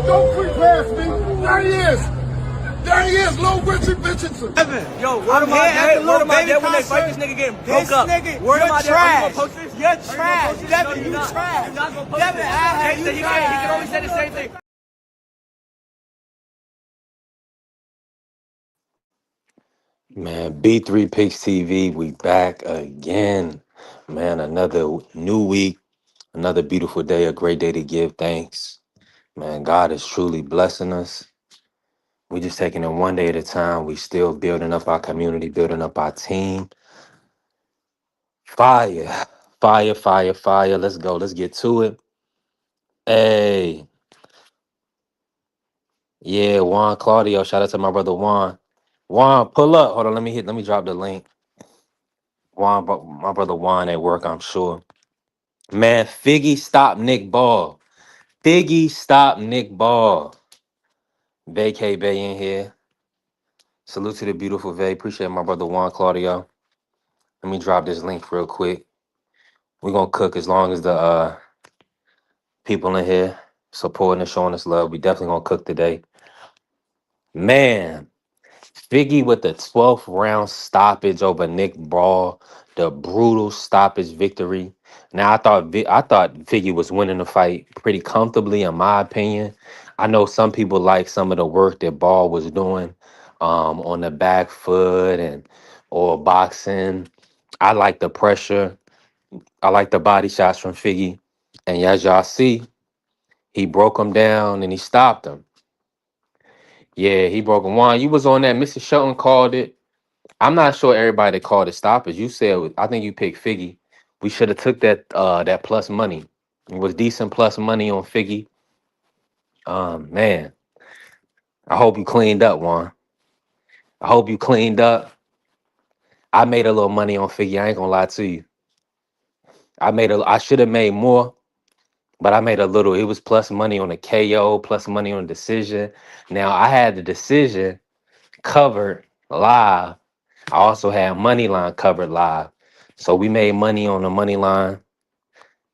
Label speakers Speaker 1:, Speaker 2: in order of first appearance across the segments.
Speaker 1: Don't free pass me. There he is. There he is, Lil Richard Richardson.
Speaker 2: Yo, word of my dad when they fight this nigga getting broke up. Word of my dad, post this?
Speaker 3: You're trash. Devin, you trash.
Speaker 2: You're not gonna post
Speaker 3: Devin,
Speaker 2: this. He can always say the same thing.
Speaker 4: Man, B3 Picks TV, we back again. Man, another new week, another beautiful day, a great day to give thanks. Man, God is truly blessing us. We just taking it one day at a time. We still building up our community, building up our team. Fire, fire, fire, fire. Let's go. Let's get to it. Hey, yeah, Juan Claudio. Shout out to my brother Juan. Juan, pull up. Hold on, let me drop the link. Juan, my brother Juan at work, I'm sure. Man, Figgy stop Nick Ball. Figgy stop Nick Ball. Vacay Bay in here. Salute to the beautiful Vay. Appreciate my brother Juan Claudio. Let me drop this link real quick. We're gonna cook as long as the people in here supporting and showing us love. We definitely gonna cook today. Man, Figgy with the 12th round stoppage over Nick Ball, the brutal stoppage victory. Now I thought Figgy was winning the fight pretty comfortably, in my opinion. I know some people like some of the work that Ball was doing on the back foot and or boxing. I like the pressure. I like the body shots from Figgy. And as y'all see, he broke him down and he stopped him. Yeah, he broke him. Juan, you was on that. Mr. Shelton called it. I'm not sure everybody that called it stoppage. You said I think you picked Figgy. We should have took that plus money. It was decent plus money on Figgy. Man, I hope you cleaned up, Juan. I hope you cleaned up. I made a little money on Figgy. I ain't gonna lie to you. I should have made more, but I made a little. It was plus money on the KO, plus money on the decision. Now I had the decision covered live. I also had money line covered live. So we made money on the money line.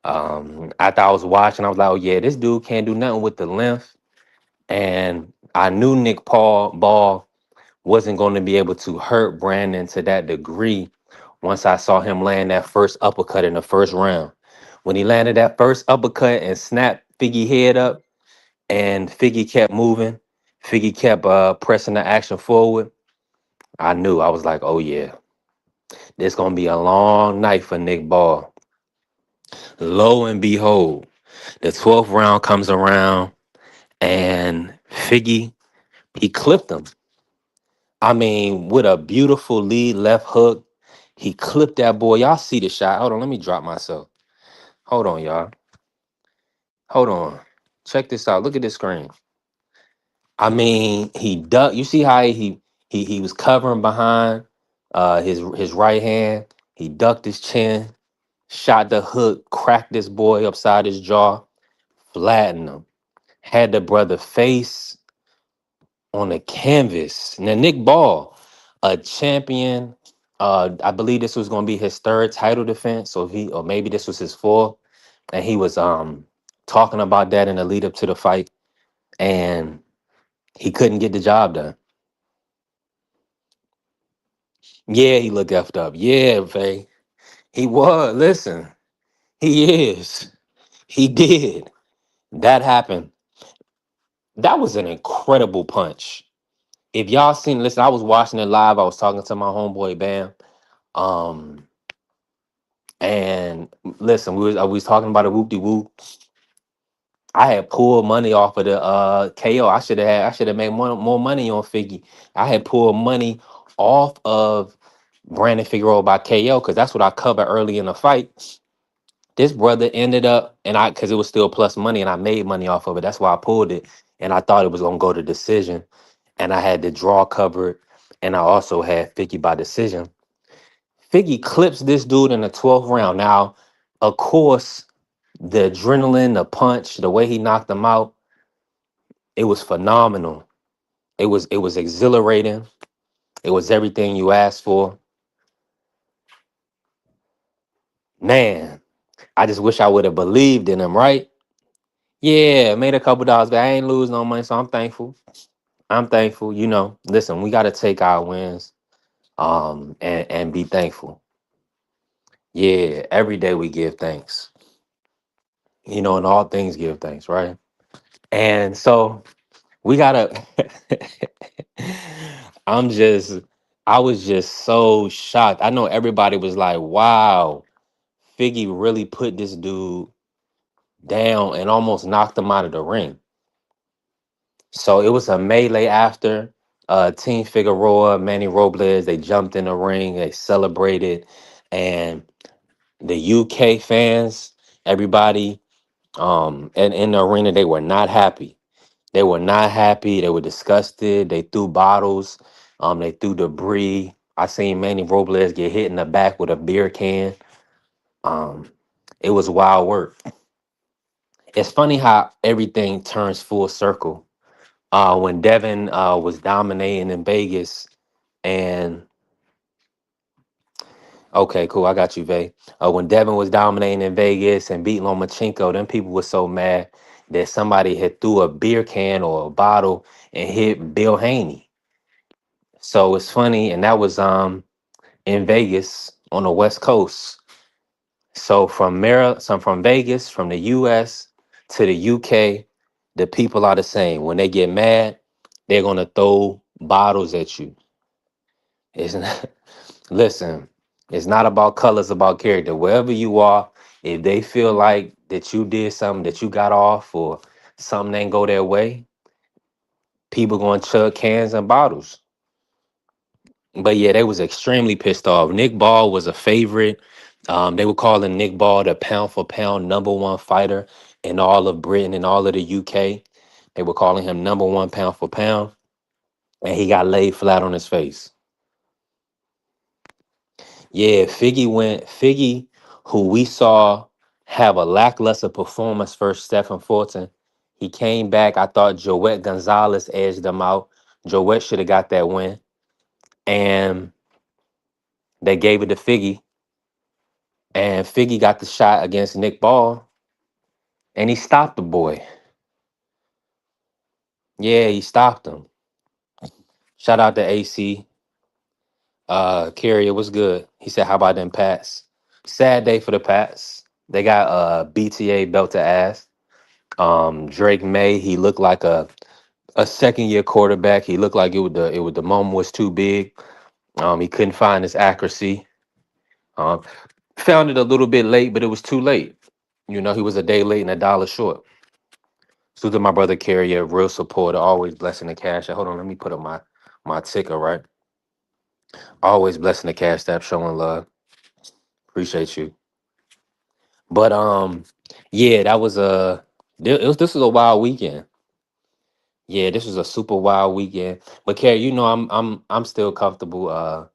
Speaker 4: After I was watching, I was like, oh yeah, this dude can't do nothing with the length. And I knew Nick Paul Ball wasn't going to be able to hurt Brandon to that degree once I saw him land that first uppercut in the first round. When he landed that first uppercut and snapped Figgy head up, and Figgy kept moving, Figgy kept pressing the action forward, I knew. I was like, oh yeah, this gonna be a long night for Nick Ball. Lo and behold, the 12th round comes around and Figgy, he clipped him. I mean, with a beautiful lead left hook, he clipped that boy. Y'all see the shot. Hold on, let me drop myself. Hold on, y'all. Hold on. Check this out. Look at this screen. I mean, he ducked. You see how he was covering behind his right hand. He ducked his chin, shot the hook, cracked this boy upside his jaw, flattened him. Had the brother face on the canvas. Now, Nick Ball, a champion. I believe this was going to be his third title defense, or maybe this was his fourth, and he was talking about that in the lead up to the fight, and he couldn't get the job done. Yeah, he looked effed up. Yeah, Vay. He was. Listen, he is. He did. That happened. That was an incredible punch. If y'all seen, listen, I was watching it live. I was talking to my homeboy Bam. Um, and listen, we was talking about a whoop de whoop. I had pulled money off of the KO. I should have made more money on Figgy. I had pulled money off of Brandon Figueroa by KO because that's what I covered early in the fight. This brother ended up, and because it was still plus money, and I made money off of it. That's why I pulled it, and I thought it was gonna go to decision, and I had the draw covered, and I also had Figgy by decision. Figgy clips this dude in the 12th round. Now, of course, the adrenaline, the punch, the way he knocked him out, it was phenomenal. It was exhilarating. It was everything you asked for. Man, I just wish I would have believed in him, right? Yeah, made a couple dollars, but I ain't lose no money, so I'm thankful. I'm thankful. You know, listen, we got to take our wins, and be thankful. Yeah, every day we give thanks. You know, in all things give thanks, right? And so we gotta. I'm just, I was just so shocked. I know everybody was like, "Wow, Figgy really put this dude down and almost knocked him out of the ring." So it was a melee after. Team Figueroa, Manny Robles, they jumped in the ring, they celebrated, and the UK fans, everybody, and in the arena, they were not happy. They were not happy. They were disgusted. They threw bottles. They threw debris. I seen Manny Robles get hit in the back with a beer can. Um, it was wild work. It's funny how everything turns full circle. When Devin was dominating in Vegas, and okay, cool, I got you, Vay. When Devin was dominating in Vegas and beating Lomachenko, then people were so mad that somebody had threw a beer can or a bottle and hit Bill Haney. So it's funny, and that was in Vegas on the West Coast. So from Vegas, from the US to the UK, the people are the same. When they get mad, they're gonna throw bottles at you. It's not, listen, it's not about colors, about character. Wherever you are, if they feel like that you did something that you got off or something ain't go their way, people gonna chug cans and bottles. But yeah, they was extremely pissed off. Nick Ball was a favorite. They were calling Nick Ball the pound for pound number one fighter in all of Britain and all of the UK. They were calling him number one pound for pound, and he got laid flat on his face. Yeah, Figgy, who we saw have a lackluster performance versus Stephen Fulton. He came back. I thought Joette Gonzalez edged him out. Joette should have got that win. And they gave it to Figgy. And Figgy got the shot against Nick Ball. And he stopped the boy. Yeah, he stopped him. Shout out to AC. Carrier was good. He said, how about them Pats? Sad day for the Pats. They got BTA belt to ass. Drake May, he looked like a second year quarterback. He looked like the moment was too big. He couldn't find his accuracy. Um, Found it a little bit late, but it was too late. You know, he was a day late and a dollar short. So to my brother Carrier, real supporter, always blessing the cash. Hold on, let me put up my ticker, right? Always blessing the cash app, showing love. Appreciate you. But yeah, that was this was a wild weekend. Yeah, this was a super wild weekend. But Carrie, you know, I'm still comfortable.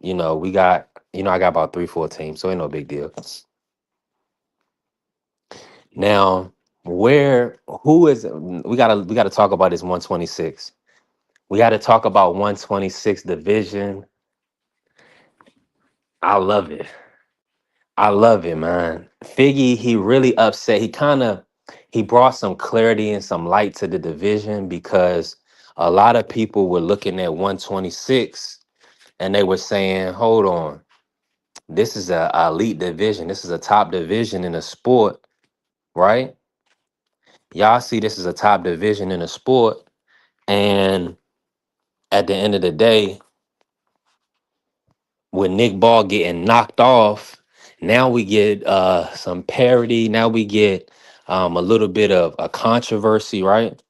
Speaker 4: You know, I got about 3, 4 teams, so ain't no big deal. Now, who is we gotta talk about this 126. We gotta talk about 126 division. I love it. I love it, man. Figgy, he really upset. He brought some clarity and some light to the division because a lot of people were looking at 126 and they were saying, hold on, this is a elite division. This is a top division in a sport, right? Y'all see this is a top division in a sport. And at the end of the day, with Nick Ball getting knocked off, now we get some parity. Now we get a little bit of a controversy, right?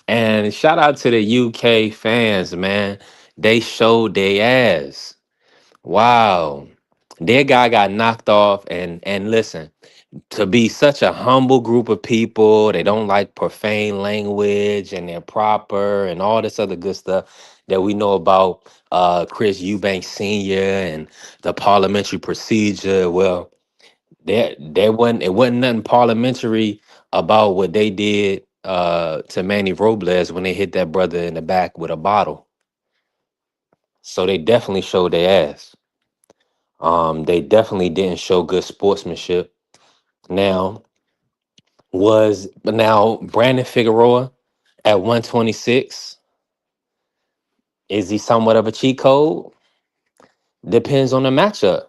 Speaker 4: And shout out to the UK fans, man. They showed their ass. Wow. Their guy got knocked off, and listen, to be such a humble group of people, they don't like profane language and they're proper and all this other good stuff that we know about Chris Eubanks Sr. and the parliamentary procedure. Well, there wasn't it wasn't nothing parliamentary about what they did to Manny Robles when they hit that brother in the back with a bottle. So they definitely showed their ass. They definitely didn't show good sportsmanship. Now, Was now Brandon Figueroa at 126. Is he somewhat of a cheat code? Depends on the matchup.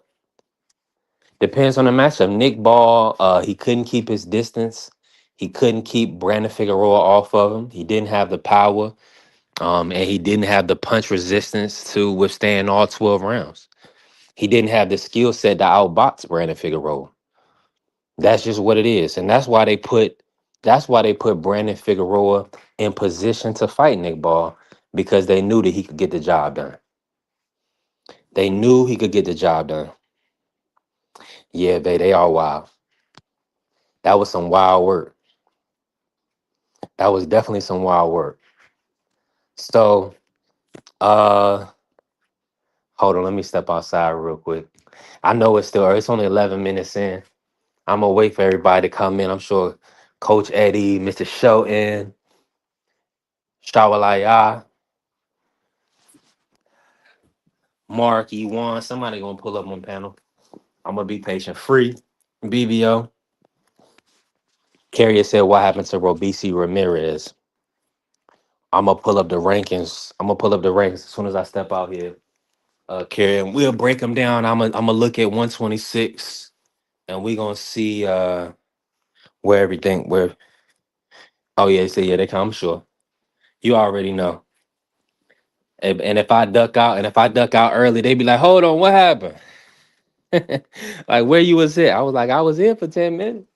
Speaker 4: Depends on the matchup. Nick Ball, he couldn't keep his distance. He couldn't keep Brandon Figueroa off of him. He didn't have the power, and he didn't have the punch resistance to withstand all 12 rounds. He didn't have the skill set to outbox Brandon Figueroa. That's just what it is, and that's why they put Brandon Figueroa in position to fight Nick Ball because they knew that he could get the job done. They knew he could get the job done. Yeah, they all wild. That was some wild work. That was definitely some wild work. So, uh, hold on, let me step outside real quick. I know it's still it's only 11 minutes in. I'm gonna wait for everybody to come in. I'm sure Coach Eddie, Mr. Shelton, Shawalaya, Mark, E1, somebody gonna pull up on panel. I'm gonna be patient. Free, BBO. Carrier said, "What happened to Robisi Ramirez?" I'm gonna pull up the rankings. I'm gonna pull up the rankings as soon as I step out here. Carrier, and we'll break them down. I'm gonna look at 126, and we gonna see where everything where. Oh yeah, so yeah, they come. I'm sure you already know. And if I duck out early, they be like, "Hold on, what happened?" Like where you was at? I was like, I was here for 10 minutes.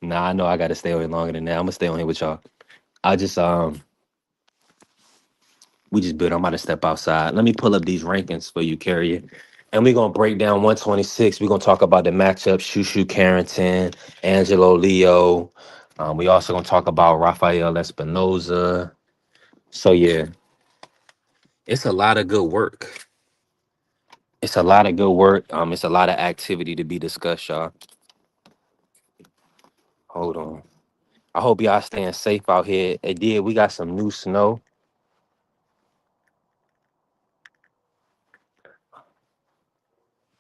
Speaker 4: Nah, I know I gotta stay on here longer than that. I'm gonna stay on here with y'all. I just we just built. I'm about to step outside. Let me pull up these rankings for you, Carrier. And we're gonna break down 126. We're gonna talk about the matchup, Shushu Carrington, Angelo Leo. We also gonna talk about Rafael Espinoza. So yeah, it's a lot of good work. It's a lot of good work. It's a lot of activity to be discussed, y'all. Hold on. I hope y'all staying safe out here. We got some new snow.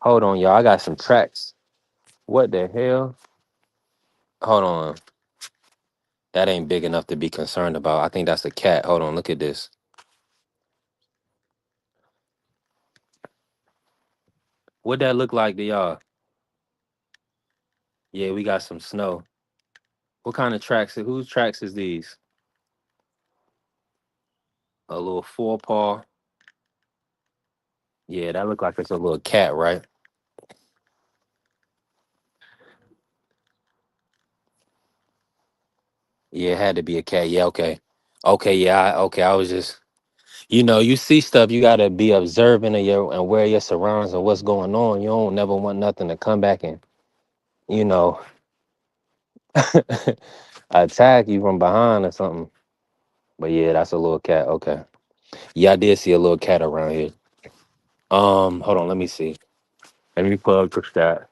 Speaker 4: Hold on, y'all. I got some tracks. What the hell? Hold on. That ain't big enough to be concerned about. I think that's a cat. Hold on, look at this. What that look like to y'all? Yeah, we got some snow. What kind of tracks? Whose tracks is these? A little four paw. Yeah, that look like it's a little cat, right? Yeah, it had to be a cat. Yeah, okay. Okay, yeah, okay. I was just, you see stuff, you gotta be observant of your and where your surroundings and what's going on. You don't never want nothing to come back and, you know, attack you from behind or something. But yeah, that's a little cat. Okay. Yeah, I did see a little cat around here. Hold on, let me see. Let me plug the stat.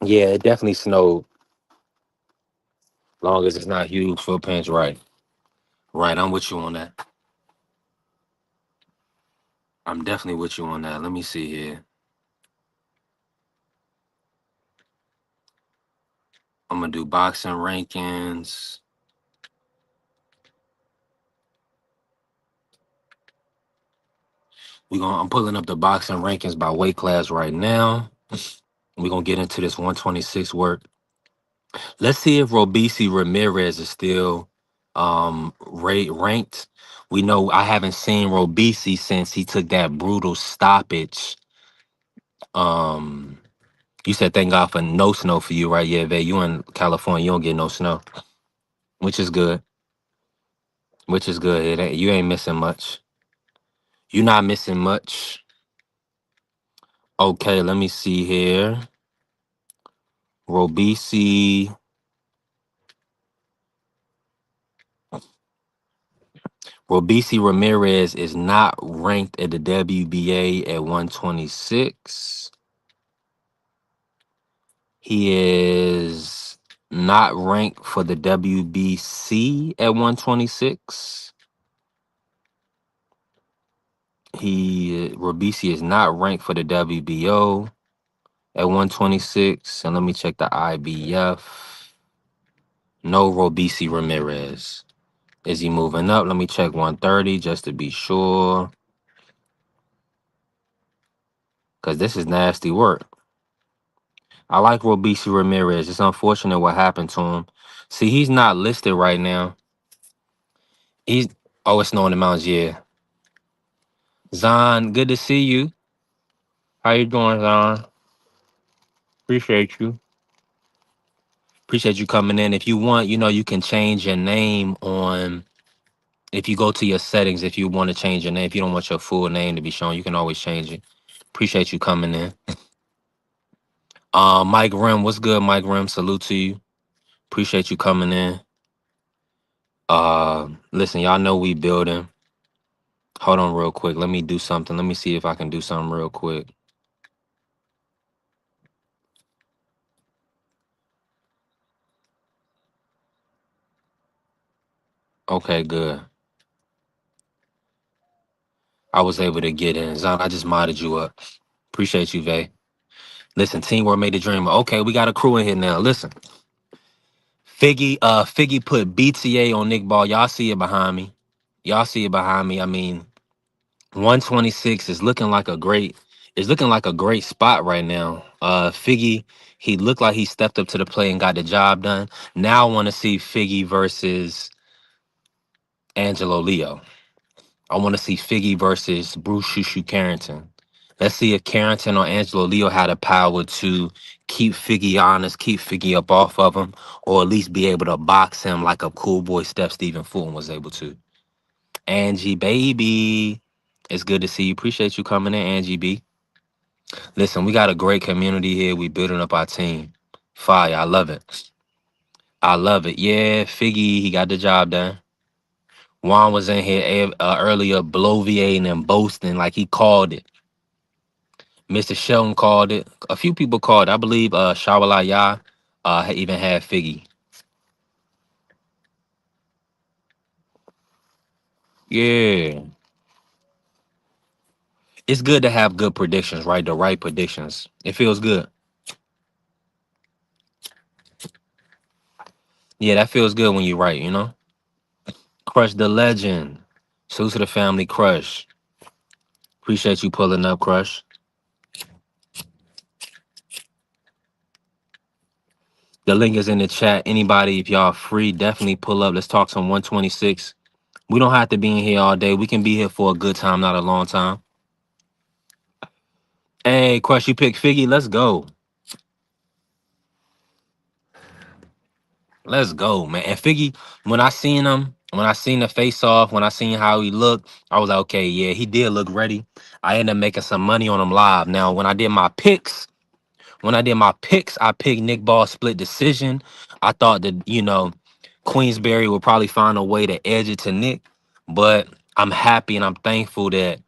Speaker 4: Yeah, it definitely snowed. Long as it's not huge footprints, right? Right, I'm with you on that. I'm definitely with you on that. Let me see here. I'm gonna do boxing rankings. I'm pulling up the boxing rankings by weight class right now. We're gonna get into this 126 work. Let's see if Robisi Ramirez is still ranked. We know I haven't seen Robisi since he took that brutal stoppage. Um, you said thank God for no snow for you, right? Yeah, Vay, you in California, you don't get no snow, which is good. Which is good. You ain't missing much. You're not missing much. Okay, let me see here. Robisi. Robisi Ramirez is not ranked at the WBA at 126. He is not ranked for the WBC at 126. Robisi is not ranked for the WBO. at 126. And let me check the IBF. No Robisi Ramirez. Is he moving up? Let me check 130 just to be sure. Because this is nasty work. I like Robisi Ramirez. It's unfortunate what happened to him. See, he's not listed right now. He's oh, it's snow in the mountains, yeah. Zon, good to see you. How you doing, Zon? Appreciate you. Appreciate you coming in. If you want, you can change your name on if you go to your settings, if you want to change your name, if you don't want your full name to be shown, you can always change it. Appreciate you coming in. Mike Rim, what's good, Mike Rim? Salute to you. Appreciate you coming in. Listen, y'all know we building. Hold on real quick. Let me do something. Let me see if I can do something real quick. Okay, good. I was able to get in. Zon, I just modded you up. Appreciate you, Vay. Listen, teamwork made the dream. Okay, we got a crew in here now. Listen. Figgy put BTA on Nick Ball. Y'all see it behind me. Y'all see it behind me. I mean, 126 is looking like a great spot right now. Figgy, he looked like he stepped up to the plate and got the job done. Now I want to see Figgy versus Angelo Leo. I want to see Figgy versus Bruce Shushu Carrington. Let's see if Carrington or Angelo Leo had the power to keep Figgy honest, keep Figgy up off of him, or at least be able to box him like a cool boy Steph Stephen Fulton was able to. Angie, baby. It's good to see you. Appreciate you coming in, Angie B. Listen, we got a great community here. We building up our team. Fire. I love it. I love it. Yeah, Figgy, he got the job done. Juan was in here earlier, bloviating and boasting like he called it. Mr. Shelton called it. A few people called it. I believe Shawalaya even had Figgy. Yeah. It's good to have good predictions, right? The right predictions. It feels good. Yeah, that feels good when you're right. Crush the legend. Salute to the family, Crush. Appreciate you pulling up, Crush. The link is in the chat. Anybody, if y'all free, definitely pull up. Let's talk some 126. We don't have to be in here all day. We can be here for a good time, not a long time. Hey, Crush, you pick Figgy. Let's go. Let's go, man. And Figgy, when I seen the face off, when I seen how he looked, I was like, okay, yeah, he did look ready. I ended up making some money on him live. Now, when I did my picks, I picked Nick Ball split decision. I thought that, Queensberry would probably find a way to edge it to Nick, but I'm happy and I'm thankful that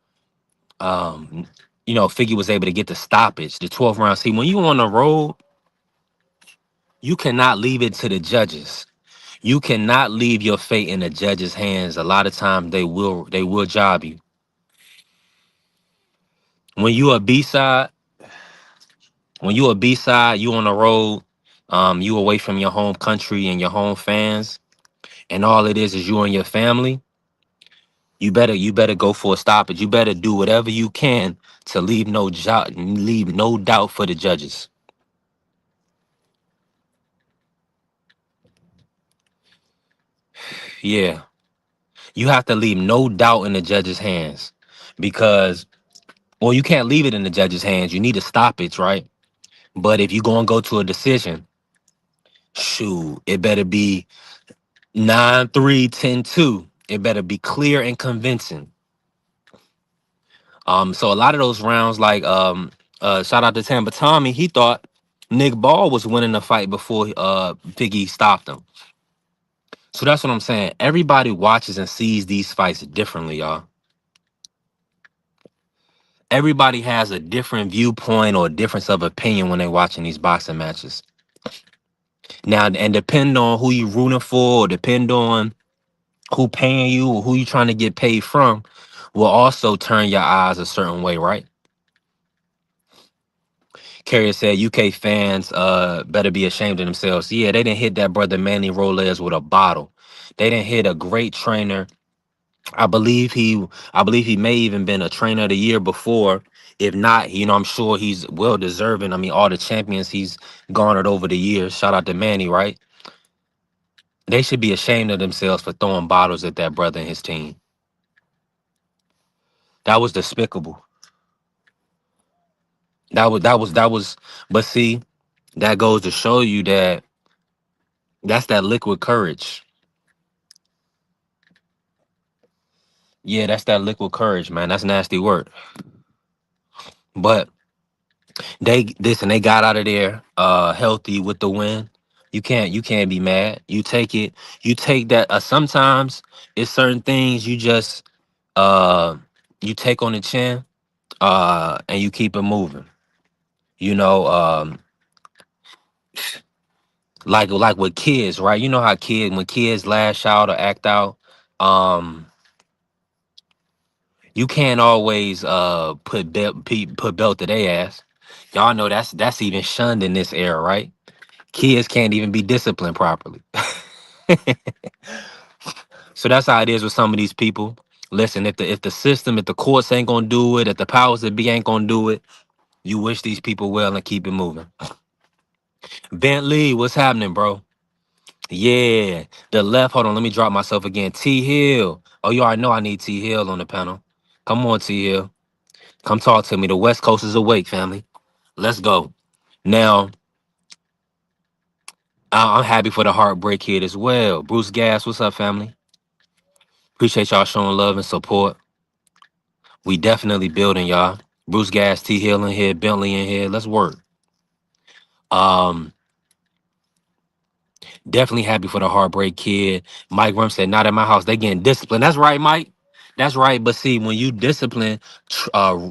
Speaker 4: Figgy was able to get the stoppage, the 12th round. See, when you on the road, you cannot leave it to the judges. You cannot leave your fate in the judges' hands. A lot of times they will job you. When you a B side, you on the road, you away from your home country and your home fans, and all it is you and your family. You better go for a stoppage. You better do whatever you can to leave no doubt for the judges. Yeah, you have to leave no doubt in the judges' hands because, well, you can't leave it in the judges' hands. You need a stoppage, right? But if you gonna go to a decision, shoot, it better be 9-3, 10-2. It better be clear and convincing. So a lot of those rounds, like shout out to Tampa Tommy, he thought Nick Ball was winning the fight before Figgy stopped him. So that's what I'm saying. Everybody watches and sees these fights differently, y'all. Everybody has a different viewpoint or difference of opinion when they're watching these boxing matches. Now, and depend on who you rooting for, or depend on who paying you or who you trying to get paid from, will also turn your eyes a certain way, right? Carrier said UK fans better be ashamed of themselves. Yeah, they didn't hit that brother Manny Roles with a bottle. They didn't hit a great trainer. I believe he may even been a trainer of the year before. If not, I'm sure he's well deserving. I mean, all the champions he's garnered over the years. Shout out to Manny, right? They should be ashamed of themselves for throwing bottles at that brother and his team. That was despicable. That was. But see, that goes to show you that that's that liquid courage. Yeah, that's that liquid courage, man. That's nasty work. But they got out of there healthy with the win. You can't be mad. You take it. You take that. Sometimes it's certain things uh you take on the chin and you keep it moving. You know, like with kids, right? You know how when kids lash out or act out, um, you can't always put belt to their ass. Y'all know that's even shunned in this era, right? Kids can't even be disciplined properly. So that's how it is with some of these people. Listen, if the courts ain't gonna do it, if the powers that be ain't gonna do it, you wish these people well and keep it moving. Bentley, what's happening, bro? Yeah, the left. Hold on, let me drop myself again. T Hill. Oh, you already know I need T Hill on the panel. Come on, T Hill. Come talk to me. The West Coast is awake, family. Let's go. Now, I'm happy for the Heartbreak Kid as well. Bruce Gas, what's up, family? Appreciate y'all showing love and support. We definitely building, y'all. Bruce Gas, T Hill in here, Bentley in here. Let's work. Um, Definitely happy for the Heartbreak Kid. Mike Rum said, not at my house. They getting disciplined. That's right, Mike. That's right. But see, when you discipline,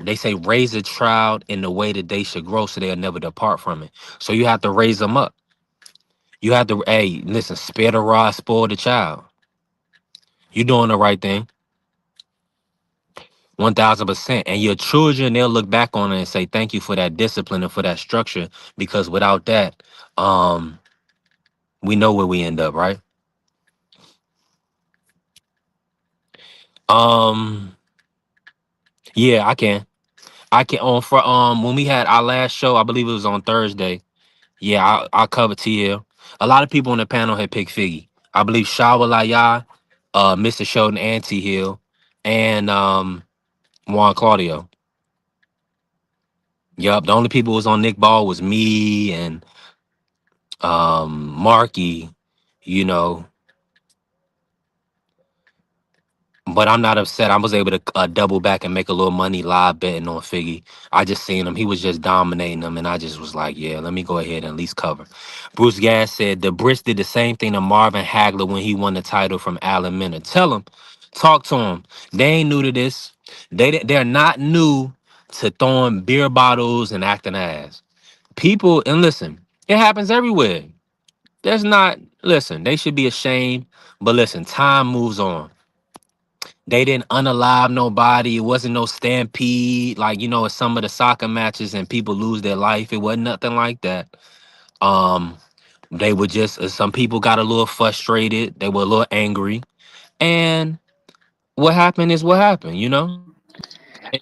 Speaker 4: they say raise a child in the way that they should grow so they'll never depart from it. So you have to raise them up. You have to, hey, listen, spare the rod, spoil the child. You doing the right thing. 1000%. And your children, they'll look back on it and say, thank you for that discipline and for that structure. Because without that, we know where we end up, right? Um, yeah, I can. I can on for when we had our last show, I believe it was on Thursday. Yeah, I covered TL. A lot of people on the panel had picked Figgy. I believe Shawalaya, Mr. Sheldon and T Hill, and Juan Claudio. Yup, the only people who was on Nick Ball was me and Marky, you know, but I'm not upset. I was able to double back and make a little money live betting on Figgy. I just seen him. He was just dominating them, and I just was like, yeah, let me go ahead and at least cover. Bruce Gas said the Brits did the same thing to Marvin Hagler when he won the title from Alan Minner. Tell him, talk to him. They ain't new to this. They're not new to throwing beer bottles and acting ass. People, and listen, it happens everywhere. There's not, listen, they should be ashamed, but listen, time moves on. They didn't unalive nobody. It wasn't no stampede like at some of the soccer matches and people lose their life. It wasn't nothing like that. Um, they were just some people got a little frustrated. They were a little angry, and what happened is what happened.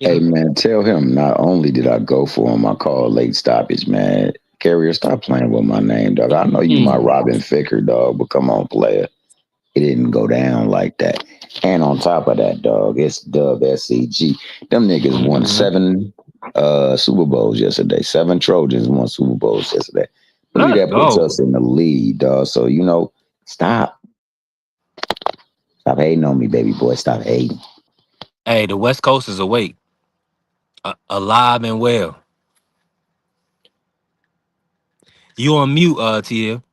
Speaker 5: Hey
Speaker 4: And
Speaker 5: man, tell him not only did I go for him, I called late stoppage, man. Carrier, stop playing with my name, dog. I know you my
Speaker 4: mm,
Speaker 5: Robin Ficker, dog, but come on, player. It didn't go down like that. And on top of that, dog, it's Dub SCG. Them niggas won
Speaker 4: mhm.
Speaker 5: seven Super Bowls yesterday. Seven Trojans won Super Bowls yesterday. Believe
Speaker 4: Let's
Speaker 5: that puts
Speaker 4: go.
Speaker 5: us in the lead, dog. So stop. Stop hating on me, baby boy. Stop hating.
Speaker 4: Hey, the West Coast is awake, alive and well. You on mute, TL.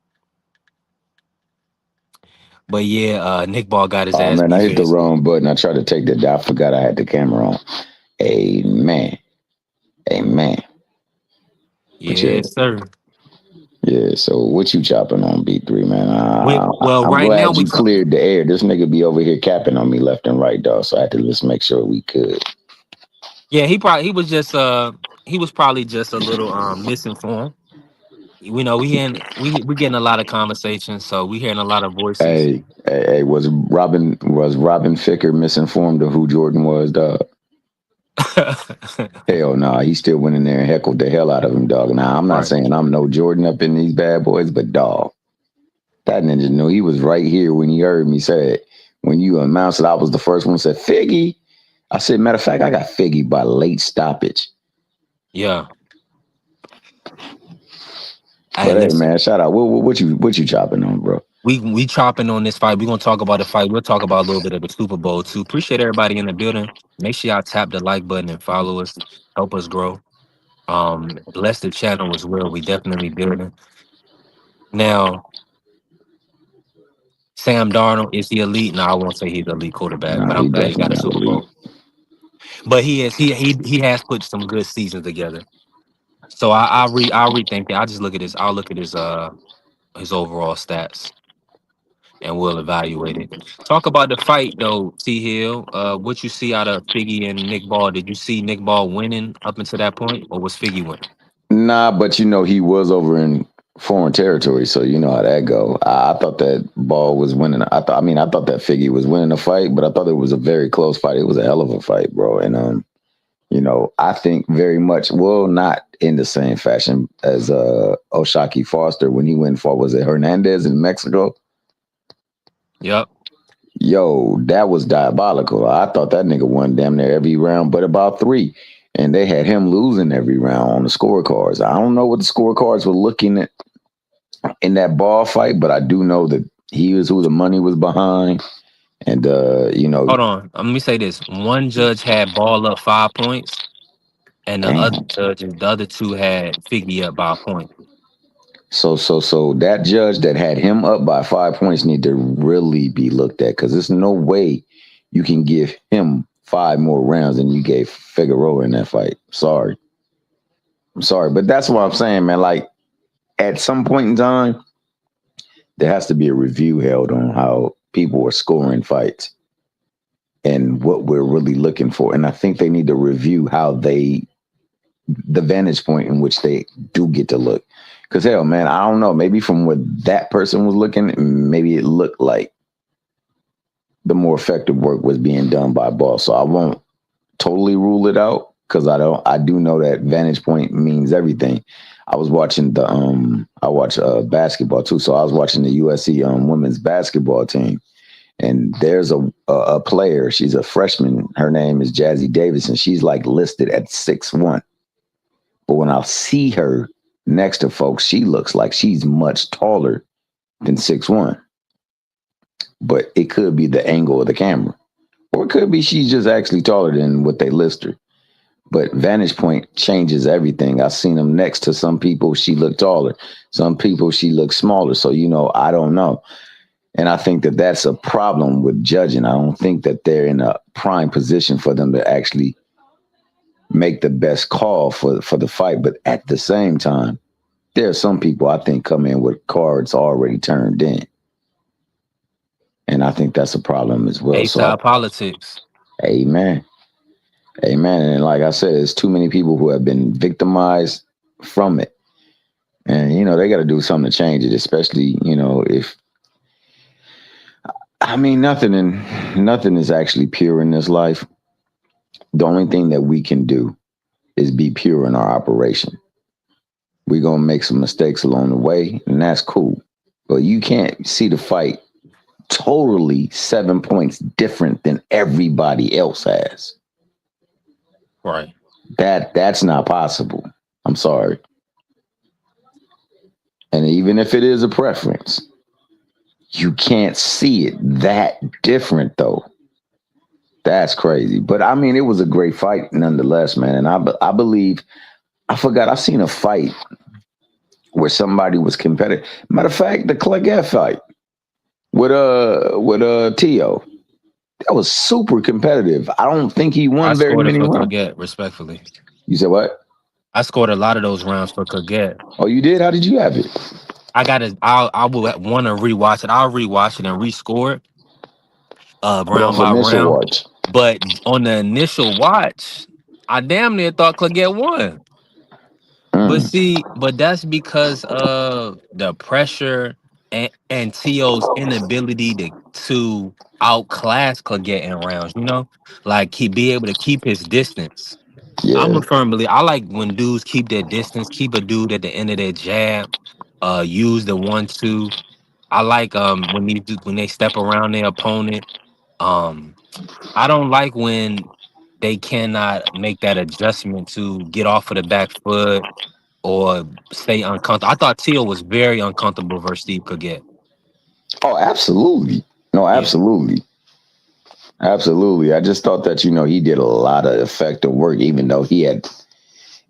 Speaker 4: But yeah, Nick Ball got his
Speaker 5: Oh
Speaker 4: ass
Speaker 5: man, I
Speaker 4: beat
Speaker 5: hit the
Speaker 4: fair.
Speaker 5: wrong button. I tried to take that down. I forgot I had the camera on. Amen. Amen. But yeah,
Speaker 4: Yes, sir.
Speaker 5: yeah. So what you chopping on B3, man?
Speaker 4: Well,
Speaker 5: I'm
Speaker 4: right now
Speaker 5: glad
Speaker 4: we
Speaker 5: you
Speaker 4: talk.
Speaker 5: cleared the air. This nigga be over here capping on me left and right, dog. So I had to just make sure we could.
Speaker 4: Yeah, he was just he was probably just a little misinformed. We know we getting a lot of conversations, so we hearing a lot of voices.
Speaker 5: Hey, was Robin Ficker misinformed of who Jordan was, dog? Hell no, he still went in there and heckled the hell out of him, dog. Now I'm not
Speaker 4: Right.
Speaker 5: saying I'm no Jordan up in these bad boys, but dog, that ninja knew he was right here when he heard me say it. When you announced it, I was the first one who said Figgy. I said, matter of fact, I got Figgy by late stoppage.
Speaker 4: Yeah. Hey,
Speaker 5: But hey,
Speaker 4: listen.
Speaker 5: man, shout out. What you chopping on, bro?
Speaker 4: We chopping on this fight. We're gonna talk about the fight. We'll talk about a little bit of the Super Bowl too. Appreciate everybody in the building. Make sure y'all tap the like button and follow us. Help us grow. Bless the channel as well. We definitely building. Now, Sam Darnold, is he elite? No, I won't say he's the elite quarterback,
Speaker 5: Nah,
Speaker 4: but
Speaker 5: he
Speaker 4: I'm glad he got
Speaker 5: definitely
Speaker 4: a
Speaker 5: not
Speaker 4: Super
Speaker 5: elite.
Speaker 4: Bowl. But he has put some good seasons together. So I'll rethink it. I'll just look at his I'll look at his overall stats and we'll evaluate it. Talk about the fight though, T Hill. What you see out of Figgy and Nick Ball? Did you see Nick Ball winning up until that point, or was Figgy winning?
Speaker 5: Nah, but he was over in foreign territory, so you know how that go. I thought that Ball was winning. I thought that Figgy was winning the fight, but I thought it was a very close fight. It was a hell of a fight, bro. And I think very much, well, not in the same fashion as Oshaki Foster when he went and fought, was it Hernandez in Mexico?
Speaker 4: Yep.
Speaker 5: Yo, that was diabolical. I thought that nigga won damn near every round, but about three. And they had him losing every round on the scorecards. I don't know what the scorecards were looking at in that Ball fight, but I do know that he was who the money was behind. And
Speaker 4: Hold on. Let me say this. One judge had Ball up 5 points, and
Speaker 5: damn.
Speaker 4: the other two had Figgy up by a point.
Speaker 5: So that judge that had him up by 5 points need to really be looked at, because there's no way you can give him 5 more rounds than you gave Figueroa in that fight. Sorry. I'm sorry, but that's what I'm saying, man. Like, at some point in time, there has to be a review held on how people are scoring fights and what we're really looking for. And I think they need to review the vantage point in which they do get to look. Because hell, man, I don't know. Maybe from what that person was looking, maybe it looked like the more effective work was being done by Ball. So I won't totally rule it out, because I do know that vantage point means everything. I was watching I watch basketball too. So I was watching the USC women's basketball team. And there's a player, she's a freshman. Her name is Jazzy Davis, and she's like listed at 6'1". But when I see her next to folks, she looks like she's much taller than 6'1". But it could be the angle of the camera. Or it could be she's just actually taller than what they list her. But vantage point changes everything. I've seen them next to some people, she looked taller. Some people, she looks smaller. So, I don't know. And I think that that's a problem with judging. I don't think that they're in a prime position for them to actually make the best call for the fight. But at the same time, there are some people I think come in with cards already turned in. And I think that's a problem as well. So,
Speaker 4: A-side politics.
Speaker 5: amen. Amen. And like I said, there's too many people who have been victimized from it. And, they got to do something to change it, especially, if, nothing is actually pure in this life. The only thing that we can do is be pure in our operation. We're going to make some mistakes along the way, and that's cool. But you can't see the fight totally 7 points different than everybody else has.
Speaker 4: Right.
Speaker 5: That's not possible. I'm sorry. And even if it is a preference, you can't see it that different, though. That's crazy. But it was a great fight nonetheless, man. And I believe, I forgot, I seen a fight where somebody was competitive. Matter of fact, the Clegg fight with Tio. That was super competitive. I don't think he
Speaker 4: I
Speaker 5: won very
Speaker 4: scored it
Speaker 5: many
Speaker 4: for
Speaker 5: rounds.
Speaker 4: Clegg, respectfully.
Speaker 5: You said what?
Speaker 4: I scored a lot of those rounds for Clegg.
Speaker 5: Oh, you did? How did you have it?
Speaker 4: I will want to rewatch it. I'll rewatch it and rescore it round
Speaker 5: Off
Speaker 4: by
Speaker 5: initial
Speaker 4: round.
Speaker 5: watch.
Speaker 4: But on the initial watch, I damn near thought Clegg won. But that's because of the pressure and T.O.'s inability to outclass Clegane in rounds, Like he be able to keep his distance. I'm
Speaker 5: Yeah.
Speaker 4: a firm believer. I like when dudes keep their distance, keep a dude at the end of their jab, use the 1-2. I like when they step around their opponent. Um, I don't like when they cannot make that adjustment to get off of the back foot or stay uncomfortable. I thought Teal was very uncomfortable versus Steve Clegane.
Speaker 5: Oh, absolutely. No,
Speaker 4: Yeah,
Speaker 5: absolutely. Absolutely. I just thought that, he did a lot of effective work, even though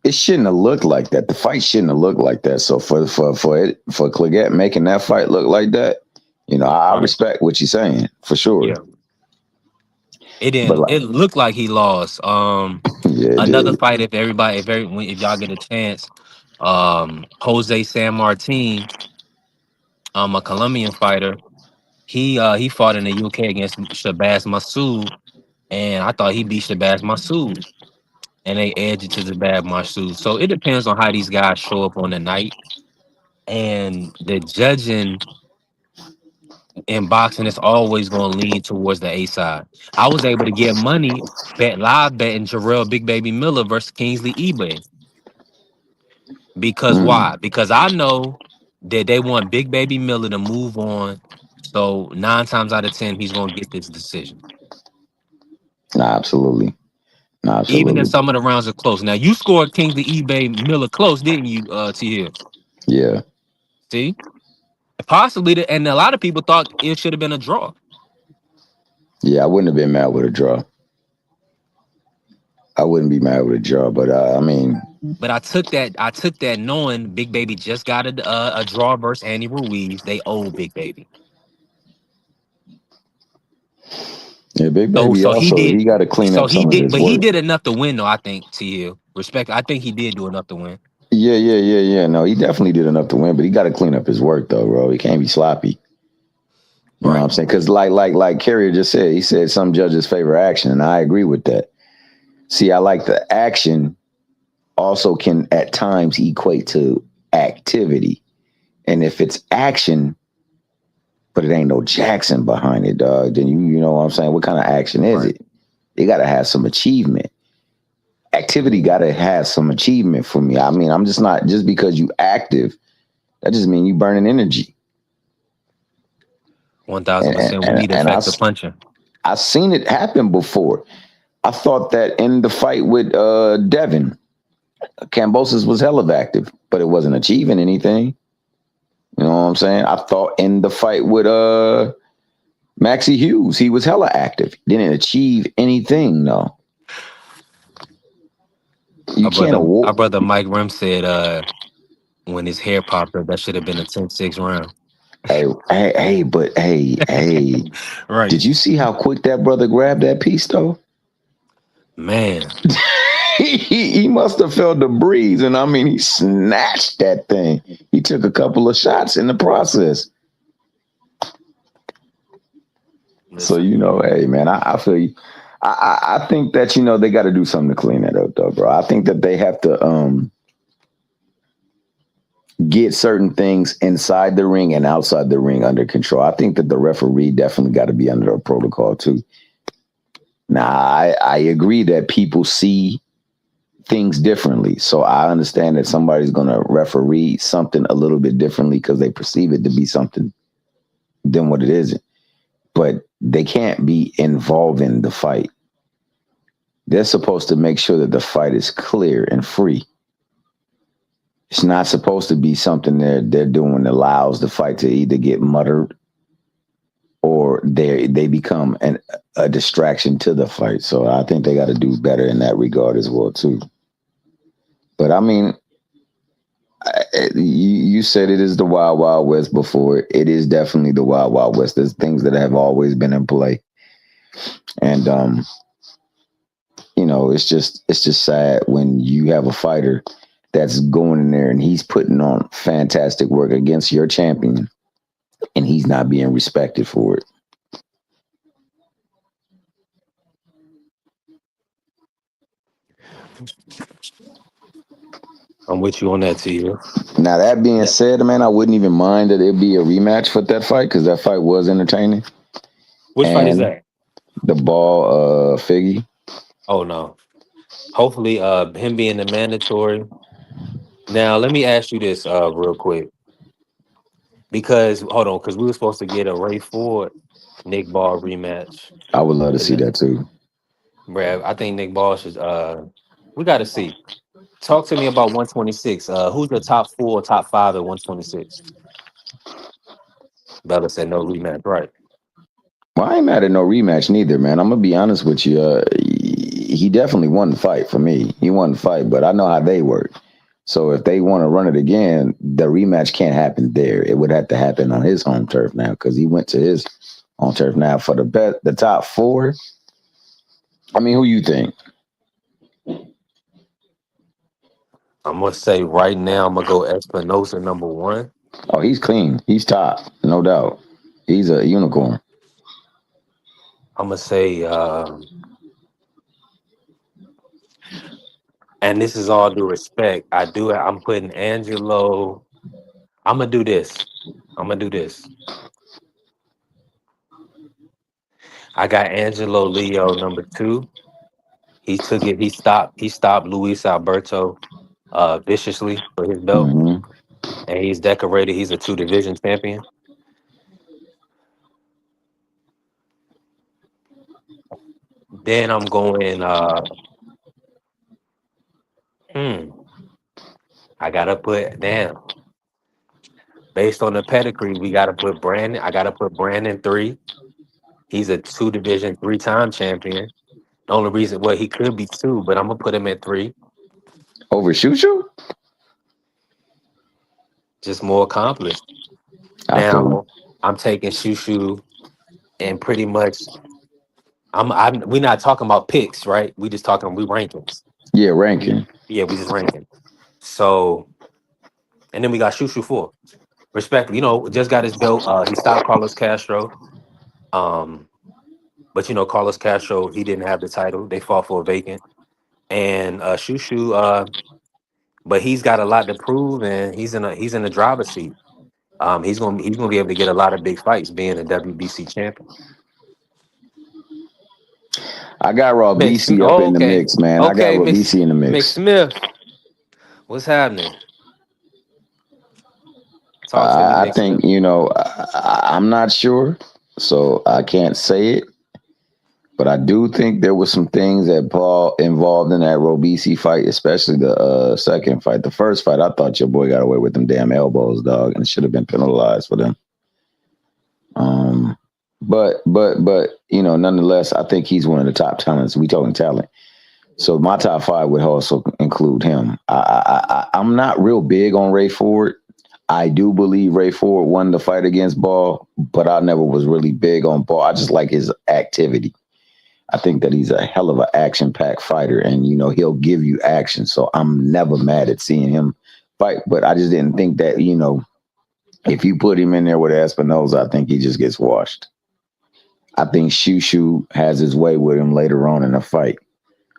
Speaker 5: it shouldn't have looked like that. The fight shouldn't have looked like that. So for Clegane making that fight look like that, I
Speaker 4: right.
Speaker 5: respect what you're saying for sure.
Speaker 4: Yeah, it
Speaker 5: But
Speaker 4: didn't.
Speaker 5: like,
Speaker 4: It looked like he lost.
Speaker 5: yeah, it
Speaker 4: Another
Speaker 5: did.
Speaker 4: fight. If y'all get a chance, Jose San Martin, a Colombian fighter. He fought in the UK against Shabazz Massoud, and I thought he beat Shabazz Massoud, and they edged it to Shabazz Massoud. So it depends on how these guys show up on the night, and the judging in boxing is always going to lean towards the A side. I was able to get money live betting Jarrell Big Baby Miller versus Kingsley eBay. Because
Speaker 5: Mm,
Speaker 4: why? Because I know that they want Big Baby Miller to move on. So 9 times out of 10, he's going to get this decision.
Speaker 5: nah, absolutely. Nah,
Speaker 4: Even if
Speaker 5: absolutely.
Speaker 4: some of the rounds are close. Now, you scored Kingsley eBay Miller close, didn't you, T here?
Speaker 5: Yeah.
Speaker 4: See? Possibly, and a lot of people thought it should have been a draw.
Speaker 5: Yeah, I wouldn't have been mad with a draw. I wouldn't be mad with a draw, but I mean,
Speaker 4: But I took that knowing Big Baby just got a draw versus Andy Ruiz. They owe Big Baby.
Speaker 5: yeah, Big
Speaker 4: So
Speaker 5: Baby
Speaker 4: so he
Speaker 5: also
Speaker 4: did
Speaker 5: he got to clean
Speaker 4: so
Speaker 5: up
Speaker 4: he
Speaker 5: some of
Speaker 4: did,
Speaker 5: his
Speaker 4: but he
Speaker 5: work.
Speaker 4: did enough to win though, I think, T Hill. Respect. I think he did do enough to win.
Speaker 5: Yeah, yeah, yeah, yeah. No, he definitely did enough to win, but he got to clean up his work though, bro. He can't be sloppy. You know what
Speaker 4: Right.
Speaker 5: I'm saying? Because like Carrier just said, he said some judges favor action, and I agree with that. See, I like the action also can at times equate to activity, and if it's action, but it ain't no Jackson behind it, dog, then you know what I'm saying? What kind of action is
Speaker 4: Right.
Speaker 5: it? It got to have some achievement. Activity got to have some achievement for me. I mean, I'm just not just because you active. That just mean you burning energy.
Speaker 4: One thousand
Speaker 5: And
Speaker 4: percent. We
Speaker 5: and
Speaker 4: need
Speaker 5: and
Speaker 4: effective punching.
Speaker 5: I seen it happen before. I thought that in the fight with Devin, Cambosis was hell of active, but it wasn't achieving anything. You know what I'm saying? I thought in the fight with Maxie Hughes, he was hella active. Didn't achieve anything, no. You can't
Speaker 4: Our
Speaker 5: award.
Speaker 4: brother Mike Rim said when his hair popped up, that should have been a 10-6 round.
Speaker 5: Hey,
Speaker 4: Right.
Speaker 5: did you see how quick that brother grabbed that piece though?
Speaker 4: Man.
Speaker 5: He must have felt the breeze, and I mean, he snatched that thing. He took a couple of shots in the process. So
Speaker 4: Listen.
Speaker 5: hey man, I feel you. I think that they got to do something to clean that up, though, bro. I think that they have to get certain things inside the ring and outside the ring under control. I think that the referee definitely got to be under a protocol too. Now, I agree that people see things differently, so I understand that somebody's going to referee something a little bit differently because they perceive it to be something than what it isn't. But they can't be involving the fight. They're supposed to make sure that the fight is clear and free. It's not supposed to be something they're doing that allows the fight to either get muttered or they become a distraction to the fight. So I think they got to do better in that regard as well too. But I mean, you said it is the Wild Wild West before. It is definitely the Wild Wild West. There's things that have always been in play, and it's just sad when you have a fighter that's going in there and he's putting on fantastic work against your champion and he's not being respected for it.
Speaker 4: I'm with you on that, T.
Speaker 5: Now that being said, man, I wouldn't even mind that it be a rematch for that fight because that fight was entertaining.
Speaker 4: Which fight is
Speaker 5: And
Speaker 4: that?
Speaker 5: the ball, Figgy.
Speaker 4: Oh no. Hopefully, him being the mandatory. Now, let me ask you this, real quick, because hold on, because we were supposed to get a Ray Ford Nick Ball rematch.
Speaker 5: I would love to
Speaker 4: And
Speaker 5: see that too.
Speaker 4: Brad, I think Nick Ball should. We got to see. Talk to me about 126. Who's the top four, top five at 126? Bella said no rematch. Right.
Speaker 5: Well, I ain't mad at no rematch neither, man. I'm gonna be honest with you. He definitely won the fight for me. He won the fight, but I know how they work. So if they want to run it again, the rematch can't happen there. It would have to happen on his home turf now because he went to his home turf. Now for the top four. I mean, who you think?
Speaker 4: I'm gonna say right now. I'm gonna go Espinosa number one.
Speaker 5: Oh, he's clean. He's top, no doubt. He's a unicorn.
Speaker 4: I'm gonna say, and this is all due respect. I'm putting Angelo. I'm gonna do this. I'm gonna do this. I got Angelo Leo number two. He took it. He stopped. He stopped Luis Alberto viciously for his belt,
Speaker 5: Hmm.
Speaker 4: and he's decorated. He's a two division champion. Then I'm going. Hmm. I gotta put damn. Based on the pedigree, we gotta put Brandon. I gotta put Brandon three. He's a two division three-time champion. The only reason, well, he could be two, but I'm gonna put him at three.
Speaker 5: Over Shushu?
Speaker 4: Just more accomplished.
Speaker 5: I feel him.
Speaker 4: Now I'm taking Shushu and pretty much we're not talking about picks, right? We just talking we rankings.
Speaker 5: Yeah, ranking.
Speaker 4: Yeah, we just ranking. So and then we got Shushu four. Respectfully, just got his belt. He stopped Carlos Castro. Um, but Carlos Castro, he didn't have the title. They fought for a vacant. And Shushu, but he's got a lot to prove and he's in a driver's seat. He's gonna be able to get a lot of big fights being a WBC champion.
Speaker 5: I got Raw BC up in the
Speaker 4: Okay.
Speaker 5: mix, man. I got
Speaker 4: Okay,
Speaker 5: Raw BC in the mix.
Speaker 4: McSmith. What's happening? Talk to me,
Speaker 5: I think
Speaker 4: McSmith.
Speaker 5: I'm not sure, so I can't say it. But I do think there was some things that Paul involved in that Robisi fight, especially the second fight. The first fight, I thought your boy got away with them damn elbows, dog, and should have been penalized for them. But nonetheless, I think he's one of the top talents. We talking talent. So my top five would also include him. I'm not real big on Ray Ford. I do believe Ray Ford won the fight against Ball, but I never was really big on Ball. I just like his activity. I think that he's a hell of an action-packed fighter, and he'll give you action. So I'm never mad at seeing him fight. But I just didn't think that if you put him in there with Espinosa, I think he just gets washed. I think Shushu has his way with him later on in the fight.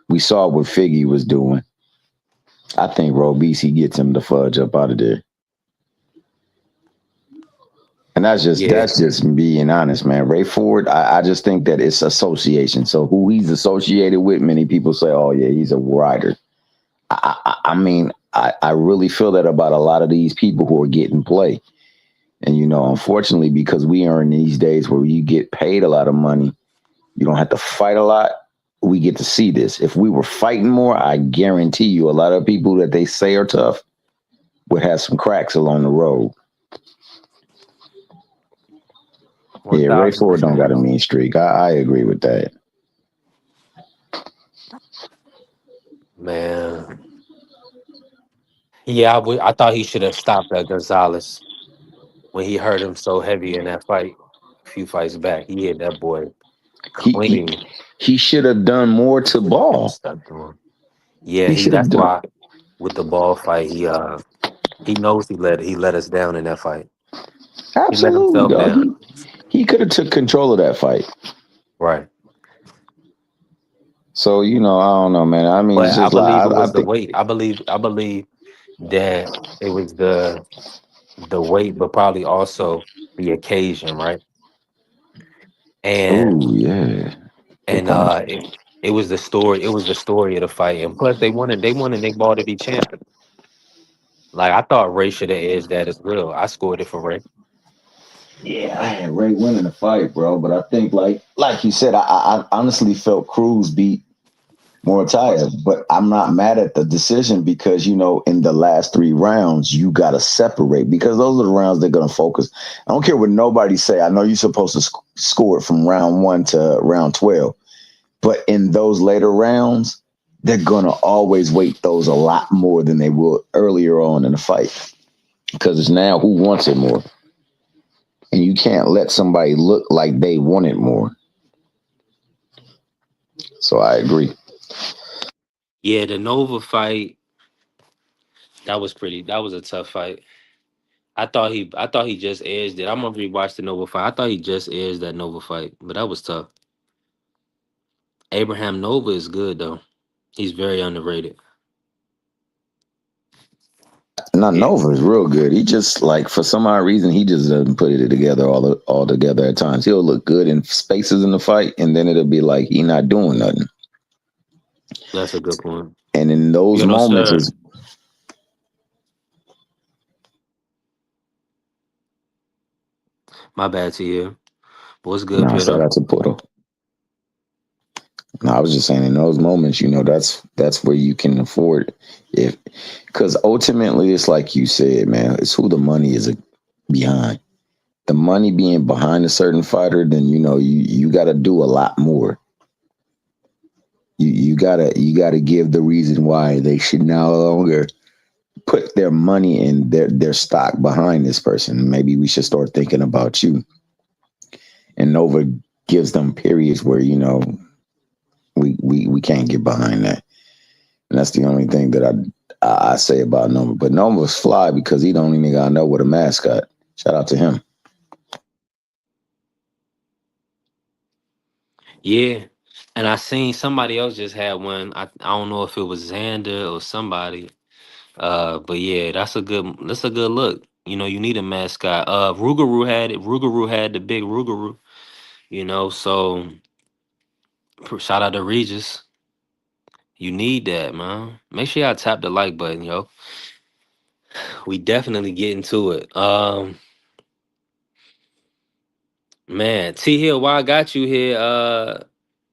Speaker 5: We saw what Figgy was doing. I think Robisi gets him the fudge up out of there. And that's just
Speaker 4: Yeah.
Speaker 5: that's just being honest, man. Ray Ford, I just think that it's association. So who he's associated with, many people say, "Oh yeah, he's a rider." I really feel that about a lot of these people who are getting play. And unfortunately, because we are in these days where you get paid a lot of money, you don't have to fight a lot. We get to see this. If we were fighting more, I guarantee you, a lot of people that they say are tough would have some cracks along the road. Yeah, Ray Ford don't
Speaker 4: 1000%.
Speaker 5: got a mean streak. I agree with that.
Speaker 4: Man. Yeah, I thought he should have stopped Gonzalez when he hurt him so heavy in that fight a few fights back. He hit that boy
Speaker 5: He he,
Speaker 4: clean.
Speaker 5: he should have done more to Ball.
Speaker 4: Stuck to him. Yeah,
Speaker 5: He should have
Speaker 4: that's
Speaker 5: done.
Speaker 4: why with the ball fight, he knows he let us down in that fight. He let
Speaker 5: Absolutely,
Speaker 4: himself
Speaker 5: dog.
Speaker 4: down.
Speaker 5: He could have took control of that fight.
Speaker 4: Right.
Speaker 5: So I don't know, man. I mean,
Speaker 4: But
Speaker 5: it's
Speaker 4: I
Speaker 5: just like
Speaker 4: believe it
Speaker 5: I
Speaker 4: was the
Speaker 5: think
Speaker 4: weight. I believe that it was the weight, but probably also the occasion, right? And
Speaker 5: Oh yeah, good
Speaker 4: and
Speaker 5: point.
Speaker 4: it was the story. It was the story of the fight, and plus they wanted Nick Ball to be champion. Like I thought Ray should have edged that as well. I scored it for Ray.
Speaker 5: Yeah, I had Ray winning the fight, bro. But I think, like you said, I honestly felt Cruz beat Morataya, but I'm not mad at the decision because in the last 3 rounds you got to separate because those are the rounds they're gonna focus. I don't care what nobody say. I know you're supposed to score it from round 1 to round 12, but in those later rounds, they're gonna always weight those a lot more than they will earlier on in the fight because it's now who wants it more, and you can't let somebody look like they want it more. So I agree.
Speaker 4: Yeah, the Nova fight that was a tough fight. I thought he just edged it. I'm gonna rewatch the Nova fight. I thought he just edged that Nova fight, but that was tough. Abraham Nova is good though. He's very underrated.
Speaker 5: Not
Speaker 4: Yeah,
Speaker 5: Nova is real good. He just for some odd reason he just doesn't put it together all together at times. He'll look good in spaces in the fight, and then it'll be like he not doing nothing.
Speaker 4: that's a good point.
Speaker 5: And in those
Speaker 4: You know,
Speaker 5: moments
Speaker 4: sir.
Speaker 5: is
Speaker 4: My bad to you. What's good,
Speaker 5: nah. Shout
Speaker 4: Peter?
Speaker 5: out to Porto. No, I was just saying in those moments, that's where you can afford if because ultimately it's like you said, man, it's who the money is behind. The money being behind a certain fighter, then you got to do a lot more. You gotta give the reason why they should no longer put their money and their stock behind this person. Maybe we should start thinking about you. And Nova gives them periods where we can't get behind that. And that's the only thing that I say about Nova. But Nova's fly because he the only nigga I know with a mascot. Shout out to him.
Speaker 4: Yeah. And I seen somebody else just had one. I don't know if it was Xander or somebody. But yeah, that's a good look. You know, you need a mascot. Rougarou had it. Rougarou had the big Rougarou. So shout out to Regis. You need that, man. Make sure y'all tap the like button, yo. We definitely get into it. Man, T Hill, why I got you here?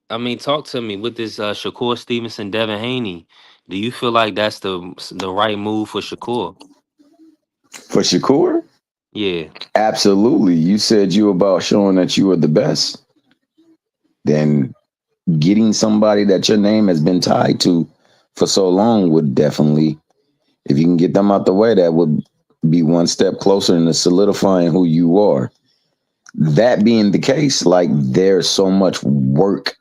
Speaker 4: I mean, talk to me with this Shakur Stevenson, Devin Haney. Do you feel like that's the right move for Shakur?
Speaker 5: For Shakur,
Speaker 4: Yeah,
Speaker 5: absolutely. You said you about showing that you are the best. Then getting somebody that your name has been tied to for so long would definitely, if you can get them out the way, that would be one step closer into solidifying who you are. That being the case, there's so much work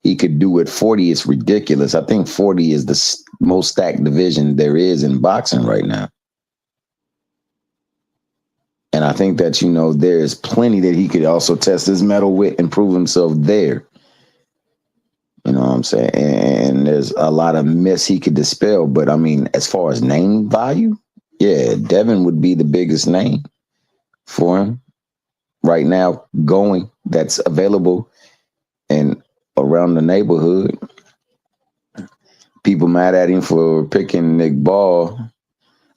Speaker 5: he could do at 40. It's ridiculous. I think 40 is the most stacked division there is in boxing right now. And I think that, there's plenty that he could also test his metal with and prove himself there. You know what I'm saying? And there's a lot of myths he could dispel. But I mean, as far as name value, yeah, Devin would be the biggest name for him right now going that's available and around the neighborhood. People mad at him for picking Nick Ball.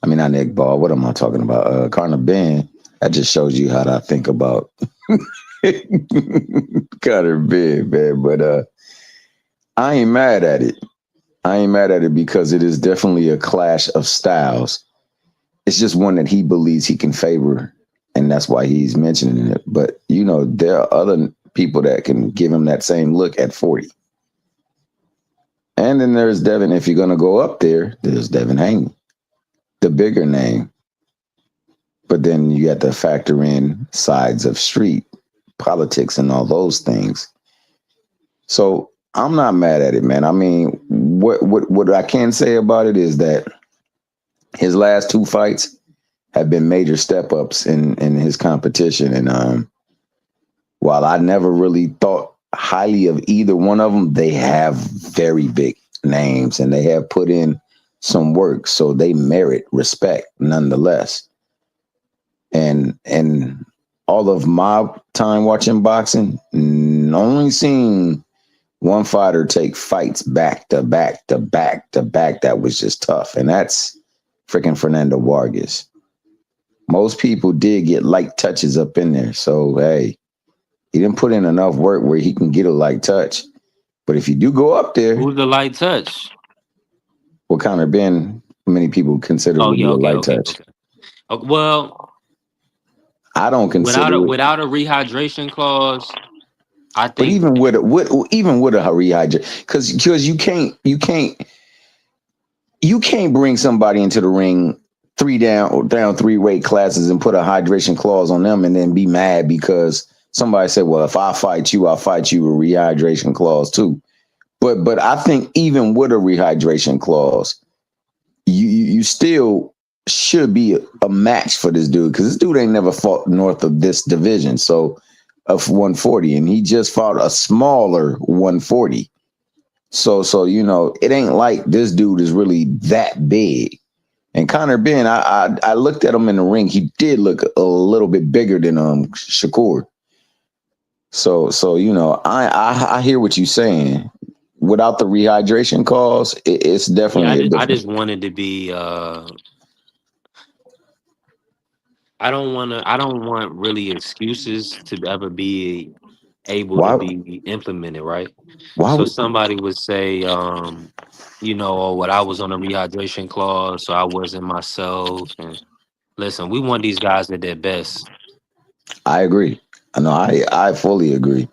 Speaker 5: I mean, not Nick Ball. What am I talking about? Connor Ben. That just shows you how I think about Connor Ben, man. But I ain't mad at it. I ain't mad at it because it is definitely a clash of styles. It's just one that he believes he can favor, and that's why he's mentioning it. But there are other people that can give him that same look at 40. And then there's Devin. If you're gonna go up there, there's Devin Haney, the bigger name. But then you got to factor in sides of street politics and all those things. So I'm not mad at it, man. I mean, what I can say about it is that his last 2 fights have been major step ups in his competition. And while I never really thought highly of either one of them, they have very big names and they have put in some work, so they merit respect nonetheless. And all of my time watching boxing, only seen one fighter take fights back to back to back to back that was just tough, and that's freaking Fernando Vargas. Most people did get light touches up in there, so hey, he didn't put in enough work where he can get a light touch. But if you do go up there,
Speaker 4: Who's the light touch?
Speaker 5: what Conor Ben, many people consider
Speaker 4: Oh
Speaker 5: would
Speaker 4: yeah,
Speaker 5: be a
Speaker 4: okay,
Speaker 5: light
Speaker 4: okay,
Speaker 5: touch.
Speaker 4: okay. Well,
Speaker 5: I don't
Speaker 4: without
Speaker 5: consider
Speaker 4: a
Speaker 5: it.
Speaker 4: without a rehydration clause, I
Speaker 5: But
Speaker 4: think
Speaker 5: even with even with a rehydrate, because you can't bring somebody into the ring down three weight classes and put a hydration clause on them and then be mad because somebody said, well, if I fight you, I'll fight you a rehydration clause too. But I think even with a rehydration clause, you still should be a match for this dude, because this dude ain't never fought north of this division, so of 140, and he just fought a smaller 140. So it ain't like this dude is really that big. And Conor Ben, I looked at him in the ring. He did look a little bit bigger than Shakur. So I hear what you're saying. Without the rehydration cause, it's
Speaker 4: yeah,
Speaker 5: definitely a
Speaker 4: I
Speaker 5: difference.
Speaker 4: just wanted to be I don't want really excuses to ever be able to
Speaker 5: Why?
Speaker 4: be implemented, right?
Speaker 5: Why
Speaker 4: So
Speaker 5: would
Speaker 4: somebody would say, oh, what I was on a rehydration clause, so I wasn't myself. And listen, we want these guys at their best.
Speaker 5: I agree? No, I fully agree.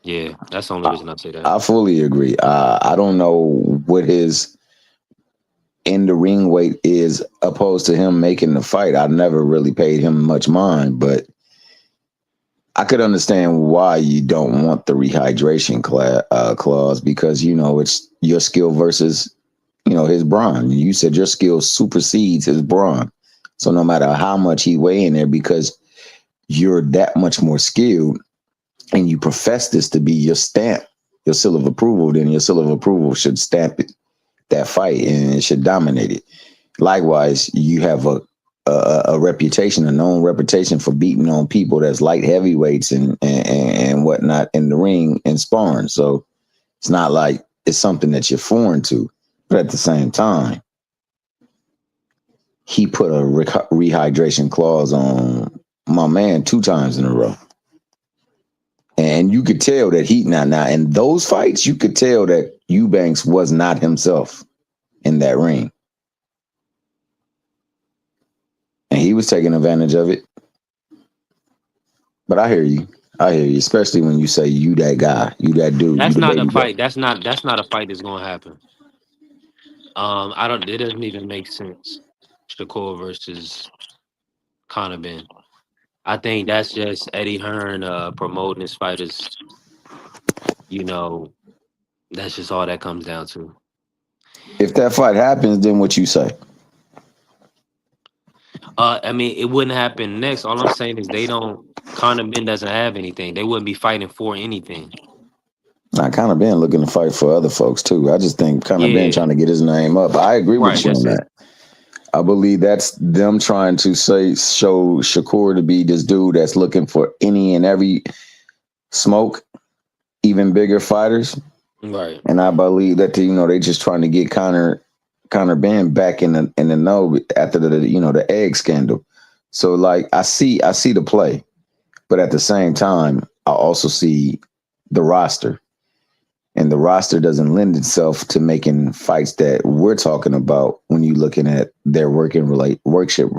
Speaker 4: Yeah, that's the only
Speaker 5: I,
Speaker 4: reason I say that.
Speaker 5: I fully agree. I don't know what his in the ring weight is opposed to him making the fight. I never really paid him much mind, but I could understand why you don't want the rehydration clause, because it's your skill versus his brawn. You said your skill supersedes his brawn, so no matter how much he weigh in there, because you're that much more skilled, and you profess this to be your stamp, your seal of approval, then your seal of approval should stamp it, that fight, and it should dominate it. Likewise, you have a reputation, a known reputation for beating on people that's light heavyweights and whatnot in the ring and sparring. So it's not like it's something that you're foreign to. But at the same time, he put a rehydration clause on my man 2 times in a row. And you could tell that he now in those fights, you could tell that Eubanks was not himself in that ring. And he was taking advantage of it. But I hear you. I hear you, especially when you say you that guy, you that dude, you
Speaker 4: That's
Speaker 5: the
Speaker 4: not a
Speaker 5: baby guy.
Speaker 4: fight. That's not a fight that's gonna happen. I don't. It doesn't even make sense. Shakur versus Conor Ben. I think that's just Eddie Hearn promoting his fighters. You know, that's just all that comes down to.
Speaker 5: If that fight happens, then what you say?
Speaker 4: I mean, it wouldn't happen next. All I'm saying is they don't. Conor Ben doesn't have anything. They wouldn't be fighting for anything.
Speaker 5: I kind of been looking to fight for other folks too. I just think kind of been
Speaker 4: Yeah,
Speaker 5: trying to get his name up. I agree with
Speaker 4: right.
Speaker 5: you on
Speaker 4: That's it.
Speaker 5: that. I believe that's them trying to show Shakur to be this dude that's looking for any and every smoke, even bigger fighters.
Speaker 4: Right.
Speaker 5: And I believe that they just trying to get Conor Ben back in the know after the egg scandal. So like I see the play, but at the same time I also see the roster, and the roster doesn't lend itself to making fights that we're talking about when you're looking at their workship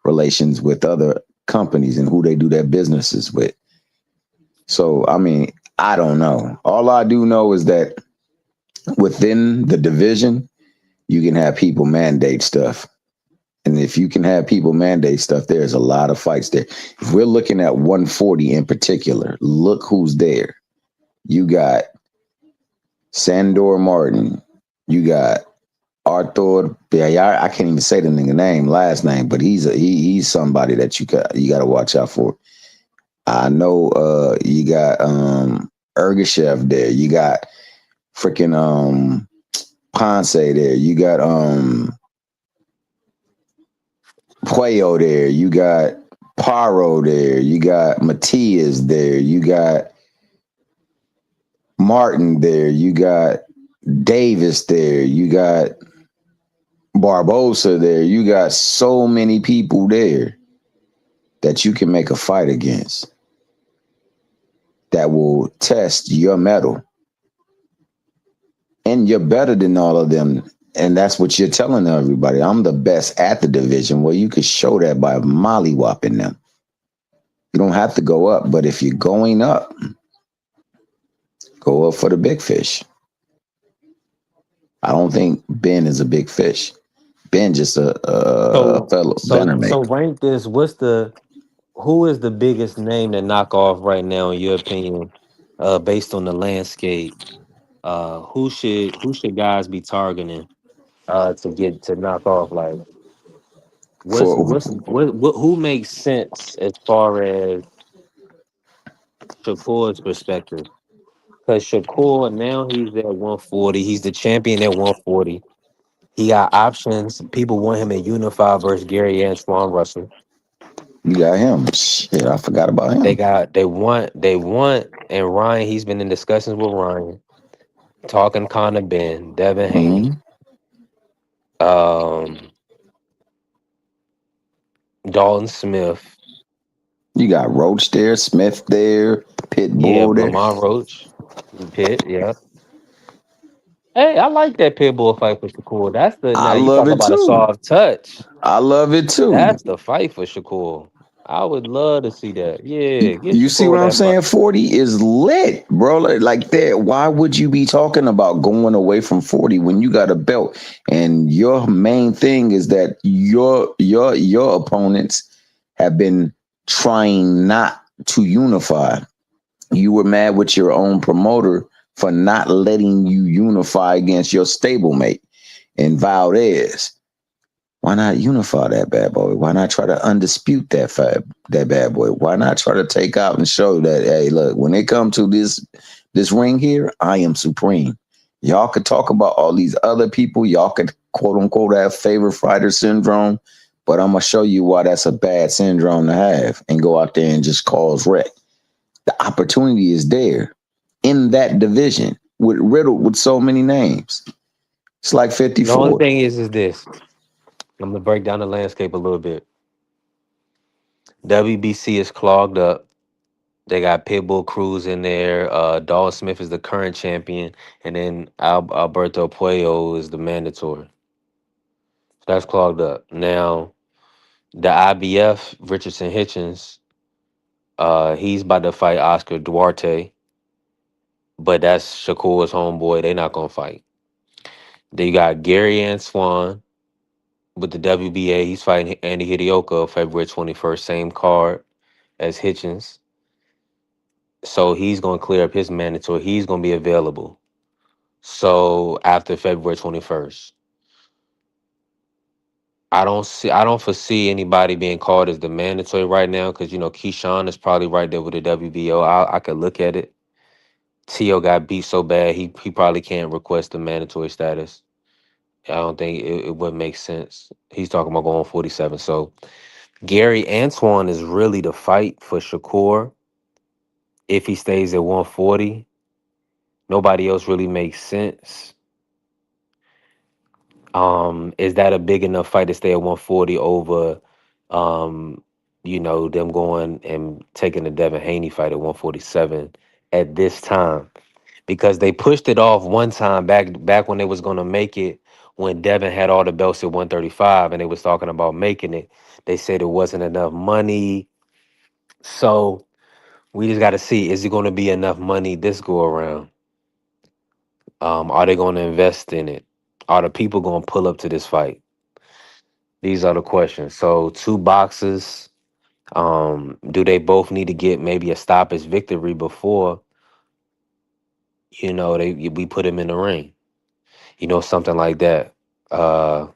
Speaker 5: relations with other companies and who they do their businesses with. So I mean, I don't know. All I do know is that within the division, you can have people mandate stuff. And if you can have people mandate stuff, there's a lot of fights there. If we're looking at 140 in particular, look who's there. You got Sandor Martin. You got Arthur. I can't even say the nigga last name, but he's somebody that you got to watch out for. I know you got Ergashev there. You got freaking Ponce there. You got Puello there. You got Paro there. You got Matias there. You got Martin there. You got Davis there. You got Barbosa there. You got so many people there that you can make a fight against that will test your mettle. And you're better than all of them. And that's what you're telling everybody. I'm the best at the division. Well, you could show that by mollywhopping them. You don't have to go up, but if you're going up, go up for the big fish. I don't think Ben is a big fish. Ben just a
Speaker 4: So
Speaker 5: fellow
Speaker 4: so
Speaker 5: banner
Speaker 4: so
Speaker 5: maker.
Speaker 4: rank this. Who is the biggest name to knock off right now in your opinion, based on the landscape? Who should guys be targeting to get to knock off? Like
Speaker 5: For
Speaker 4: what who makes sense as far as Shakur's perspective? Because Shakur now he's at 140. He's the champion at 140. He got options. People want him at Unify versus Gary Antoine Russell.
Speaker 5: you got him. Shit, I forgot about him.
Speaker 4: They want and Ryan, he's been in discussions with Ryan, talking Conor Ben, Devin Haney,
Speaker 5: Hmm.
Speaker 4: um, Dalton Smith,
Speaker 5: You got Roach there, Smith there,
Speaker 4: yeah,
Speaker 5: Pitbull there.
Speaker 4: Lamar Roach, Pitt, yeah. Hey, I like that Pitbull fight for Shakur. That's the
Speaker 5: I
Speaker 4: now you
Speaker 5: love
Speaker 4: talk
Speaker 5: it
Speaker 4: about a
Speaker 5: too.
Speaker 4: soft touch.
Speaker 5: I love it too.
Speaker 4: That's the fight for Shakur. I would love to see that. Yeah, get
Speaker 5: You see what
Speaker 4: Shakur
Speaker 5: I'm
Speaker 4: that fight.
Speaker 5: saying? 40 is lit, bro. Like that. Why would you be talking about going away from 40 when you got a belt? And your main thing is that your opponents have been trying not to unify. You were mad with your own promoter for not letting you unify against your stablemate in Valdez. Why not unify that bad boy? Why not try to undispute that bad boy? Why not try to take out and show that, hey, look, when it comes to this ring here, I am supreme. Y'all could talk about all these other people. Y'all could quote unquote have favorite fighter syndrome, but I'm gonna show you why that's a bad syndrome to have and go out there and just cause wreck. The opportunity is there in that division with riddled with so many names. It's like
Speaker 4: The only
Speaker 5: 54.
Speaker 4: thing is this. I'm gonna break down the landscape a little bit. WBC is clogged up. They got Pitbull Cruz in there. Dalton Smith is the current champion, and then Alberto Puello is the mandatory. So that's clogged up. Now the IBF Richardson Hitchens, he's about to fight Oscar Duarte, but that's Shakur's homeboy. They not gonna fight. Then you got Gary Antoine with the WBA. He's fighting Andy Hidioka February 21st, same card as Hitchens. So he's gonna clear up his mandatory. He's gonna be available. So after February 21st. I don't foresee anybody being called as the mandatory right now because Keyshawn is probably right there with the WBO. I could look at it. Tio got beat so bad he probably can't request the mandatory status. I don't think it would make sense. He's talking about going 47. So Gary Antoine is really the fight for Shakur if he stays at 140. Nobody else really makes sense. Is that a big enough fight to stay at 140 over um, them going and taking the Devin Haney fight at 147 at this time? Because they pushed it off one time back when they was gonna make it when Devin had all the belts at 135 and they was talking about making it. They said it wasn't enough money. So we just gotta see, is it gonna be enough money this go around? Are they gonna invest in it? Are the people gonna pull up to this fight? These are the questions. So two boxes. Do they both need to get maybe a stoppage victory before we put him in the ring? Something like that. Uh,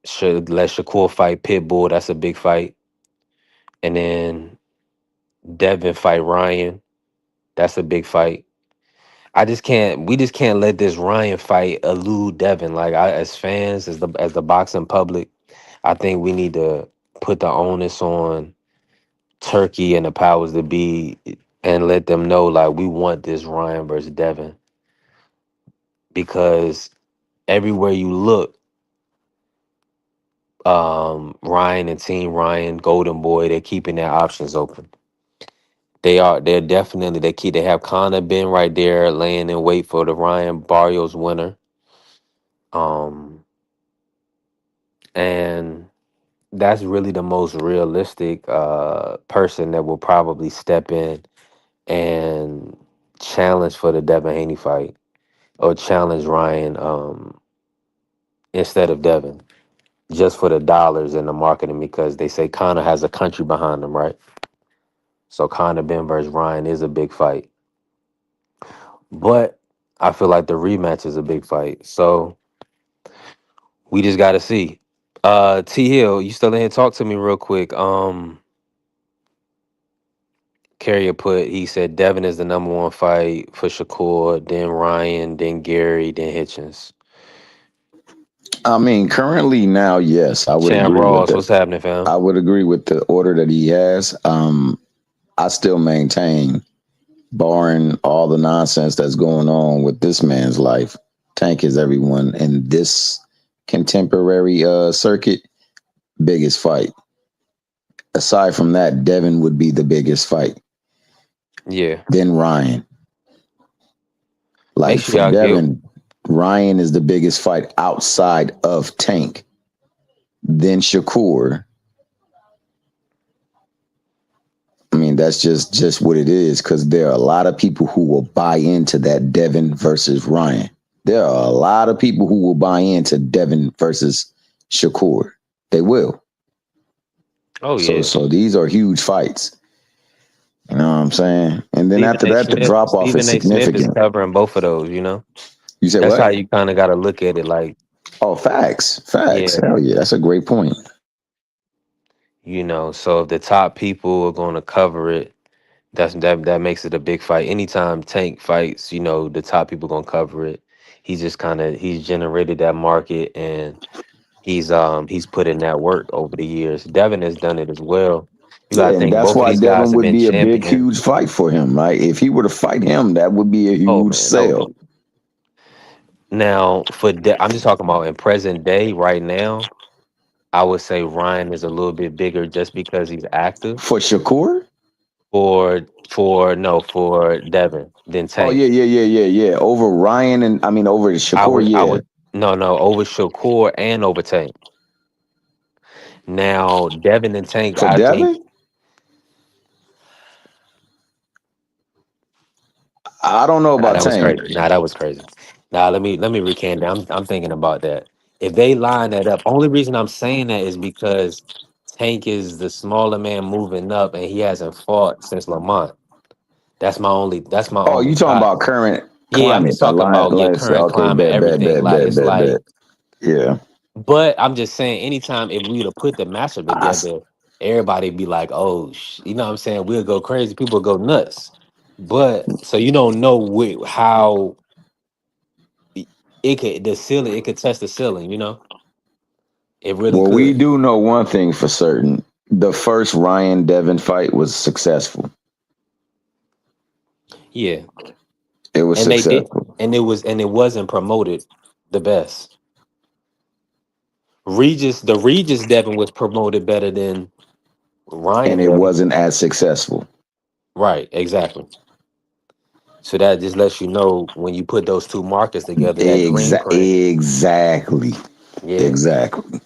Speaker 4: should let Shakur fight Pitbull. That's a big fight, and then Devin fight Ryan. That's a big fight. I just can't. We just can't let this Ryan fight elude Devin. Like as fans, as the boxing public, I think we need to put the onus on Turkey and the powers that be, and let them know like we want this Ryan versus Devin, because everywhere you look, Ryan and Team Ryan, Golden Boy, they're keeping their options open. They are. They're definitely. They have Connor been right there laying in wait for the Ryan Barrios winner. Um, and that's really the most realistic person that will probably step in and challenge for the Devin Haney fight, or challenge Ryan instead of Devin, just for the dollars and the marketing, because they say Connor has a country behind him, right? So Conor Ben versus Ryan is a big fight. But I feel like the rematch is a big fight. So we just gotta see. T Hill, you still in here? Talk to me real quick. Carrier put, he said Devin is the number one fight for Shakur, then Ryan, then Gary, then Hitchens.
Speaker 5: I mean, currently now, yes, I would
Speaker 4: Champ
Speaker 5: agree with
Speaker 4: Ross,
Speaker 5: that.
Speaker 4: what's happening, fam?
Speaker 5: I would agree with the order that he has. I still maintain, barring all the nonsense that's going on with this man's life, Tank is everyone in this contemporary circuit biggest fight. Aside from that, Devin would be the biggest fight.
Speaker 4: Yeah.
Speaker 5: Then Ryan.
Speaker 4: Make
Speaker 5: Like
Speaker 4: sure
Speaker 5: for
Speaker 4: y'all get
Speaker 5: Devin, Ryan is the biggest fight outside of Tank. Then Shakur. I mean, that's just what it is, because there are a lot of people who will buy into that Devin versus Ryan. There are a lot of people who will buy into Devin versus Shakur. They will.
Speaker 4: oh
Speaker 5: So
Speaker 4: yeah.
Speaker 5: so these are huge fights. You know what I'm saying? And then
Speaker 4: Stephen
Speaker 5: after
Speaker 4: A.
Speaker 5: that, the
Speaker 4: Smith,
Speaker 5: drop off is
Speaker 4: Stephen A. Smith is
Speaker 5: significant.
Speaker 4: covering both of those, you know?
Speaker 5: You said
Speaker 4: That's
Speaker 5: what?
Speaker 4: how you kind of gotta look at it. Like,
Speaker 5: Oh, facts. Facts.
Speaker 4: yeah,
Speaker 5: Hell yeah. That's a great point.
Speaker 4: so if the top people are gonna cover it, that makes it a big fight. Anytime Tank fights, the top people gonna cover it. He's generated that market, and he's put in that work over the years. Devin has done it as well. You
Speaker 5: Yeah,
Speaker 4: gotta
Speaker 5: and
Speaker 4: think
Speaker 5: that's
Speaker 4: both of
Speaker 5: why
Speaker 4: these guys
Speaker 5: Devin
Speaker 4: have
Speaker 5: would
Speaker 4: been
Speaker 5: be a big,
Speaker 4: champions.
Speaker 5: huge fight for him, right? If he were to fight him, that would be a
Speaker 4: Oh
Speaker 5: huge
Speaker 4: man, that would
Speaker 5: sell.
Speaker 4: be. Now I'm just talking about in present day right now. I would say Ryan is a little bit bigger just because he's active
Speaker 5: For Shakur?
Speaker 4: for Devin than
Speaker 5: Oh
Speaker 4: Tank.
Speaker 5: yeah. Over Ryan and I mean over
Speaker 4: I
Speaker 5: Shakur,
Speaker 4: would I
Speaker 5: yeah.
Speaker 4: would no over Shakur and over Tank. Now Devin and Tank,
Speaker 5: For
Speaker 4: I think.
Speaker 5: Devin? I don't know
Speaker 4: Nah,
Speaker 5: about
Speaker 4: that was
Speaker 5: Tank.
Speaker 4: crazy. Nah, that was crazy. Nah, let me recant that. I'm thinking about that. If they line that up, only reason I'm saying that is because Tank is the smaller man moving up, and he hasn't fought since Lamont. That's my
Speaker 5: Oh,
Speaker 4: only
Speaker 5: you talking
Speaker 4: shot.
Speaker 5: about current
Speaker 4: Yeah, I'm
Speaker 5: climate.
Speaker 4: just talking about
Speaker 5: Let's
Speaker 4: current
Speaker 5: okay,
Speaker 4: climate,
Speaker 5: bet, bet,
Speaker 4: everything.
Speaker 5: bet,
Speaker 4: Like
Speaker 5: bet,
Speaker 4: it's
Speaker 5: bet, bet.
Speaker 4: like,
Speaker 5: Yeah.
Speaker 4: but I'm just saying, anytime if we were to put the matchup
Speaker 5: I s-
Speaker 4: together, everybody be like, oh, you know what I'm saying? We'll go crazy. People go nuts. But so you don't know how it could test the ceiling. It really
Speaker 5: well, we
Speaker 4: could.
Speaker 5: do know one thing for certain. The first Ryan Devin fight was successful.
Speaker 4: Yeah,
Speaker 5: It was
Speaker 4: and they did,
Speaker 5: successful.
Speaker 4: and it wasn't promoted the best. The Regis Devin was promoted better than
Speaker 5: And
Speaker 4: Ryan
Speaker 5: it
Speaker 4: Devin.
Speaker 5: wasn't as successful.
Speaker 4: Right, exactly. So that just lets you know when you put those two markets together, that green print.
Speaker 5: Exactly.
Speaker 4: Yeah.
Speaker 5: Exactly.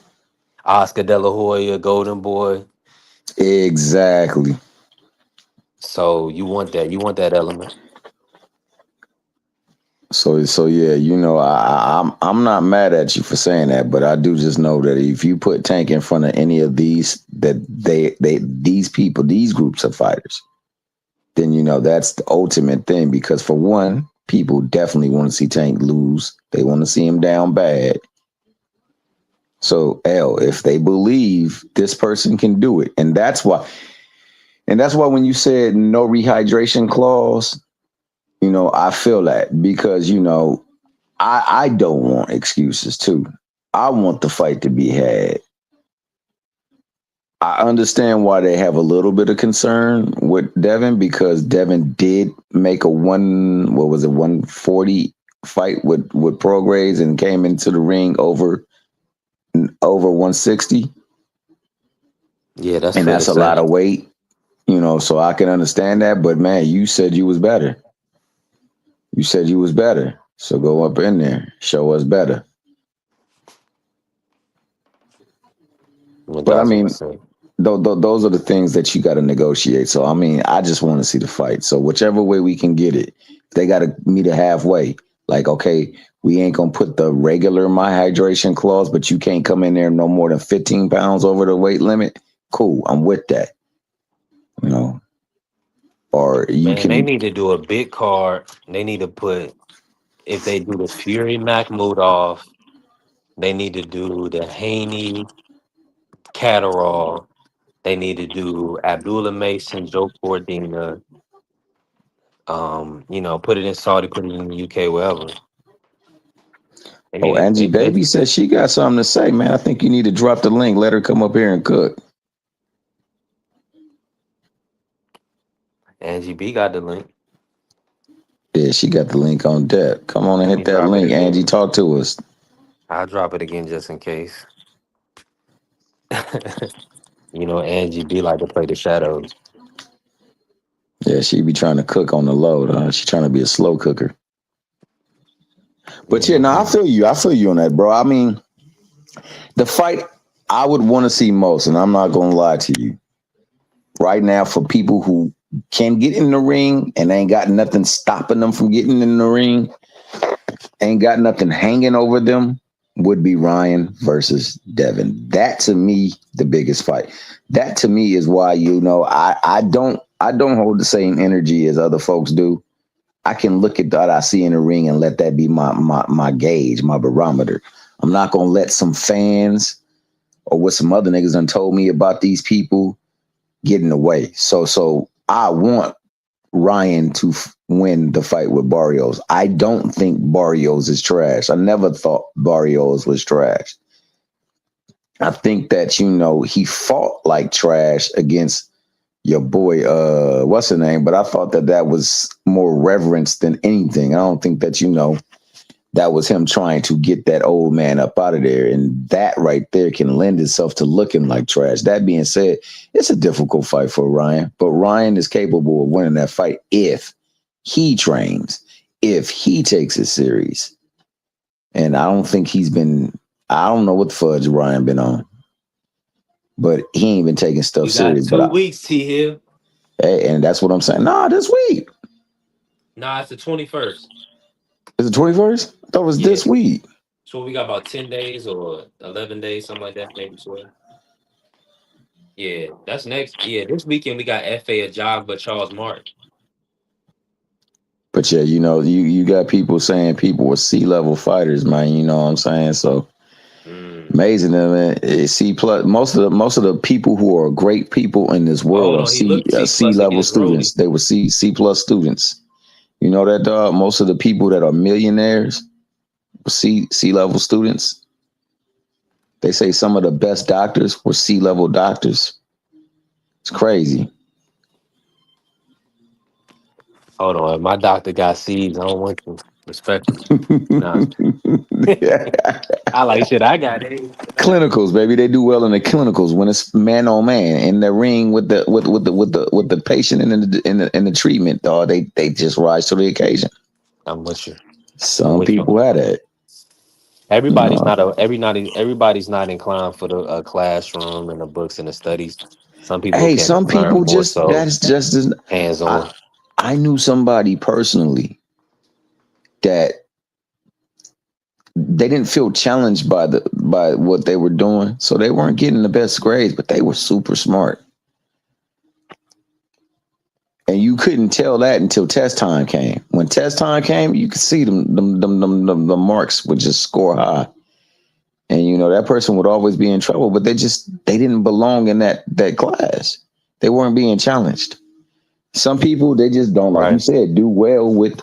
Speaker 4: Oscar De La Hoya, Golden Boy.
Speaker 5: Exactly.
Speaker 4: So you want that. You want that element.
Speaker 5: So yeah, I'm not mad at you for saying that, but I do just know that if you put Tank in front of any of these, that these people, these groups of fighters, then that's the ultimate thing. Because for one, people definitely want to see Tank lose. They want to see him down bad. So if they believe this person can do it, and that's why when you said no rehydration clause, You know, I feel that because, you know, I don't want excuses too. I want the fight to be had. I understand why they have a little bit of concern with Devin because Devin did make a 140 fight with Prograis and came into the ring over 160.
Speaker 4: Yeah, that's
Speaker 5: And
Speaker 4: fair to
Speaker 5: that's a
Speaker 4: say.
Speaker 5: lot of weight, you know, so I can understand that. But man, you said you was better. You said you was better. So go up in there, show us better.
Speaker 4: What
Speaker 5: But I
Speaker 4: Dawson
Speaker 5: mean,
Speaker 4: was saying.
Speaker 5: those are the things that you got to negotiate. So I mean, I just want to see the fight. So whichever way we can get it, they got to meet a halfway. Like, okay, we ain't gonna put the regular my hydration clause, but you can't come in there no more than 15 pounds over the weight limit. Cool, I'm with that. You know, or you
Speaker 4: Man, they
Speaker 5: can.
Speaker 4: need to do a big card. They need to put if they do the Fury Mahmoudov, they need to do the Haney Catterall. They need to do Abdullah Mason, Joe Cordina. You know, put it in Saudi, put it in the UK, wherever. They
Speaker 5: Oh,
Speaker 4: need to,
Speaker 5: Angie
Speaker 4: they
Speaker 5: Baby says she got something to say, man. I think you need to drop the link. Let her come up here and cook.
Speaker 4: Angie B got the link.
Speaker 5: Yeah, she got the link on deck. Come on and
Speaker 4: Let
Speaker 5: hit
Speaker 4: me
Speaker 5: that
Speaker 4: drop it
Speaker 5: link, Angie.
Speaker 4: again.
Speaker 5: Talk to us.
Speaker 4: I'll drop it again just in case. You know, Angie B like to play the shadows.
Speaker 5: Yeah, she be trying to cook on the load. She trying to be a slow cooker. But yeah, no, I
Speaker 4: Mhm.
Speaker 5: feel you. I feel you on that, bro. I mean, the fight I would want to see most, and I'm not gonna lie to you, right now for people who can get in the ring and ain't got nothing stopping them from getting in the ring, ain't got nothing hanging over them, would be Ryan versus Devin. That to me, the biggest fight. That to me is why, you know, I don't hold the same energy as other folks do. I can look at what I see in the ring and let that be my gauge, my barometer. I'm not gonna let some fans or what some other niggas done told me about these people get in the way. So I want Ryan to win the fight with Barrios. I don't think Barrios is trash. I never thought Barrios was trash. I think that, you know, he fought like trash against your boy, what's his name? But I thought that that was more reverence than anything. I don't think that, you know, that was him trying to get that old man up out of there. And that right there can lend itself to looking like trash. That being said, it's a difficult fight for Ryan, but Ryan is capable of winning that fight if he trains, if he takes it serious. And I don't think I don't know what the fudge Ryan been on, but he ain't been taking stuff
Speaker 4: You got
Speaker 5: serious.
Speaker 4: 2 weeks, T Hill.
Speaker 5: Hey, and that's what I'm saying. Nah, this week.
Speaker 4: Nah, it's the 21st.
Speaker 5: Is it 21st? I thought it was
Speaker 4: Yeah.
Speaker 5: this week.
Speaker 4: So we got about 10 days or 11 days, something like that, maybe 12. Yeah, that's next. Yeah, this weekend we got FA Ajagba Charles Martin.
Speaker 5: But yeah, you know, you got people saying people were C-level fighters, man. You know what I'm saying? So
Speaker 4: Mm.
Speaker 5: amazing, man. C plus. Most of the people who are great people in this
Speaker 4: Oh,
Speaker 5: world
Speaker 4: hold
Speaker 5: are
Speaker 4: on. He looked C plus
Speaker 5: C-level
Speaker 4: against
Speaker 5: students.
Speaker 4: Rolly.
Speaker 5: They were C plus students. You know that, dog. Most of the people that are millionaires were C-level students. They say some of the best doctors were C-level doctors. It's crazy.
Speaker 4: Hold on. My doctor got C's. I don't want to. Respectfully. Nah. I like shit. I got it.
Speaker 5: Clinicals, baby, they do well in the clinicals when it's man on man in the ring with the patient in the treatment. Dog, they just rise to the occasion.
Speaker 4: I'm with you. I'm
Speaker 5: Some
Speaker 4: with you.
Speaker 5: people have that, you
Speaker 4: Everybody's
Speaker 5: know.
Speaker 4: not everybody's not inclined for the classroom and the books and the studies. Some people
Speaker 5: Hey,
Speaker 4: can
Speaker 5: some
Speaker 4: learn
Speaker 5: people
Speaker 4: more
Speaker 5: just
Speaker 4: so
Speaker 5: that's just as
Speaker 4: hands on.
Speaker 5: I I knew somebody personally that they didn't feel challenged by what they were doing, so they weren't getting the best grades, but they were super smart. And you couldn't tell that until test time came. When test time came, you could see the marks would just score high. And you know, that person would always be in trouble, but they didn't belong in that class. They weren't being challenged. Some people they just don't, like you said, do well with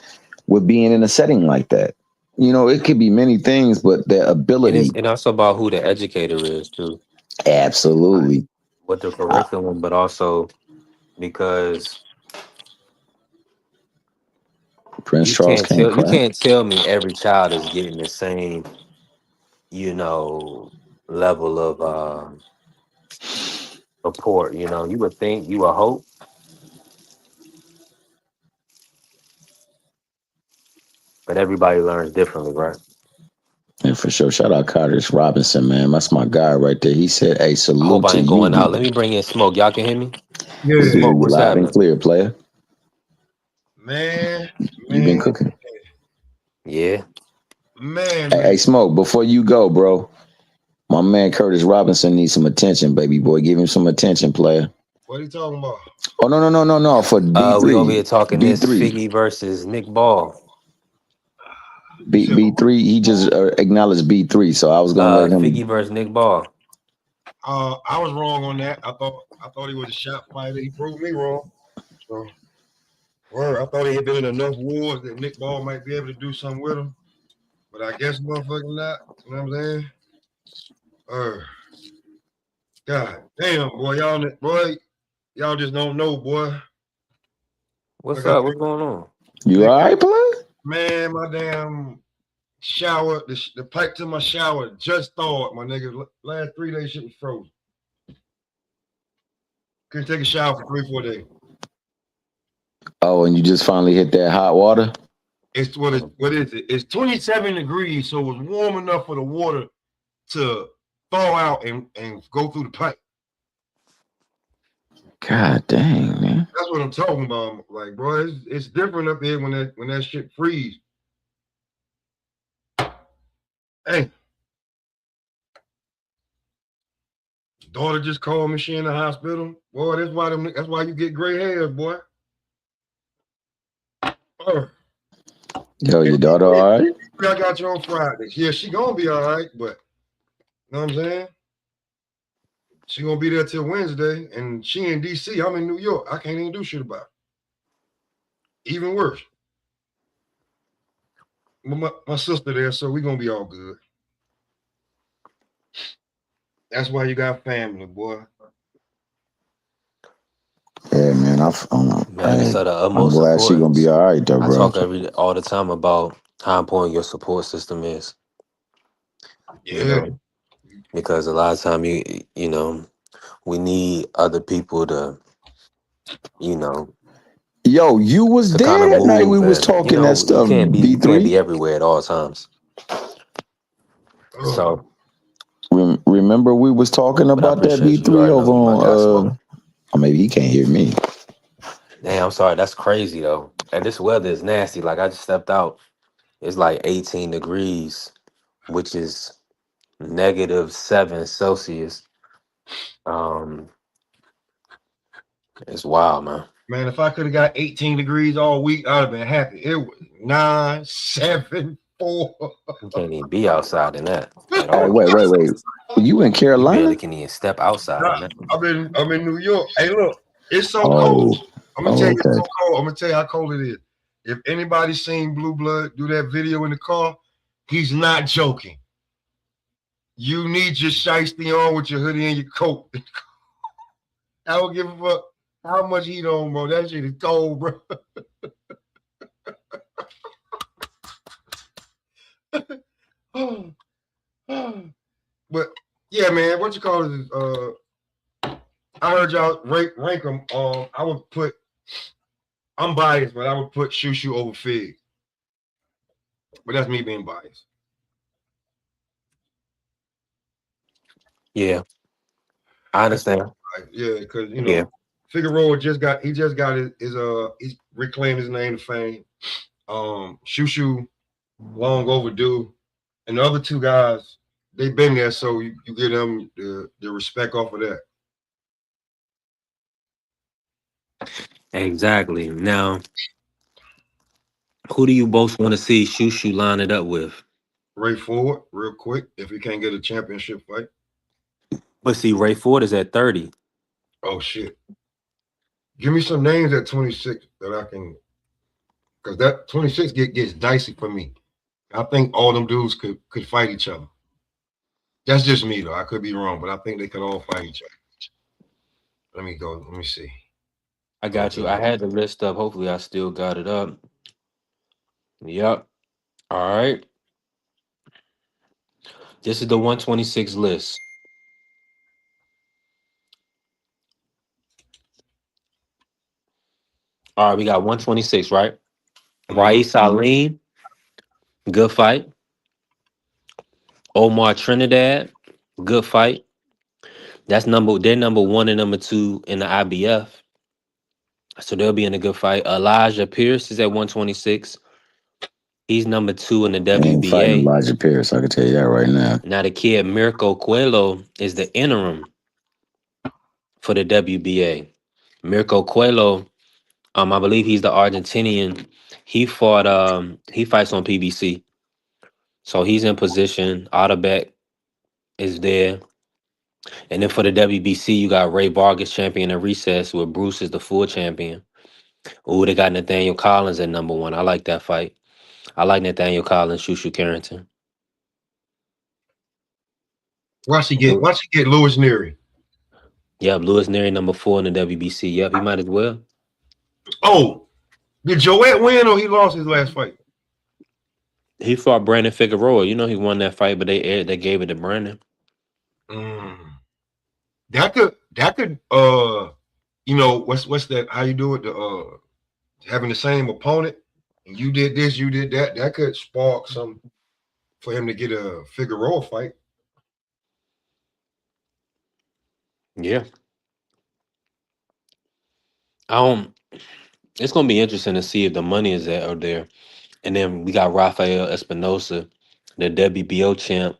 Speaker 5: being in a setting like that. You know, it could be many things, but their ability.
Speaker 4: And also about who the educator is too.
Speaker 5: Absolutely.
Speaker 4: Like, with the curriculum, but also because
Speaker 5: Prince Charles can't
Speaker 4: you
Speaker 5: crack.
Speaker 4: can't tell me every child is getting the same, you know, level of support. You know, you would think, you would hope, but everybody learns differently, right?
Speaker 5: And for sure, shout out Curtis Robinson, man. That's my guy right there. He said, "Hey,
Speaker 4: I hope
Speaker 5: salute
Speaker 4: I
Speaker 5: to
Speaker 4: ain't
Speaker 5: you.
Speaker 4: going out. Let me bring in Smoke. Y'all can hear me?
Speaker 5: We can
Speaker 1: Yeah,
Speaker 5: hear
Speaker 4: Smoke,
Speaker 5: you
Speaker 4: what's
Speaker 5: loud and
Speaker 4: happening?
Speaker 5: clear, player.
Speaker 1: man,
Speaker 5: You been
Speaker 1: man,
Speaker 5: cooking.
Speaker 4: Yeah.
Speaker 1: man,
Speaker 5: Hey,
Speaker 1: man.
Speaker 5: Smoke. Before you go, bro, my man Curtis Robinson needs some attention, baby boy. Give him some attention, player.
Speaker 1: What are you talking about?
Speaker 5: Oh no. For B
Speaker 4: We over
Speaker 5: three,
Speaker 4: here talking
Speaker 5: B
Speaker 4: this
Speaker 5: three,
Speaker 4: Figgy versus Nick Ball.
Speaker 1: You said
Speaker 5: B three. He just acknowledged B3, so I was gonna let him.
Speaker 4: Figgy versus Nick Ball.
Speaker 1: I was wrong on that. I thought he was a shot fighter. He proved me wrong. So, word, I thought he had been in enough wars that Nick Ball might be able to do something with him. But I guess motherfucking not. You know what I'm saying? God damn, boy, y'all just don't know, boy.
Speaker 4: What's
Speaker 1: Like I
Speaker 4: up? What's
Speaker 1: told
Speaker 4: going on?
Speaker 5: You
Speaker 1: man,
Speaker 5: all right, player?
Speaker 1: man, my damn shower, the pipe to my shower just thawed, my nigga. Last 3 days shit was frozen. Couldn't take a shower for 3-4 days.
Speaker 5: Oh, and you just finally hit that hot water.
Speaker 1: It's what is it? It's 27 degrees, so it was warm enough for the water to thaw out and go through the pipe.
Speaker 5: God dang, man.
Speaker 1: That's what I'm talking about. Like, bro, it's different up there when that shit freeze. Hey, daughter just called me. She in the hospital. Boy, that's why you get gray hairs, boy.
Speaker 5: Yo, your daughter all right?
Speaker 1: I got you on Friday. Yeah, she gonna be all right, but you know what I'm saying? She gonna be there till Wednesday, and she in DC. I'm in New York. I can't even do shit about it. Even worse. My sister there, so we gonna be all good. That's why you got family, boy.
Speaker 5: Yeah, man.
Speaker 4: Man, it's of the
Speaker 5: I'm
Speaker 4: utmost
Speaker 5: glad she gonna be
Speaker 4: importance.
Speaker 5: all right, though,
Speaker 4: I
Speaker 5: bro.
Speaker 4: talk all the time about how important your support system is. You
Speaker 1: Yeah.
Speaker 4: know, because a lot of time you know, we need other people to, you know,
Speaker 5: Yo, you was
Speaker 4: to kind
Speaker 5: there
Speaker 4: of
Speaker 5: that night we
Speaker 4: move,
Speaker 5: was
Speaker 4: and
Speaker 5: talking that stuff,
Speaker 4: you can't
Speaker 5: B3.
Speaker 4: be everywhere at all times. So,
Speaker 5: Remember we was talking
Speaker 4: but I
Speaker 5: about that
Speaker 4: appreciate you. You
Speaker 5: B3
Speaker 4: already know
Speaker 5: over
Speaker 4: you my guy, Smoke.
Speaker 5: on or maybe he can't hear me.
Speaker 4: Damn, I'm sorry. That's crazy though. And this weather is nasty. Like I just stepped out. It's like 18 degrees, which is -7 Celsius. Um, it's wild, man.
Speaker 1: Man, if I could have got 18 degrees all week, I'd have been happy. It was 9, 7, 4.
Speaker 4: You can't even be outside in that at
Speaker 5: Hey,
Speaker 4: all.
Speaker 5: wait. You in
Speaker 4: You barely
Speaker 5: Carolina?
Speaker 4: can even step outside
Speaker 1: Nah,
Speaker 4: in that.
Speaker 1: I'm in New York. Hey, look, it's so cold.
Speaker 5: Oh,
Speaker 1: I'm gonna tell you it's
Speaker 5: okay.
Speaker 1: so cold. I'm gonna tell you how cold it is. If anybody's seen Blue Blood do that video in the car, he's not joking. You need your shiesty on with your hoodie and your coat. I don't give a fuck how much heat on, bro. That shit is cold, bro. But yeah, man, what you call it? I heard y'all rank them. I would put. I'm biased, but I would put Shushu over Fig. But that's me being biased.
Speaker 4: Yeah, I understand.
Speaker 1: Like, yeah, because
Speaker 4: Yeah,
Speaker 1: Figueroa just got his he's reclaimed his name to fame. Shushu long overdue, and the other two guys they've been there, so you give them the respect off of that.
Speaker 4: exactly. Now, who do you both want to see Shushu line it up with?
Speaker 1: Ray Ford, real quick, if he can't get a championship fight.
Speaker 4: But see, Ray Ford is at 30.
Speaker 1: Oh shit. Give me some names at 26 that I can, because that 26 gets dicey for me. I think all them dudes could fight each other. That's just me though. I could be wrong, but I think they could all fight each other. Let me go. Let me see.
Speaker 4: I
Speaker 1: Go
Speaker 4: got
Speaker 1: to
Speaker 4: you.
Speaker 1: the
Speaker 4: I had the list up. Hopefully, I still got it up. Yep. All right. This is the 126 list. All right, we got 126, right?
Speaker 1: Mhm.
Speaker 4: Raif Salim, good fight. Omar Trinidad, good fight. They're number one and number two in the IBF. So they'll be in a good fight. Elijah Pierce is at 126. He's number two in the
Speaker 5: They ain't fighting
Speaker 4: WBA.
Speaker 5: Elijah Pierce. I can tell you that right now.
Speaker 4: Now the kid Mirko Coelho is the interim for the WBA. Mirko Coelho, I believe he's the Argentinian. He fights on PBC. So he's in position. Otterbeck is there. And then for the WBC, you got Ray Vargas champion in recess, where Bruce is the full champion. Ooh, they got Nathaniel Collins at number one. I like that fight. I like Nathaniel Collins, Shushu Carrington.
Speaker 1: Watch he get Lewis Neary.
Speaker 4: Yep, Lewis Nery number four in the WBC. Yep, he might as well.
Speaker 1: Oh, did Joette win or he lost his last fight?
Speaker 4: He fought Brandon Figueroa. You know he won that fight, but they gave it to Brandon.
Speaker 1: Mm. That could what's that? How you do it? Having the same opponent, and you did this, you did that. That could spark some for him to get a Figueroa fight.
Speaker 4: Yeah. I don't. It's gonna be interesting to see if the money is there. And then we got Rafael Espinosa, the WBO champ.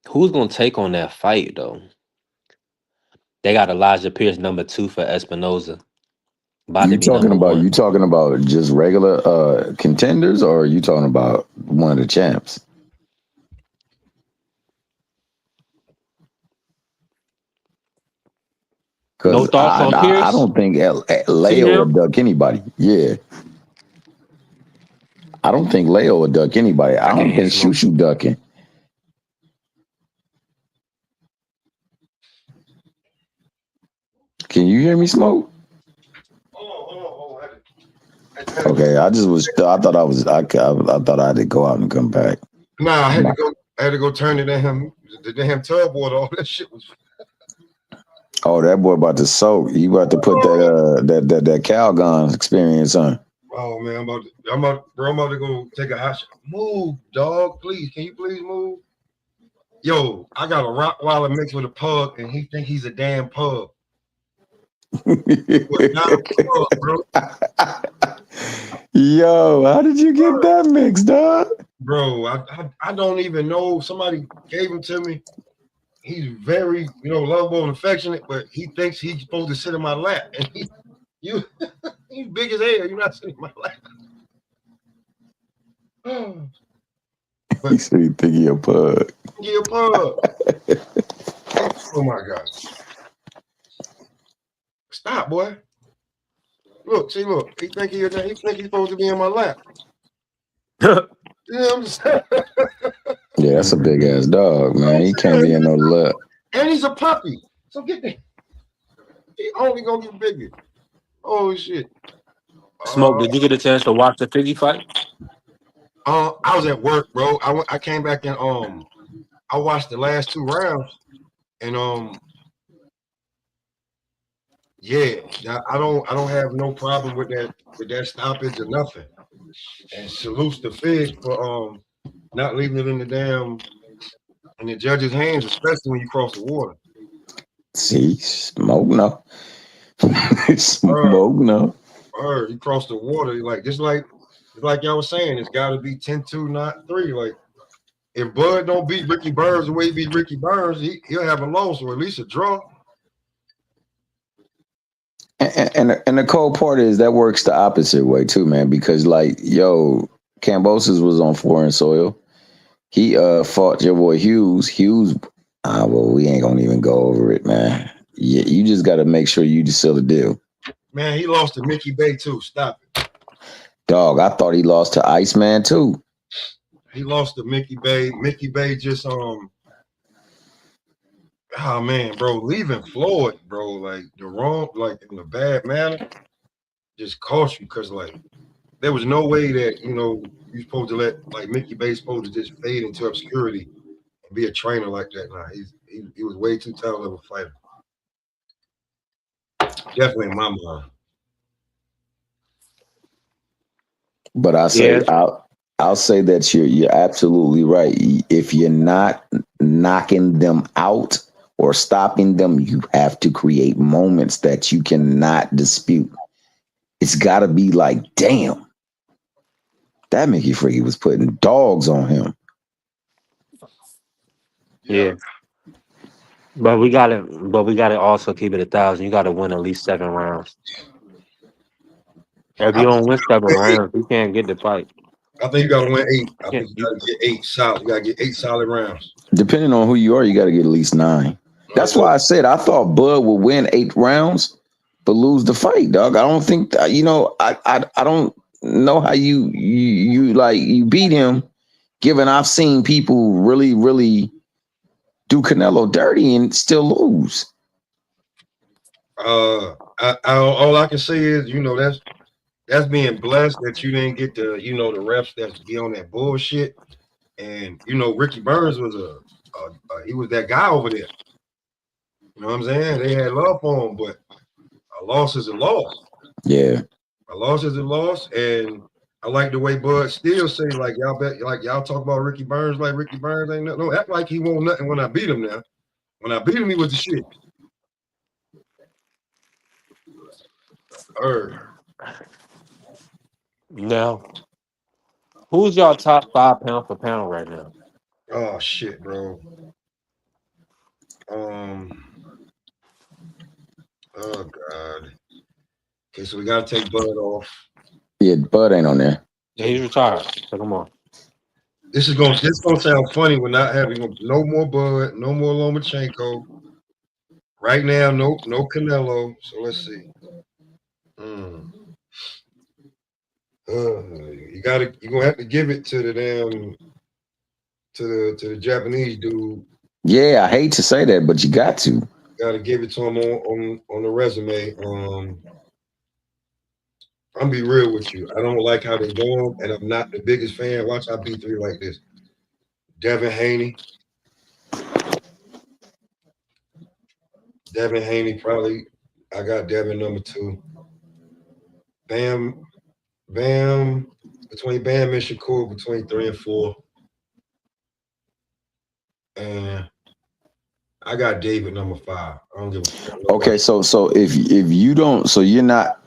Speaker 4: Who's gonna take on that fight though? They got Elijah Pierce number two for Espinosa, about to be number
Speaker 5: You
Speaker 4: one.
Speaker 5: talking about just regular contenders, or are you talking about one of the champs?
Speaker 4: No
Speaker 5: Because
Speaker 4: thoughts on
Speaker 5: I
Speaker 4: Pierce?
Speaker 5: don't think
Speaker 4: See
Speaker 5: Leo would
Speaker 4: him?
Speaker 5: duck anybody. Yeah, I don't think Leo would duck anybody. I
Speaker 4: I can't
Speaker 5: don't
Speaker 4: hear
Speaker 5: think
Speaker 4: Smoke.
Speaker 5: Shushu ducking. Can you hear me, Smoke?
Speaker 1: Oh.
Speaker 5: Okay, I thought I had to go out and come back.
Speaker 1: Nah, I had to go turn the damn tub water. All that shit was.
Speaker 5: Oh, that boy about to soak. You about to put that Calgon experience on.
Speaker 1: Oh man, I'm about to go take a hot shot. Move, dog, please. Can you please move? Yo, I got a Rottweiler mixed with a pug, and he think he's a damn pug. Was not a pug, bro.
Speaker 5: Yo, how did you get that mix, dog?
Speaker 1: Bro, I don't even know. Somebody gave him to me. He's very, lovable and affectionate, but he thinks he's supposed to sit in my lap. And he's big as hell. You're not sitting in my lap. But
Speaker 5: He said he think he a pug.
Speaker 1: he a pug. Oh my God. Stop, boy. Look. He think he's supposed to be in my lap. You know what I'm saying?
Speaker 5: Yeah, that's a big ass dog, man. He can't be in no lap.
Speaker 1: And he's a puppy. So get that. He only gonna get bigger. Oh shit.
Speaker 4: Smoke, did you get a chance to watch the Figgy fight?
Speaker 1: I was at work, bro. I came back and I watched the last two rounds, and yeah, I don't have no problem with that stoppage or nothing. And salutes to Fig for not leaving it in the judge's hands, especially when you cross the water.
Speaker 5: See, smoke no. Smoke no.
Speaker 1: You cross the water, like y'all was saying, it's got to be 10-2, not 3. Like if Bud don't beat Ricky Burns the way he beat Ricky Burns, he'll have a loss or at least a draw.
Speaker 5: And the cold part is that works the opposite way too, man. Because Kambosos was on foreign soil. He fought your boy Hughes. Well, we ain't gonna even go over it, man. Yeah, you just got to make sure you just seal the deal.
Speaker 1: Man, he lost to Mickey Bay too. Stop it.
Speaker 5: Dog, I thought he lost to Iceman too.
Speaker 1: He lost to Mickey Bay. Mickey Bay just oh man, bro, leaving Floyd, bro, like the wrong, like in a bad manner, just cost you because like there was no way that you're supposed to let like Mickey Bay supposed to just fade into obscurity and be a trainer like that. Nah, he was way too talented of a fighter. Definitely in my mind.
Speaker 5: But I'll say that you're absolutely right. If you're not knocking them out or stopping them, you have to create moments that you cannot dispute. It's got to be like, damn, that Mickey Freaky was putting dogs on him.
Speaker 4: Yeah. But we gotta also keep it 1,000. You gotta win at least 7 rounds. If
Speaker 1: I
Speaker 4: you
Speaker 1: think
Speaker 4: don't win 7
Speaker 1: you
Speaker 4: rounds, you can't get the fight.
Speaker 1: got to win 8. I
Speaker 4: Yeah,
Speaker 1: think you got to get 8 solid. You got to get 8 solid rounds.
Speaker 5: Depending on who you are, you got to get at least 9. That's why I said I thought Bud would win 8 rounds, but lose the fight, dog. I don't think I don't know how you beat him. Given I've seen people really do Canelo dirty and still lose.
Speaker 1: All I can say is, that's being blessed that you didn't get the refs that be on that bullshit. And Ricky Burns was he was that guy over there. You know what I'm saying? They had love for him, but a loss is a loss.
Speaker 5: Yeah.
Speaker 1: A loss is a loss, and I like the way Bud still say like y'all talk about Ricky Burns like Ricky Burns ain't nothing. Don't act like he won't nothing when I beat him now. When I beat him, he was the shit.
Speaker 4: Now, who's y'all top 5 pound for pound right now?
Speaker 1: Oh shit, bro. Oh god. Okay, so we gotta take Bud off.
Speaker 5: Yeah, Bud ain't on there.
Speaker 4: Yeah, he's retired. So come on.
Speaker 1: This gonna sound funny when not having no more Bud, no more Lomachenko. Right now, no Canelo. So let's see. You're gonna have to give it to the damn to the Japanese dude.
Speaker 5: Yeah, I hate to say that, but you got to.
Speaker 1: Gotta give it to him on the resume. I'm be real with you. I don't like how they do him, and I'm not the biggest fan. Watch I beat 3 like this. Devin Haney. Devin Haney probably. I got Devin number 2. Bam, between Bam and Shakur, between 3 and 4. And I got David number 5. I don't give a fuck.
Speaker 5: Okay, so if you don't, so you're not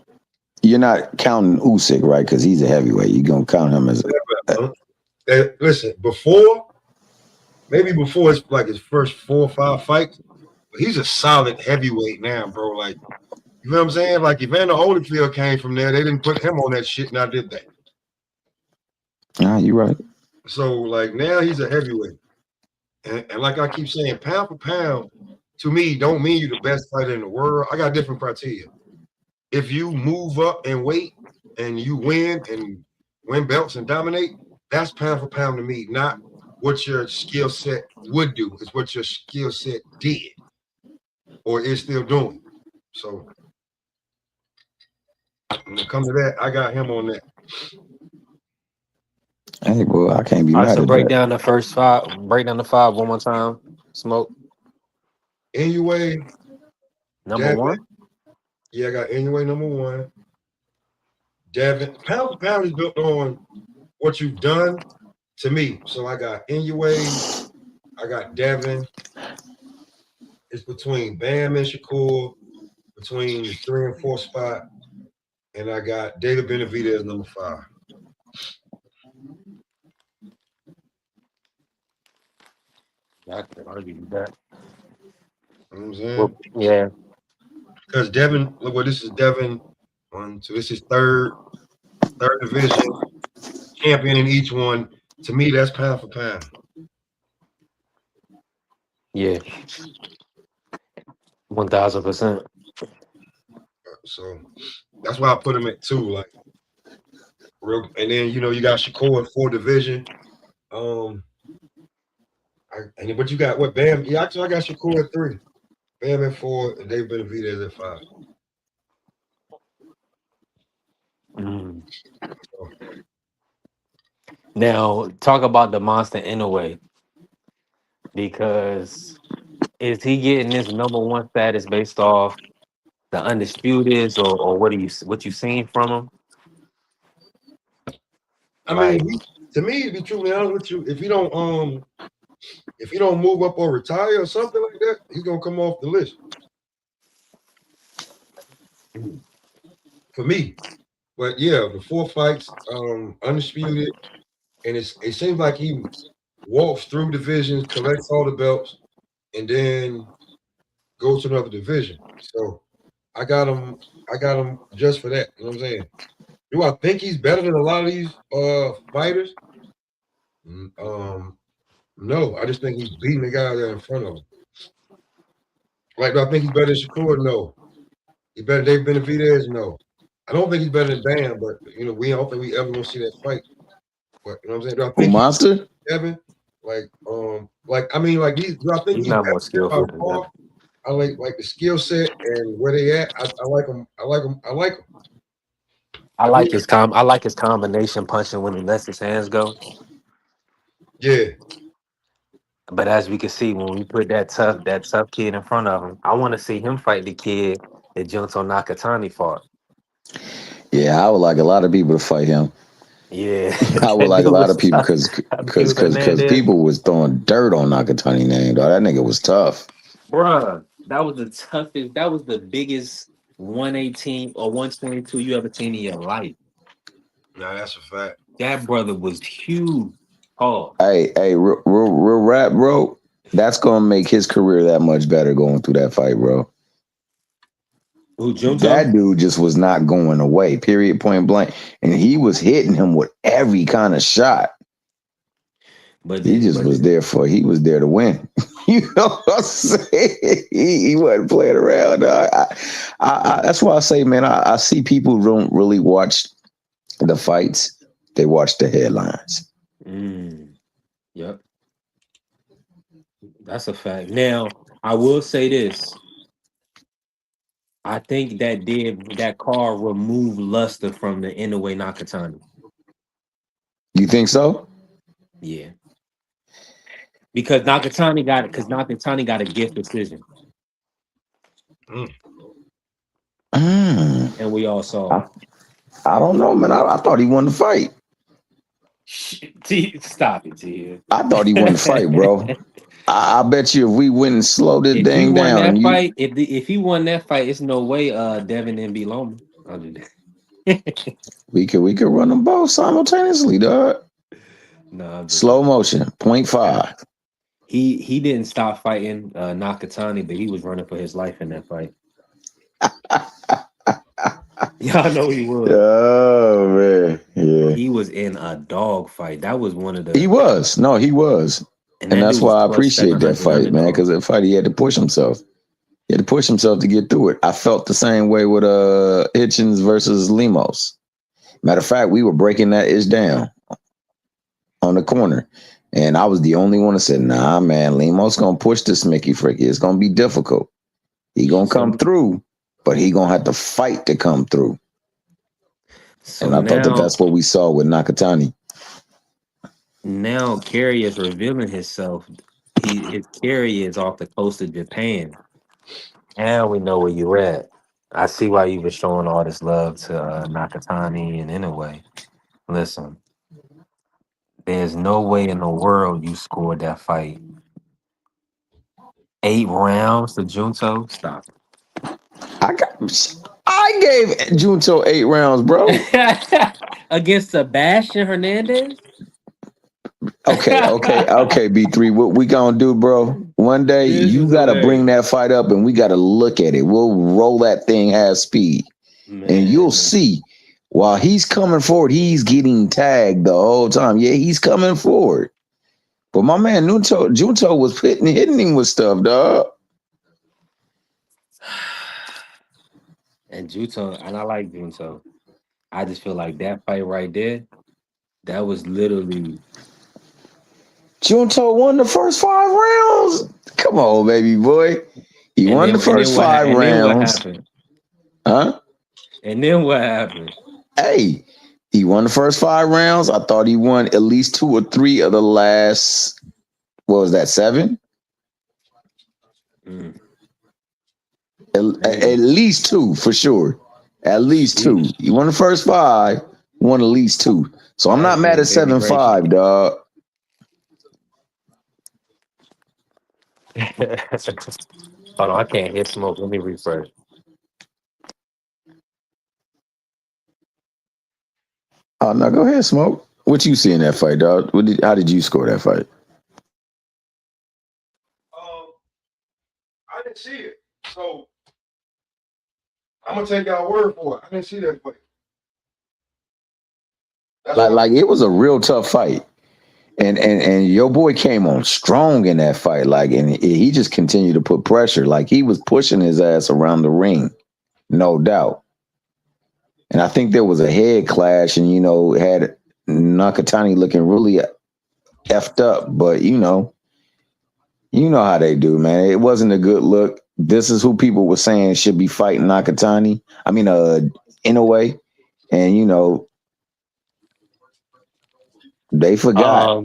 Speaker 5: counting Usyk, right? Because he's a heavyweight. You're gonna count him as
Speaker 1: listen, maybe before it's like his first 4 or 5 fights, but he's a solid heavyweight now, bro. Like, you know what I'm saying? Like, Evander Holyfield came from there. They didn't put him on that shit, and I did that.
Speaker 5: You're right.
Speaker 1: So, like, now he's a heavyweight. And like I keep saying, pound for pound, to me, don't mean you're the best fighter in the world. I got different criteria. If you move up and weight and you win belts and dominate, that's pound for pound to me, not what your skill set would do. It's what your skill set did or is still doing. So when it comes to that, I got him on that.
Speaker 5: Hey, well, I can't be
Speaker 4: All right,
Speaker 5: mad
Speaker 4: so
Speaker 5: at
Speaker 4: break
Speaker 5: that.
Speaker 4: down the first 5. Break down the 5 one more time. Smoke.
Speaker 1: Anyway,
Speaker 4: Number 1.
Speaker 1: Yeah, I got Anyway number 1. Devin, pound for pound is built on what you've done to me. So I got Anyway, I got Devin. It's between Bam and Shakur, between the 3 and 4 spot, and I got David Benavidez number 5.
Speaker 4: I can argue with that.
Speaker 1: You know what I'm saying?
Speaker 4: Well, yeah.
Speaker 1: Because Devin, look what this is Devin. 1, 2, this is third division, champion in each one. To me, that's pound for pound.
Speaker 4: Yeah. 1000%.
Speaker 1: So that's why I put him at 2. Like real, and then you got Shakur at 4 division. But you got what Bam? Yeah, actually I got Shakur at 3. Bam at 4, and Dave Benavidez at 5.
Speaker 4: Mm.
Speaker 1: So,
Speaker 4: Now, talk about the monster in a way, because is he getting this number one status based off the undisputed, or what you seen from him?
Speaker 1: I mean,
Speaker 4: Like,
Speaker 1: to me, to be truly honest with you, if you don't move up or retire or something like that, he's gonna come off the list. For me. But yeah, the 4 fights, undisputed, and it seems like he walks through divisions, collects all the belts, and then goes to another division. So I got him just for that. You know what I'm saying? Do I think he's better than a lot of these fighters? No. I just think he's beating the guy there in front of him. Like, do I think he's better than Shakur? No. He's better than Dave Benavidez? No. I don't think he's better than Bam, but we don't think we ever gonna see that fight. But you know what I'm saying? Do I think
Speaker 5: Monster?
Speaker 1: Evan? Like these. Do I think
Speaker 4: he's
Speaker 1: he's
Speaker 4: not
Speaker 1: better
Speaker 4: more
Speaker 1: than by
Speaker 4: skillful than that.
Speaker 1: far? I like the skill set and where they at. I like them. I like them. I like them.
Speaker 4: I like his combination punching when he lets his hands go.
Speaker 1: Yeah.
Speaker 4: But as we can see, when we put that tough kid in front of him, I want to see him fight the kid that Junto Nakatani fought.
Speaker 5: Yeah, I would like a lot of people to fight him.
Speaker 4: Yeah,
Speaker 5: I would
Speaker 4: that
Speaker 5: like a
Speaker 4: dude
Speaker 5: lot
Speaker 4: was
Speaker 5: of people
Speaker 4: tough.
Speaker 5: because people was throwing dirt on Nakatani name. Dog. That nigga was tough.
Speaker 4: Bruh, that was the toughest. That was the biggest 118 or 122 you ever seen in your life.
Speaker 1: Nah, that's a fact.
Speaker 4: That brother was huge. Oh,
Speaker 5: Hey, real rap, bro. That's gonna make his career that much better going through that fight, bro.
Speaker 4: who Junto?
Speaker 5: That dude just was not going away. Period. Point blank. And he was hitting him with every kind of shot.
Speaker 4: But
Speaker 5: He was there to win. You know what I'm saying? He wasn't playing around. That's why I say, man, I see people who don't really watch the fights. They watch the headlines.
Speaker 4: Yep. That's a fact. Now, I will say this. I think that car removed luster from the Inoue Nakatani.
Speaker 5: You think so?
Speaker 4: Yeah. Because Nakatani got a gift decision. And we all saw it.
Speaker 5: I don't know, man. I thought he won the fight.
Speaker 4: Stop it, T.
Speaker 5: I thought he won the fight, bro. I bet you if we went and slowed this thing down,
Speaker 4: if he won that fight, it's no way Devin didn't be Loma.
Speaker 5: we could run them both simultaneously, dog.
Speaker 4: No,
Speaker 5: slow motion, 0.5.
Speaker 4: He didn't stop fighting Nakatani, but he was running for his life in that fight. Y'all know he was.
Speaker 5: Oh man, yeah.
Speaker 4: He was in a dog fight. That was one of the.
Speaker 5: He was. And that's why I appreciate that fight, man. Because that fight, he had to push himself. He had to push himself to get through it. I felt the same way with Hitchens versus Lemos. Matter of fact, we were breaking that itch down on the corner. And I was the only one that said, nah, man, Lemos gonna push this Mickey Fricky. It's gonna be difficult. He gonna come through, but he gonna have to fight to come through. And I thought that's what we saw with Nakatani.
Speaker 4: Now Kerry is revealing himself. His Kerry is off the coast of Japan. Now we know where you're at. I see why you were showing all this love to Nakatani, and in a way, listen, there's no way in the world you scored that fight. 8 rounds to Junto. Stop.
Speaker 5: I gave Junto 8 rounds, bro.
Speaker 4: Against Sebastian Hernandez?
Speaker 5: Okay, B3. What we gonna do, bro? One day you gotta bring that fight up and we gotta look at it. We'll roll that thing half speed. Man. And you'll see while he's coming forward, he's getting tagged the whole time. Yeah, he's coming forward. But my man Junto was hitting him with stuff, dog.
Speaker 4: And Junto, and I like Junto. I just feel like that fight right there, that was literally.
Speaker 5: Junto won the first 5 rounds. Come on, baby boy. He
Speaker 4: And
Speaker 5: won
Speaker 4: then
Speaker 5: the first five
Speaker 4: and then what
Speaker 5: rounds.
Speaker 4: happened?
Speaker 5: Huh?
Speaker 4: And then what happened?
Speaker 5: Hey, he won the first 5 rounds. I thought he won at least 2 or 3 of the last, what was that, 7?
Speaker 4: Mm.
Speaker 5: At least 2 for sure. At least 2. He won the first 5, won at least 2. So I'm not mad at 7-5, dog.
Speaker 4: Hold on, I can't hear smoke. Let me refresh.
Speaker 5: Oh no, go ahead, Smoke. What you see in that fight, dog? How did you score that fight?
Speaker 1: I didn't see it, so I'm gonna take y'all word for it. I didn't see that fight.
Speaker 5: Like it was a real tough fight. And your boy came on strong in that fight, like, and he just continued to put pressure, like he was pushing his ass around the ring, no doubt. And I think there was a head clash, and had Nakatani looking really effed up, but you know how they do, man. It wasn't a good look. This is who people were saying should be fighting Nakatani. I mean, Inoue, and they forgot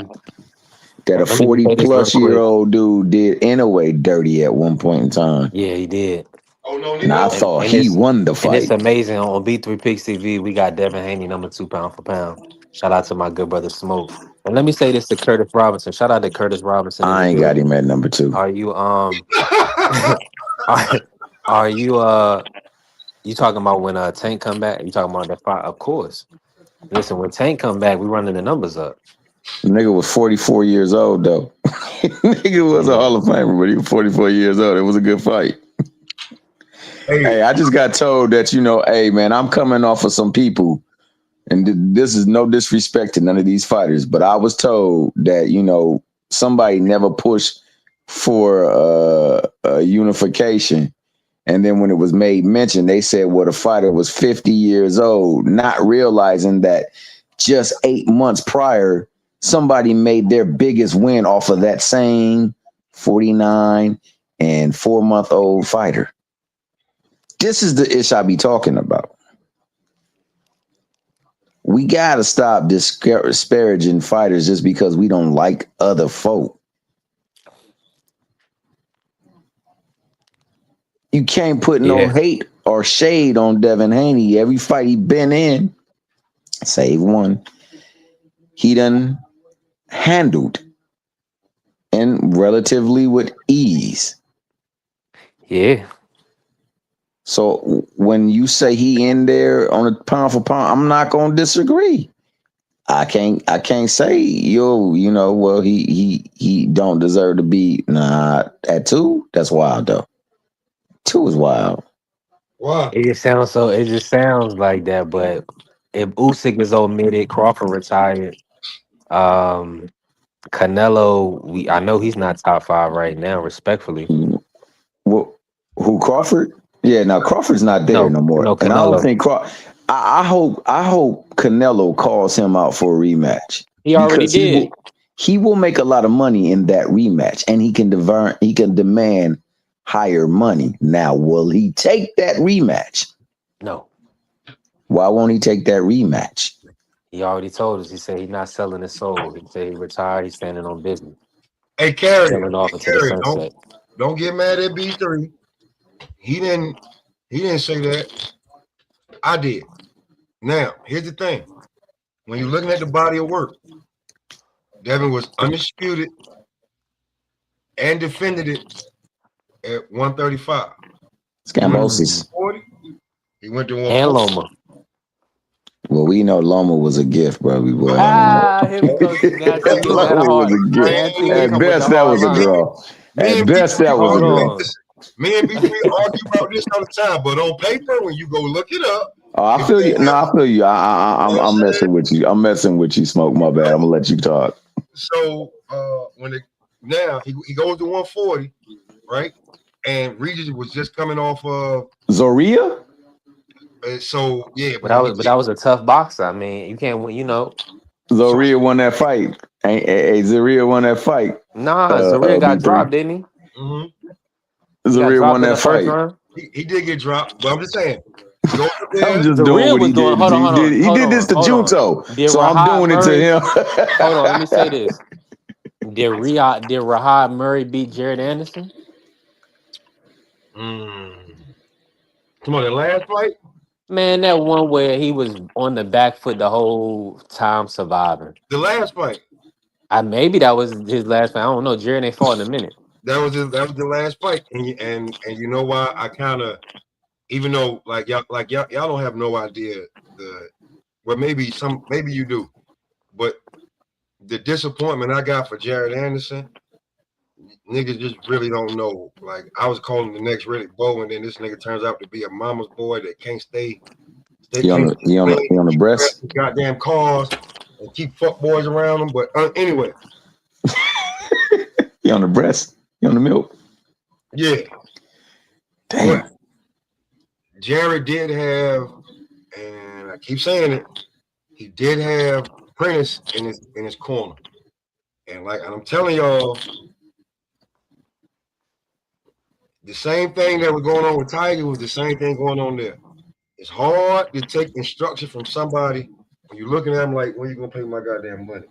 Speaker 5: that a
Speaker 4: Let me say this real quick.
Speaker 5: 40-plus-year-old dude did Inoue dirty at one point in time.
Speaker 4: Yeah, he did.
Speaker 1: Oh no,
Speaker 5: And I thought he won the fight.
Speaker 4: And it's amazing. On B3 Picks TV, we got Devin Haney, number 2 pound for pound. Shout out to my good brother Smoke. And let me say this to Curtis Robinson. Shout out to Curtis Robinson.
Speaker 5: I ain't got him at number 2.
Speaker 4: Are you are you talking about when Tank come back? You talking about that fight? Of course. Listen, when Tank come back, we running the numbers up.
Speaker 5: The nigga was 44 years old though. Nigga was a Hall of Famer, but he was 44 years old. It was a good fight. Hey, I just got told that, hey man, I'm coming off of some people, and this is no disrespect to none of these fighters, but I was told that, somebody never pushed for a unification. And then when it was made mention, they said, well, the fighter was 50 years old, not realizing that just 8 months prior, somebody made their biggest win off of that same 49 and 4-month-old fighter. This is the ish I be talking about. We got to stop disparaging fighters just because we don't like other folk. You can't put no hate or shade on Devin Haney. Every fight he been in, save one, he done handled and relatively with ease.
Speaker 4: Yeah.
Speaker 5: So when you say he in there on a pound for pound, I'm not gonna disagree. I can't say well he don't deserve to be at 2. That's wild though. 2 is wild.
Speaker 1: Wow.
Speaker 4: It just sounds like that, but if Usyk is omitted, Crawford retired. Canelo, I know he's not top 5 right now, respectfully.
Speaker 5: Well, who, Crawford? Yeah, now Crawford's not there no more.
Speaker 4: No, Canelo.
Speaker 5: And I don't think I hope Canelo calls him out for a rematch.
Speaker 4: He already did.
Speaker 5: He will make a lot of money in that rematch, and he can demand higher money. Now, will he take that rematch?
Speaker 4: No.
Speaker 5: Why won't he take that rematch?
Speaker 4: He already told us. He said he's not selling his soul. He said he retired. He's standing on business.
Speaker 1: Hey, Carrie, don't get mad at B3. He didn't say that. I did. Now, here's the thing. When you're looking at the body of work, Devin was undisputed and defended it at 135.
Speaker 5: Scambosis.
Speaker 1: He went to 140.
Speaker 4: And Loma.
Speaker 5: Well, we know Loma was a gift, bro.
Speaker 4: Here we go.
Speaker 5: Loma was a gift. At best, that was a draw. At best, that was a draw.
Speaker 1: Me and B3 argue about this all the time, but on paper, when you go look it up.
Speaker 5: Oh, I feel you. No, I feel you. I'm messing with you. I'm messing with you, Smoke. My bad. I'm gonna let you talk.
Speaker 1: So he goes to 140, right? And Regis was just coming off of
Speaker 5: Zoria.
Speaker 1: So yeah,
Speaker 4: But that was a tough boxer. I mean, you can't win.
Speaker 5: Zaria won that fight. Hey, Zaria won that fight.
Speaker 4: Nah, Zaria got dropped, didn't he?
Speaker 1: Mm-hmm.
Speaker 4: He got
Speaker 5: Zaria
Speaker 4: dropped
Speaker 5: won
Speaker 4: in
Speaker 5: that
Speaker 4: the first
Speaker 5: fight.
Speaker 4: round.
Speaker 1: He did get dropped, but I'm just saying. Go there.
Speaker 5: I'm just doing
Speaker 4: Zaria
Speaker 5: what
Speaker 4: was
Speaker 5: he
Speaker 4: doing.
Speaker 5: did.
Speaker 4: Hold on.
Speaker 5: He did this to Junto, so I'm doing it to him.
Speaker 4: Hold on, let me say this. Did Rahad Murray beat Jared Anderson?
Speaker 1: Come on, the last fight?
Speaker 4: Man, that one where he was on the back foot the whole time surviving.
Speaker 1: The last fight.
Speaker 4: Maybe that was his last fight. I don't know. Jared ain't fought in a minute.
Speaker 1: That was the last fight. And you know why I kind of, even though y'all don't have no idea maybe you do, but the disappointment I got for Jared Anderson, niggas just really don't know. Like, I was calling the next Riddick Bowe, and then this nigga turns out to be a mama's boy that can't stay.
Speaker 5: He on the breast.
Speaker 1: Goddamn cars and keep fuck boys around him. But anyway,
Speaker 5: he on the breast. He on the milk.
Speaker 1: Yeah.
Speaker 5: Damn.
Speaker 1: But Jared did have, and I keep saying it, he did have Prentice in his corner. And I'm telling y'all, the same thing that was going on with Tiger was the same thing going on there. It's hard to take instruction from somebody when you're looking at them like, when you gonna pay my goddamn money?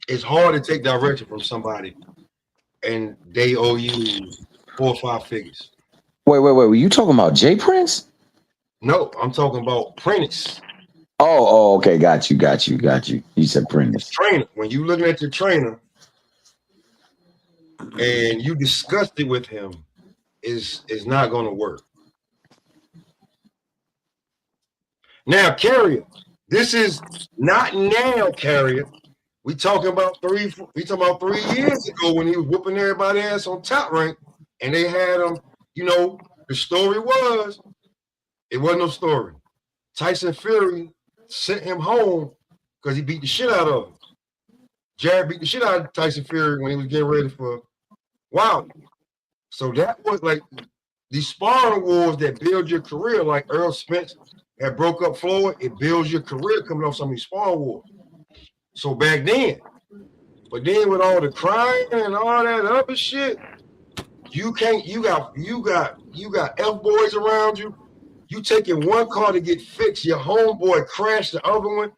Speaker 1: It's hard to take direction from somebody and they owe you 4 or 5 figures.
Speaker 5: Wait. Were you talking about Jay Prince?
Speaker 1: No, I'm talking about Prentice.
Speaker 5: Oh, okay. Got you. You said Prentice.
Speaker 1: Trainer. When you looking at your trainer and you discussed it with him, is not going to work. Now, Carrier, this is not now, Carrier. We talking about 3 years ago when he was whooping everybody's ass on Top Rank, and they had him. The story was, it wasn't no story. Tyson Fury sent him home because he beat the shit out of him. Jared beat the shit out of Tyson Fury when he was getting ready for Wilder. So that was like these sparring wars that build your career, like Earl Spence had broke up Floyd. It builds your career coming off some of these sparring wars. So back then, but then with all the crying and all that other shit, you can't. You got F boys around you. You taking one car to get fixed. Your homeboy crashed the other one.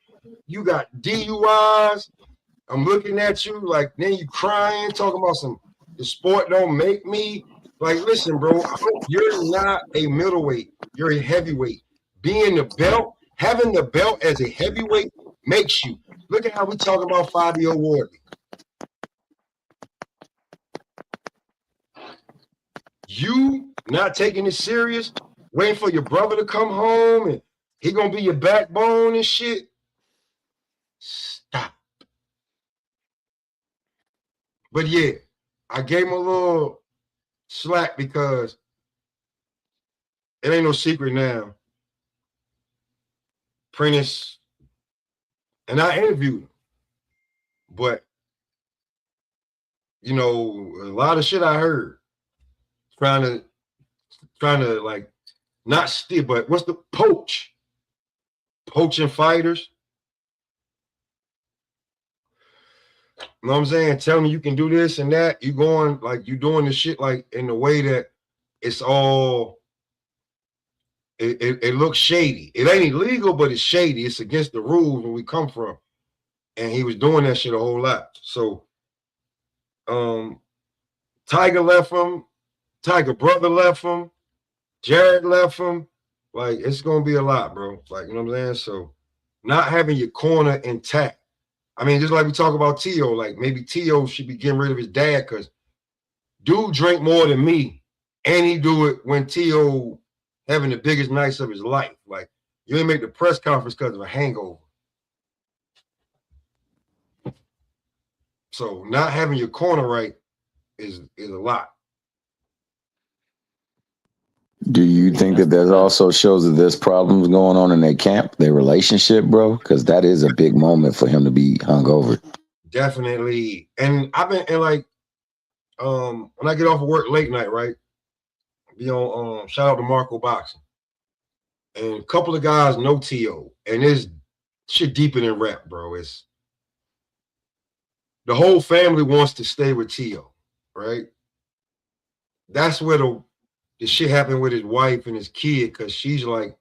Speaker 1: You got DUIs. I'm looking at you like, then you crying, talking about the sport don't make me. Like, listen, bro, you're not a middleweight. You're a heavyweight. Having the belt as a heavyweight makes you. Look at how we talk about Fabio Wardley. You not taking it serious, waiting for your brother to come home and he gonna be your backbone and shit. Stop. But yeah, I gave him a little slack because it ain't no secret now. Prentice, and I interviewed him, but a lot of shit I heard trying to like not steal, but what's the poaching fighters? You know what I'm saying? Telling you can do this and that. You going like you doing the shit like in the way that it's all. It looks shady. It ain't illegal, but it's shady. It's against the rules where we come from. And he was doing that shit a whole lot. So Tiger left him, Tiger brother left him, Jared left him. Like, it's gonna be a lot, bro. Like, you know what I'm saying? So not having your corner intact. I mean, just like we talk about T.O., like maybe T.O. should be getting rid of his dad because dude drank more than me. And he do it when T.O. having the biggest nights of his life. Like, you ain't make the press conference because of a hangover. So not having your corner right is a lot.
Speaker 5: Do you think that also shows that there's problems going on in their camp, their relationship, bro? Because that is a big moment for him to be hungover.
Speaker 1: Definitely. And I've been, and like, when I get off of work late night, right? Be on shout out to Marco Boxing. And a couple of guys know T.O. And it's shit deeper than rap, bro. It's the whole family wants to stay with T.O., right? That's where the shit happened with his wife and his kid, because she's like,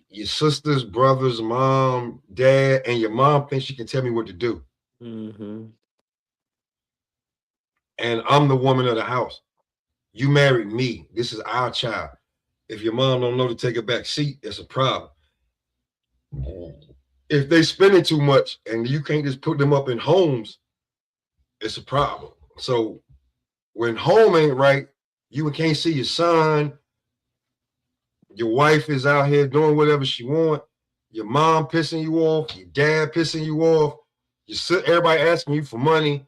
Speaker 1: your sisters, brothers, mom, dad, and your mom thinks she can tell me what to do.
Speaker 4: Mm-hmm.
Speaker 1: And I'm the woman of the house. You married me. This is our child. If your mom don't know to take a back seat, it's a problem. If they spending too much and you can't just put them up in homes, it's a problem. So when home ain't right, you can't see your son. Your wife is out here doing whatever she want. Your mom pissing you off. Your dad pissing you off. Everybody asking you for money.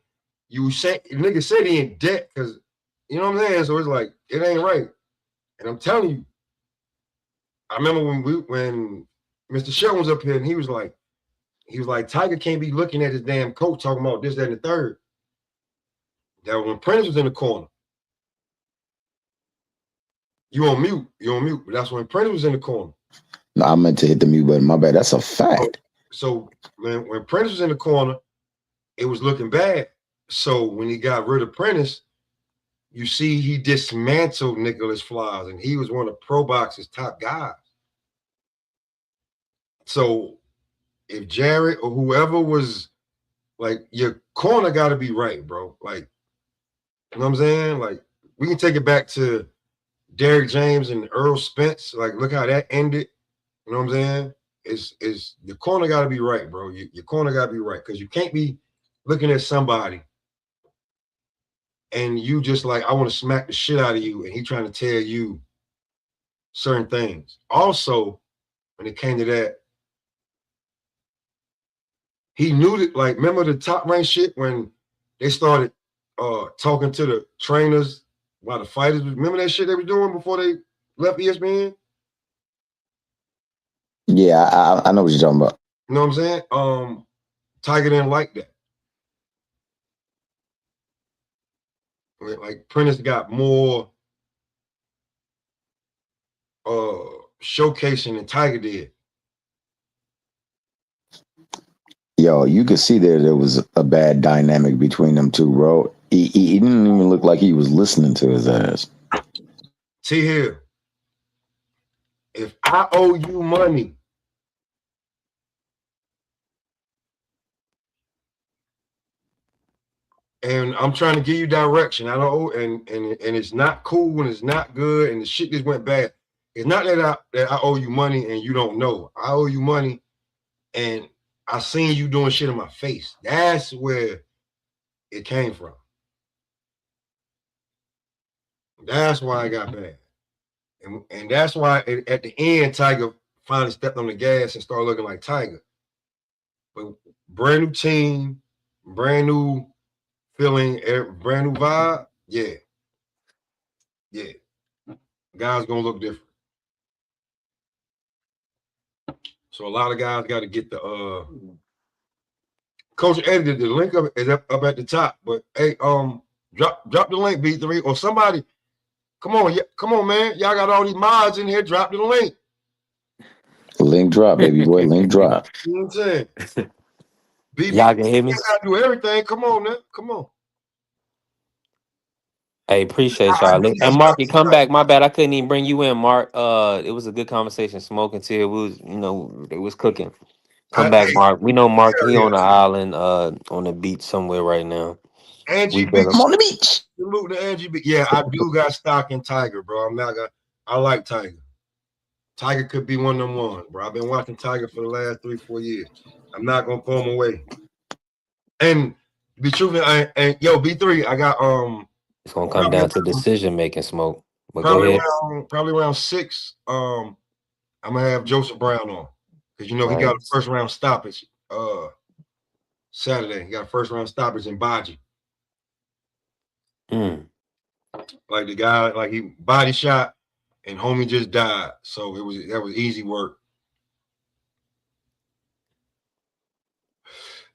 Speaker 1: You say nigga said he in debt because you know what I'm saying. So it's like it ain't right. And I'm telling you, I remember when Mr. Shelton was up here and he was like, Tiger can't be looking at his damn coach talking about this, that, and the third. That was when Prentice was in the corner. You on mute, but that's when Prentice was in the corner.
Speaker 5: No, I meant to hit the mute button. My bad. That's a fact.
Speaker 1: So when Prentice was in the corner, it was looking bad. So when he got rid of Prentice, you see he dismantled Nicholas Flowers, and he was one of Pro Box's top guys. So if Jarrett or whoever was like, your corner got to be right, bro. Like, you know what I'm saying? Like, we can take it back to Derrick James and Earl Spence. Like, look how that ended. You know what I'm saying? Is your corner got to be right, bro. Your corner got to be right, because you can't be looking at somebody and you just like, I want to smack the shit out of you, and he trying to tell you certain things. Also, when it came to that, he knew that, like, remember the Top Rank shit when they started talking to the trainers while the fighters, remember that shit they were doing before they left ESPN?
Speaker 5: Yeah, I know what you're talking about.
Speaker 1: You know what I'm saying? Tiger didn't like that. Like, Prentice got more showcasing than Tiger did.
Speaker 5: Yo, you could see there was a bad dynamic between them two, bro. He didn't even look like he was listening to his ass.
Speaker 1: See here, if I owe you money, and I'm trying to give you direction, I don't owe, and it's not cool and it's not good, and the shit just went bad. It's not that I owe you money and you don't know. I owe you money, and I seen you doing shit in my face. That's where it came from. That's why I got bad. And that's why at the end, Tiger finally stepped on the gas and started looking like Tiger. But brand new team, brand new feeling, brand new vibe. Yeah. Guys gonna look different. So a lot of guys got to get the Coach edited the link up is up at the top. But hey, drop the link, B3, or somebody. Come on, man. Y'all got all these mods in here. Drop the link.
Speaker 5: Link drop, baby boy. Link drop.
Speaker 1: You know what I'm saying?
Speaker 4: Y'all can hear me?
Speaker 1: Gotta do everything. Come on, man. Come on.
Speaker 4: Hey, appreciate y'all. And Marky, come back. My bad, I couldn't even bring you in, Mark. It was a good conversation. Smoking till we was, it was cooking. Come back, Mark. We know Mark. He on the island, on the beach somewhere right now.
Speaker 1: Angie
Speaker 5: Beach. I'm on the beach.
Speaker 1: Salute to Angie B. Yeah, I do got stock in Tiger, bro. I like Tiger. Tiger could be one of them ones, bro. I've been watching Tiger for the last 3-4 years. I'm not gonna throw him away. And to be truthful, yo, B3, I got
Speaker 4: It's gonna come down to decision making, Smoke. But
Speaker 1: probably
Speaker 4: go ahead.
Speaker 1: Probably around 6. I'm gonna have Joseph Brown on, because he got a first round stoppage Saturday. He got a first round stoppage in Baji. Like the guy, like he body shot and homie just died. So that was easy work.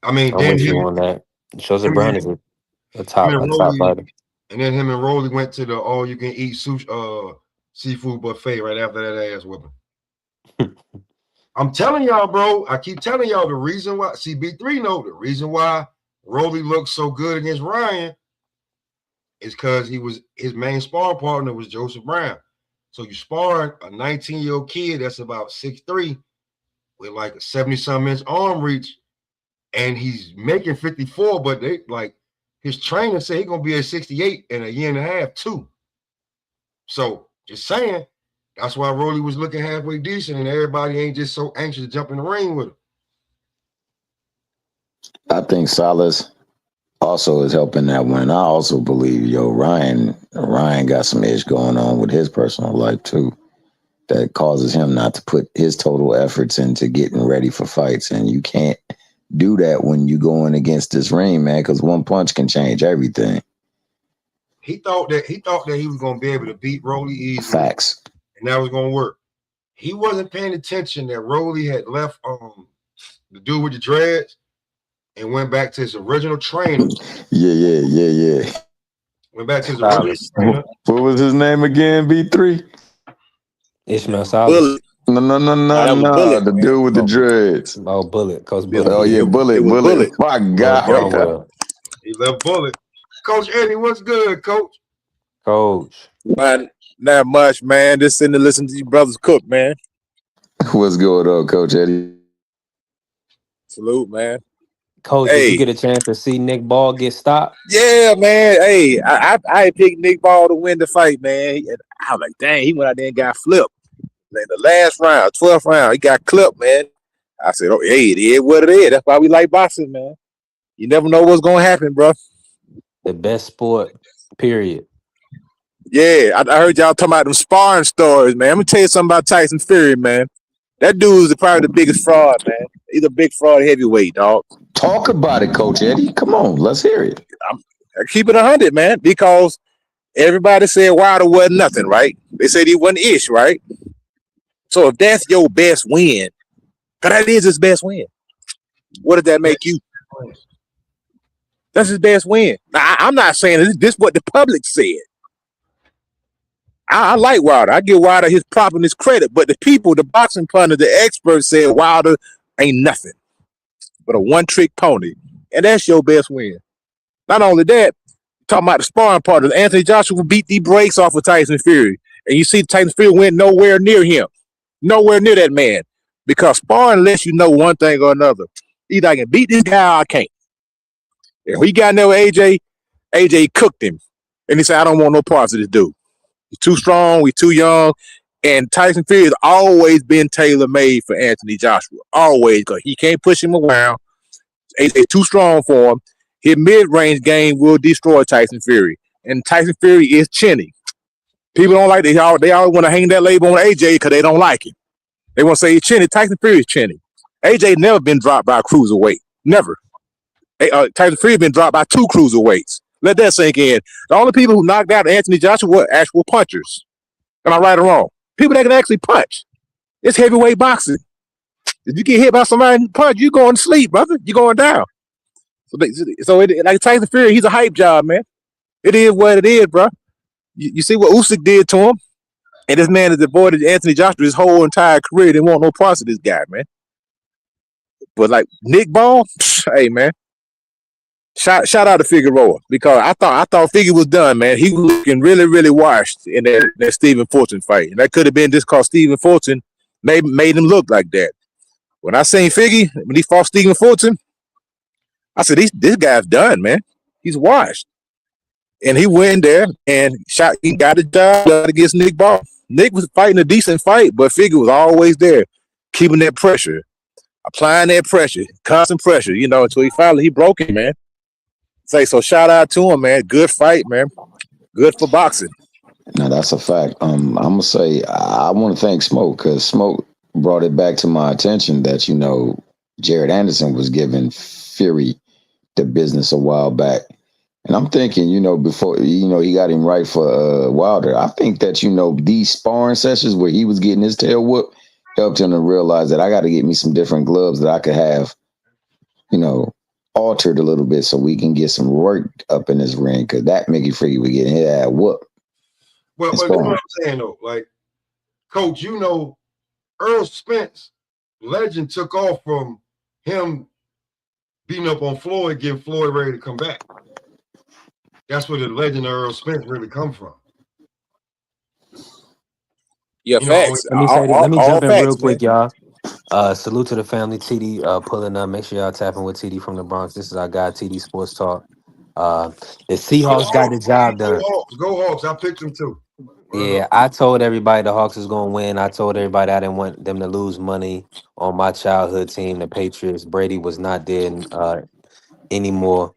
Speaker 1: I mean,
Speaker 4: I'm with you on that. Joseph Brown is A top fighter.
Speaker 1: And then him and Rolly went to the all-you-can-eat sushi, seafood buffet right after that ass whipping. I'm telling y'all, bro. I keep telling y'all the reason why. CB3 know the reason why Rolly looked so good against Ryan is because his main sparring partner was Joseph Brown. So you sparring a 19-year-old kid that's about 6'3" with like a 70-something inch arm reach, and he's making 54, but they like his trainer said he's gonna be at 68 in a year and a half too. So just saying, that's why Rolly was looking halfway decent, and everybody ain't just so anxious to jump in the ring with him.
Speaker 5: I think Salas also is helping that one. I also believe, Ryan got some edge going on with his personal life too, that causes him not to put his total efforts into getting ready for fights. And you can't do that when you going against this ring, man, because one punch can change everything.
Speaker 1: He thought that he was gonna be able to beat Rolly easily.
Speaker 5: Facts. And
Speaker 1: that was gonna work. He wasn't paying attention that Rolly had left the dude with the dreads and went back to his original trainer.
Speaker 5: Yeah.
Speaker 1: Went back to his original trainer.
Speaker 5: What was his name again? B3?
Speaker 4: Ishmael Salas.
Speaker 5: No.
Speaker 6: Bullet,
Speaker 5: the dude with the dreads.
Speaker 4: Oh, Bullet. Coach Bullet.
Speaker 5: Oh yeah, Bullet. My God.
Speaker 1: He left Bullet. Coach Eddie, what's good, Coach?
Speaker 4: Coach.
Speaker 6: Man, not much, man. Just sitting to listen to you brothers cook, man.
Speaker 5: What's going on, Coach Eddie?
Speaker 6: Salute, man.
Speaker 4: Coach, did you get a chance to see Nick Ball get stopped?
Speaker 6: Yeah, man. Hey, I picked Nick Ball to win the fight, man. And I was like, dang, he went out there and got flipped. In the last round, 12th round, he got clipped, man. I said, oh, hey, it is what it is. That's why we like boxing, man. You never know what's going to happen, bro.
Speaker 4: The best sport, period.
Speaker 6: Yeah, I heard y'all talking about them sparring stories, man. Let me tell you something about Tyson Fury, man. That dude is probably the biggest fraud, man. He's a big fraud heavyweight, dog.
Speaker 5: Talk about it, Coach Eddie. Come on, let's hear it.
Speaker 6: I keep it 100, man, because everybody said Wilder wasn't nothing, right? They said he wasn't ish, right? So if that's your best win, because that is his best win, what does that make you? That's his best win. Now, I'm not saying this is what the public said. I like Wilder. I give Wilder his proper and his credit, but the people, the boxing pundits, the experts said Wilder ain't nothing but a one-trick pony, and that's your best win. Not only that, talking about the sparring partners, Anthony Joshua beat the brakes off of Tyson Fury, and you see Tyson Fury went nowhere near him, nowhere near that man, because sparring lets you know one thing or another. Either I can beat this guy or I can't. And when he got in there with AJ cooked him, and he said, I don't want no parts of this dude. He's too strong, we're too young. And Tyson Fury has always been tailor-made for Anthony Joshua. Always, because he can't push him around. AJ too strong for him. His mid-range game will destroy Tyson Fury. And Tyson Fury is chinny. People don't like that. They always want to hang that label on AJ because they don't like him. They want to say he's chinny. Tyson Fury is chinny. AJ never been dropped by a cruiserweight. Never. Tyson Fury been dropped by 2 cruiserweights. Let that sink in. The only people who knocked out Anthony Joshua were actual punchers. Am I right or wrong? People that can actually punch. It's heavyweight boxing. If you get hit by somebody and punch, you're going to sleep, brother. You're going down. Like Tyson Fury, he's a hype job, man. It is what it is, bro. You see what Usyk did to him? And this man has avoided Anthony Joshua his whole entire career. They want no parts of this guy, man. But like Nick Ball, hey, man. Shout out to Figueroa, because I thought Figure was done, man. He was looking really, really washed in that Stephen Fulton fight. And that could have been just because Stephen Fulton made him look like that. When I seen Figgy, when he fought Stephen Fulton, I said, this guy's done, man. He's washed. And he went there and he got a job against Nick Ball. Nick was fighting a decent fight, but Figure was always there, keeping that pressure, applying that pressure, constant pressure, until he broke it, man. So shout out to him, man. Good fight, man. Good for boxing.
Speaker 5: No, that's a fact. I'm gonna say I want to thank Smoke, because Smoke brought it back to my attention that Jared Anderson was giving Fury the business a while back, and I'm thinking before he got him right for Wilder. I think that these sparring sessions where he was getting his tail whooped helped him to realize that I got to get me some different gloves that I could have altered a little bit so we can get some work up in this ring because that Mickey Freaky would get his ass whooped.
Speaker 1: But you know what I'm saying though, like, Coach, you know, Earl Spence, legend took off from him beating up on Floyd, getting Floyd ready to come back. That's where the legend of Earl Spence really come from.
Speaker 6: Yeah,
Speaker 1: You
Speaker 6: facts.
Speaker 4: Let me say this. Let me jump in
Speaker 6: facts,
Speaker 4: real quick,
Speaker 6: man.
Speaker 4: y'all. Salute to the family. TD pulling up. Make sure y'all tapping with TD from the Bronx. This is our guy, TD Sports Talk. The Seahawks got the job done.
Speaker 1: Go Hawks. I picked them too.
Speaker 4: Yeah, I told everybody the Hawks was gonna win. I told everybody I didn't want them to lose money on my childhood team, the Patriots. Brady was not there anymore.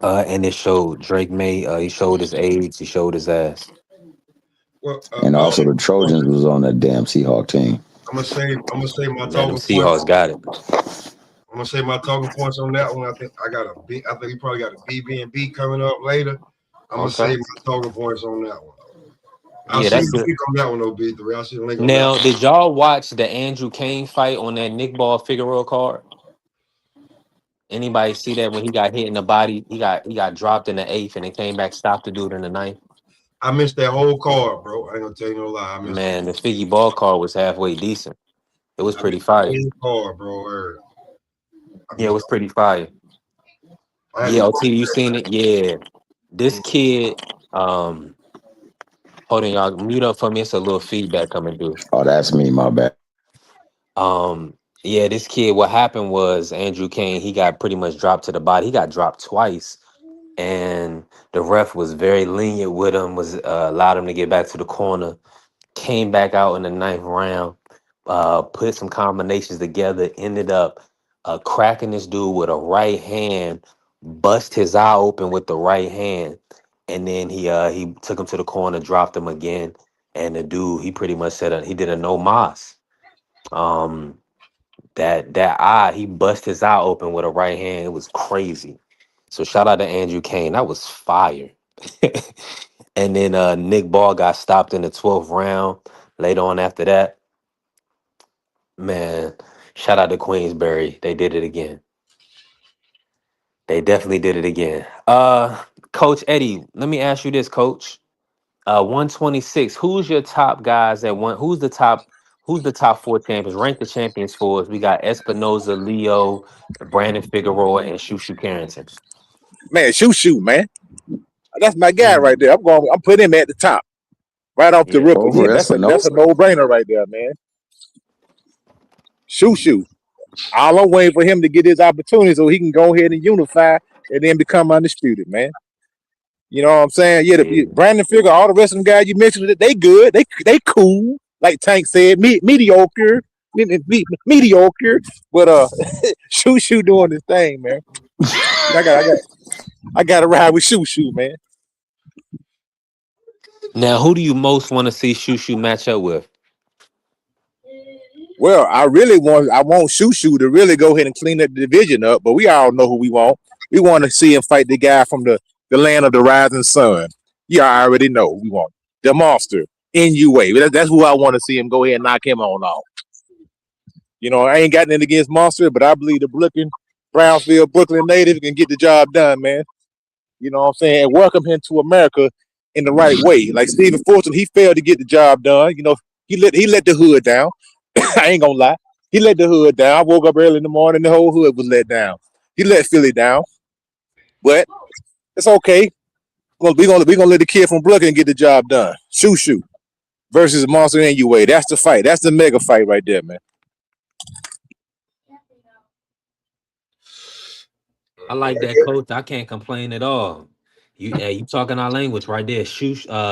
Speaker 4: And it showed. Drake May, he showed his age, he showed his ass.
Speaker 1: Well,
Speaker 5: And also the Trojans was on that damn Seahawk team.
Speaker 1: I'm gonna say my
Speaker 4: Man, them
Speaker 1: talking
Speaker 4: Seahawks
Speaker 1: points.
Speaker 4: got it.
Speaker 1: I'm gonna say my talking points on that one. I think he probably got a BB&B coming up later. I'm gonna say my talking points on that one. I'll see the link on that one, though, B3. I'll see the link on that
Speaker 4: Now,
Speaker 1: one.
Speaker 4: did y'all watch the Andrew Kane fight on that Nick Ball Figueroa card? Anybody see that when he got hit in the body? He got dropped in the 8th and it came back, stopped the dude in the 9th.
Speaker 1: I missed that whole card, bro. I ain't gonna tell you no lie. I missed
Speaker 4: Man, the Figgy Ball card was halfway decent. It was pretty fire.
Speaker 1: Card, bro.
Speaker 4: Yeah, it was pretty fire. Yeah, OT, you seen it? Yeah. This kid, hold on, y'all. Mute up for me. It's a little feedback coming through.
Speaker 5: Oh, that's me, my bad.
Speaker 4: Yeah, this kid, what happened was Andrew Kane, he got pretty much dropped to the body. He got dropped twice. And the ref was very lenient with him, was allowed him to get back to the corner, came back out in the 9th round, put some combinations together, ended up cracking this dude with a right hand, bust his eye open with the right hand, and then he took him to the corner, dropped him again, and the dude, he pretty much said he did a no mas. That eye, he bust his eye open with a right hand. It was crazy. So shout out to Andrew Kane. That was fire. And then Nick Ball got stopped in the 12th round. Later on after that, man, shout out to Queensberry. They did it again. They definitely did it again. Coach Eddie, let me ask you this, Coach. 126. Who's your top guys at one? Who's the top 4 champions? Rank the champions for us. We got Espinoza, Leo, Brandon Figueroa, and Shushu Carrington.
Speaker 6: Man, shoot, man. That's my guy right there. I'm putting him at the top. Right off the rip. Yeah, that's a no-brainer right there, man. Shoot. All I'm waiting for him to get his opportunity so he can go ahead and unify and then become undisputed, man. You know what I'm saying? Yeah, Brandon Figure, all the rest of them guys you mentioned, they good. They cool. Like Tank said, mediocre. Mediocre. But Shoot doing his thing, man. I gotta ride with Shoot, man.
Speaker 4: Now, who do you most want to see Shushu match up with?
Speaker 6: Well, I want Shoot to really go ahead and clean that division up, but we all know who we want. We want to see him fight the guy from the land of the rising sun. Yeah, I already know who we want. The monster, NUA. That's who I want to see him go ahead and knock him on off. You know, I ain't got nothing against Monster, but I believe the Brooklyn native can get the job done, man. You know what I'm saying? And welcome him to America in the right way. Like Stephen Fulton, he failed to get the job done. You know, he let the hood down. I ain't gonna lie. He let the hood down. I woke up early in the morning, the whole hood was let down. He let Philly down. But it's okay. We're gonna let the kid from Brooklyn get the job done. Shoot versus Monster NUA. That's the fight. That's the mega fight right there, man.
Speaker 4: I like that, Coach. I can't complain at all. You talking our language right there.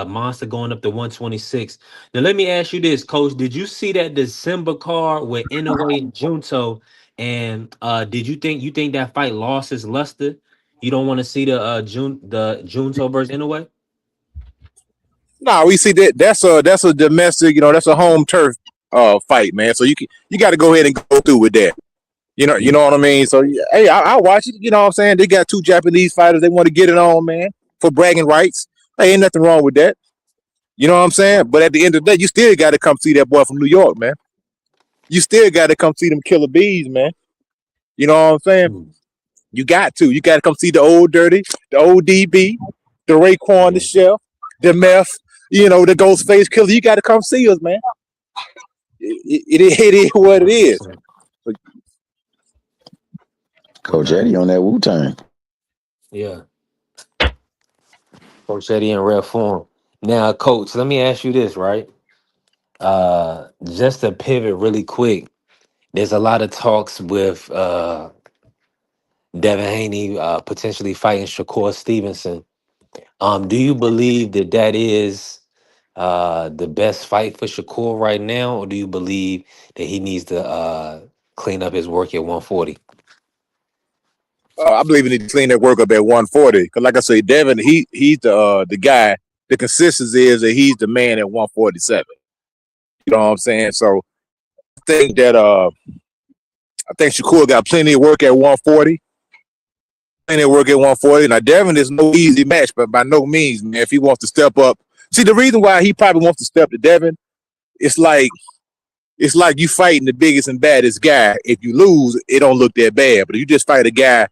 Speaker 4: Monster going up to 126. Now let me ask you this, Coach. Did you see that December card with Inoue and Junto? And did you think that fight lost its luster? You don't want to see the Junto versus Inoue?
Speaker 6: No, we see that's a domestic, you know, that's a home turf fight, man. So you got to go ahead and go through with that. You know what I mean? So hey, I'll watch it. You know what I'm saying? They got 2 Japanese fighters. They want to get it on, man, for bragging rights. Hey, ain't nothing wrong with that. You know what I'm saying? But at the end of the day, you still got to come see that boy from New York, man. You still got to come see them killer bees, man. You know what I'm saying? You got to come see the old dirty, the old DB, the Raekwon, the Chef, the Meth, the Ghostface Killer. You got to come see us, man. It is what it is.
Speaker 5: Coach Eddie on that Wu-Tang.
Speaker 4: Yeah. Coach Eddie in rare form. Now, Coach, let me ask you this, right? Just to pivot really quick, there's a lot of talks with Devin Haney potentially fighting Shakur Stevenson. Do you believe that is the best fight for Shakur right now, or do you believe that he needs to clean up his work at 140?
Speaker 6: I believe he needs to clean that work up at 140. Because like I say, Devin, he's the guy. The consistency is that he's the man at 147. You know what I'm saying? So I think Shakur got plenty of work at 140. Plenty of work at 140. Now Devin is no easy match, but by no means, man. If he wants to step up, see the reason why he probably wants to step to Devin, it's like you fighting the biggest and baddest guy. If you lose, it don't look that bad. But if you just fight a guy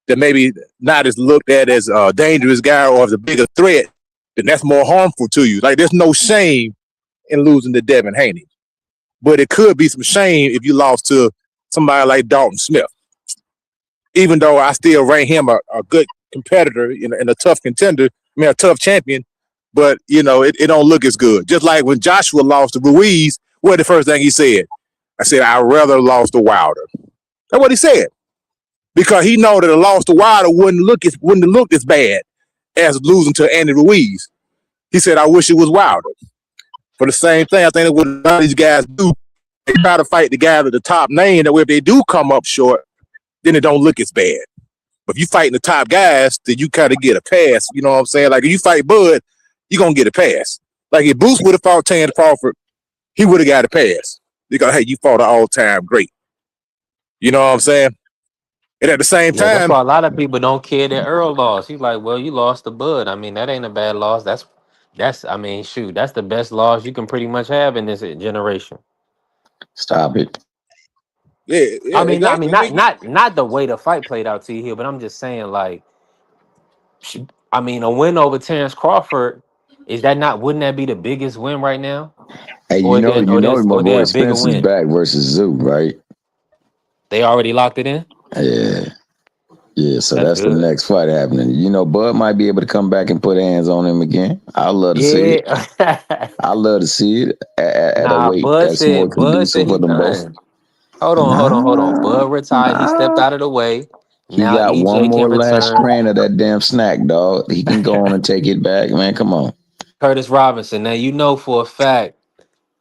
Speaker 6: that maybe not as looked at as a dangerous guy or as a bigger threat, then that's more harmful to you. Like there's no shame in losing to Devin Haney, but it could be some shame if you lost to somebody like Dalton Smith. Even though I still rank him a good competitor and a tough contender, a tough champion, but it don't look as good. Just like when Joshua lost to Ruiz, what the first thing he said? I said, I'd rather lost to Wilder. That's what he said. Because he know that a loss to Wilder wouldn't have looked as bad as losing to Andy Ruiz. He said, I wish it was Wilder. For the same thing, I think that what a lot of these guys do, they try to fight the guy at the top name, that way if they do come up short, then it don't look as bad. But if you fighting the top guys, then you kind of get a pass. You know what I'm saying? Like if you fight Bud, you're going to get a pass. Like if Boost would have fought Tan Crawford, he would have got a pass. Because, hey, you fought an all-time great. You know what I'm saying? And at the same
Speaker 4: Yeah, that's
Speaker 6: time,
Speaker 4: why a lot of people don't care that Earl lost. He's like, well, you lost to Bud. I mean, that ain't a bad loss. I mean, shoot, that's the best loss you can pretty much have in this generation.
Speaker 5: Stop it.
Speaker 6: yeah, exactly.
Speaker 4: Not the way the fight played out to you here, but I'm just saying, like, a win over Terrence Crawford, wouldn't that be the biggest win right now?
Speaker 5: Hey,
Speaker 4: Or
Speaker 5: my
Speaker 4: or there
Speaker 5: boy
Speaker 4: a bigger
Speaker 5: Spence is
Speaker 4: win?
Speaker 5: back versus Zoo, right?
Speaker 4: They already locked it in?
Speaker 5: Yeah, so that's the
Speaker 4: good.
Speaker 5: next fight happening. Bud might be able to come back and put hands on him again. I'd love to see it. I'd love to see it at a weight that's more conducive for them both.
Speaker 4: Hold on. Bud retired. He stepped out of the way.
Speaker 5: He
Speaker 4: Now
Speaker 5: got
Speaker 4: EJ
Speaker 5: one more
Speaker 4: can
Speaker 5: last
Speaker 4: return.
Speaker 5: strand of that damn snack, dog. He can go on and take it back, man. Come on.
Speaker 4: Curtis Robinson. Now for a fact,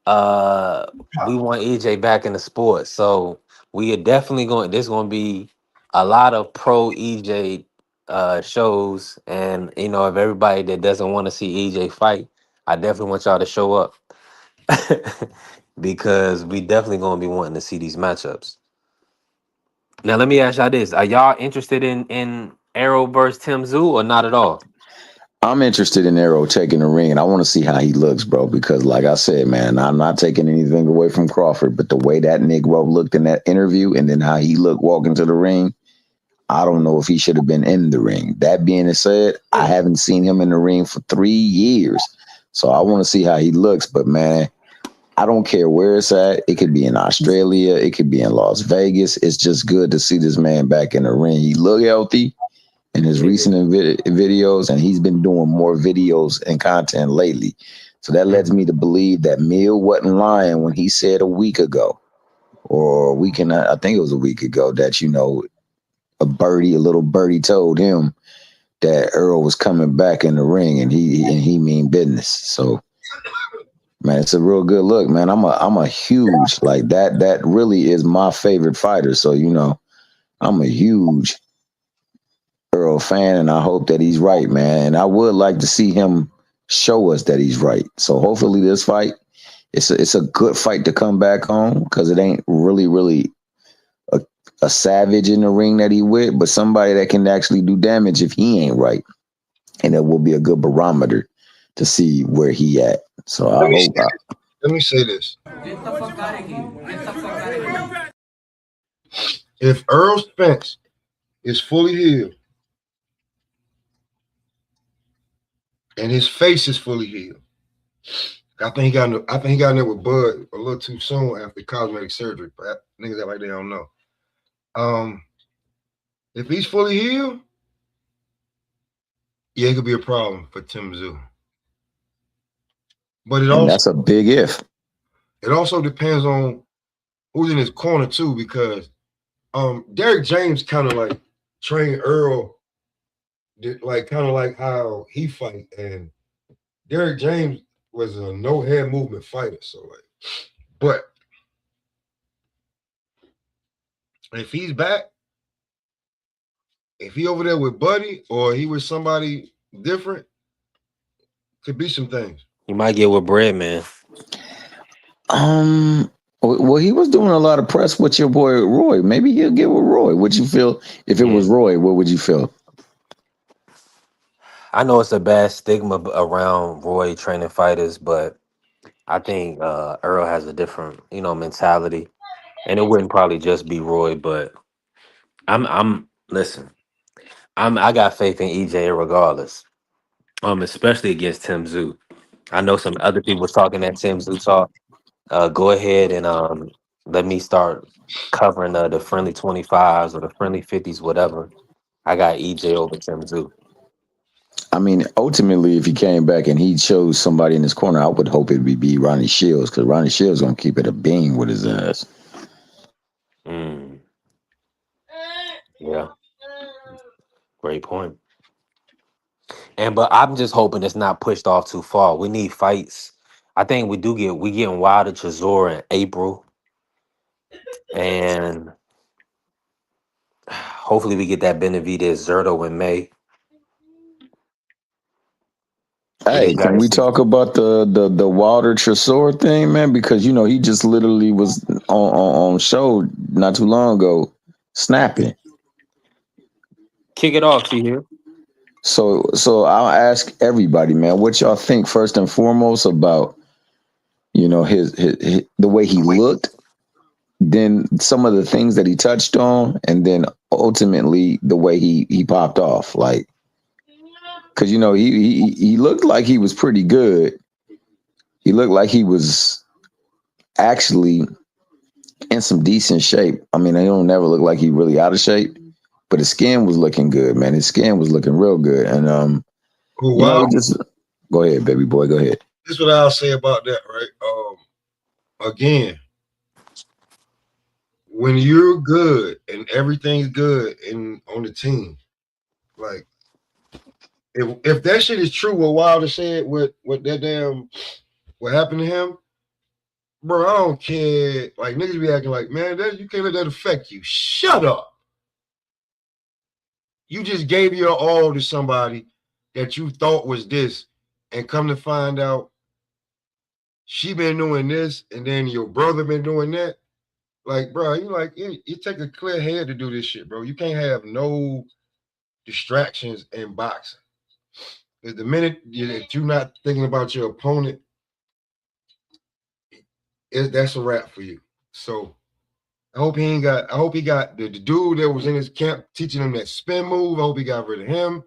Speaker 4: we want EJ back in the sport. So we are definitely there's going to be a lot of pro EJ shows. And, if everybody that doesn't want to see EJ fight, I definitely want y'all to show up. Because we definitely going to be wanting to see these matchups. Now, let me ask y'all this. Are y'all interested in Arrow versus Tim Zoo or not at all?
Speaker 5: I'm interested in Arrow taking the ring, and I want to see how he looks, bro, because like I said, man, I'm not taking anything away from Crawford, but the way that Negro looked in that interview and then how he looked walking to the ring, I don't know if he should have been in the ring. That being said, I haven't seen him in the ring for 3 years, so I want to see how he looks, but man, I don't care where it's at. It could be in Australia. It could be in Las Vegas. It's just good to see this man back in the ring. He look healthy in his recent videos, and he's been doing more videos and content lately. So that lets me to believe that Mill wasn't lying when he said a week ago, or I think it was a week ago, that, a little birdie told him that Earl was coming back in the ring, and he mean business. So, man, it's a real good look, man. I'm a huge, like, that really is my favorite fighter. So, I'm a huge Earl fan, and I hope that he's right, man. And I would like to see him show us that he's right. So hopefully this fight, it's a good fight to come back on, because it ain't really a savage in the ring that he with, but somebody that can actually do damage if he ain't right. And it will be a good barometer to see where he at. So
Speaker 1: Let me say this. If Earl Spence is fully healed, and his face is fully healed. I think he got in there with Bud a little too soon after cosmetic surgery. But niggas act like they don't know. If he's fully healed, yeah, it could be a problem for Tim Zoo. But
Speaker 5: And that's a big if.
Speaker 1: It also depends on who's in his corner too, because Derrick James kind of like trained Earl, like kind of like how he fight, and Derrick James was a no head movement fighter. So like, but if he's back, if he over there with Buddy or he with somebody different, could be some things.
Speaker 4: You might get with Bread, man.
Speaker 5: Well, he was doing a lot of press with your boy Roy. Maybe he'll get with Roy. Would you feel if it was Roy? What would you feel?
Speaker 4: I know it's a bad stigma around Roy training fighters, but I think Earl has a different, mentality, and it wouldn't probably just be Roy. But listen, I got faith in EJ regardless. Especially against Tim Zoo. I know some other people was talking that Tim Zoo talk. Go ahead and let me start covering the friendly 25s or the friendly 50s, whatever. I got EJ over Tim Zoo.
Speaker 5: I mean, ultimately, if he came back and he chose somebody in his corner, I would hope it would be Ronnie Shields, because Ronnie Shields gonna keep it a bean with his ass.
Speaker 4: Yeah, great point. But I'm just hoping it's not pushed off too far. We need fights. I think we getting Wilder Chisora in April, and hopefully we get that Benavidez Zerto in May.
Speaker 5: Hey, can we talk about the Wilder Tresor thing, man? Because he just literally was on show not too long ago, snapping.
Speaker 4: Kick it off, T here.
Speaker 5: So I'll ask everybody, man, what y'all think first and foremost about his the way he looked, then some of the things that he touched on, and then ultimately the way he popped off, like, because he looked like he was pretty good. He looked like he was actually in some decent shape. I mean, he don't never look like he really out of shape, but his skin was looking good, man. His skin was looking real good, and just go ahead, baby boy, go ahead.
Speaker 1: This is what I'll say about that, right? Again, when you're good and everything's good on the team, like if that shit is true, what Wilder said, what happened to him, bro, I don't care. Like niggas be acting like, man, you can't let that affect you. Shut up. You just gave your all to somebody that you thought was this, and come to find out she been doing this, and then your brother been doing that. Like, bro, you take a clear head to do this shit, bro. You can't have no distractions in boxing. The minute that you're not thinking about your opponent, that's a wrap for you. So I hope he got the dude that was in his camp teaching him that spin move. I hope he got rid of him.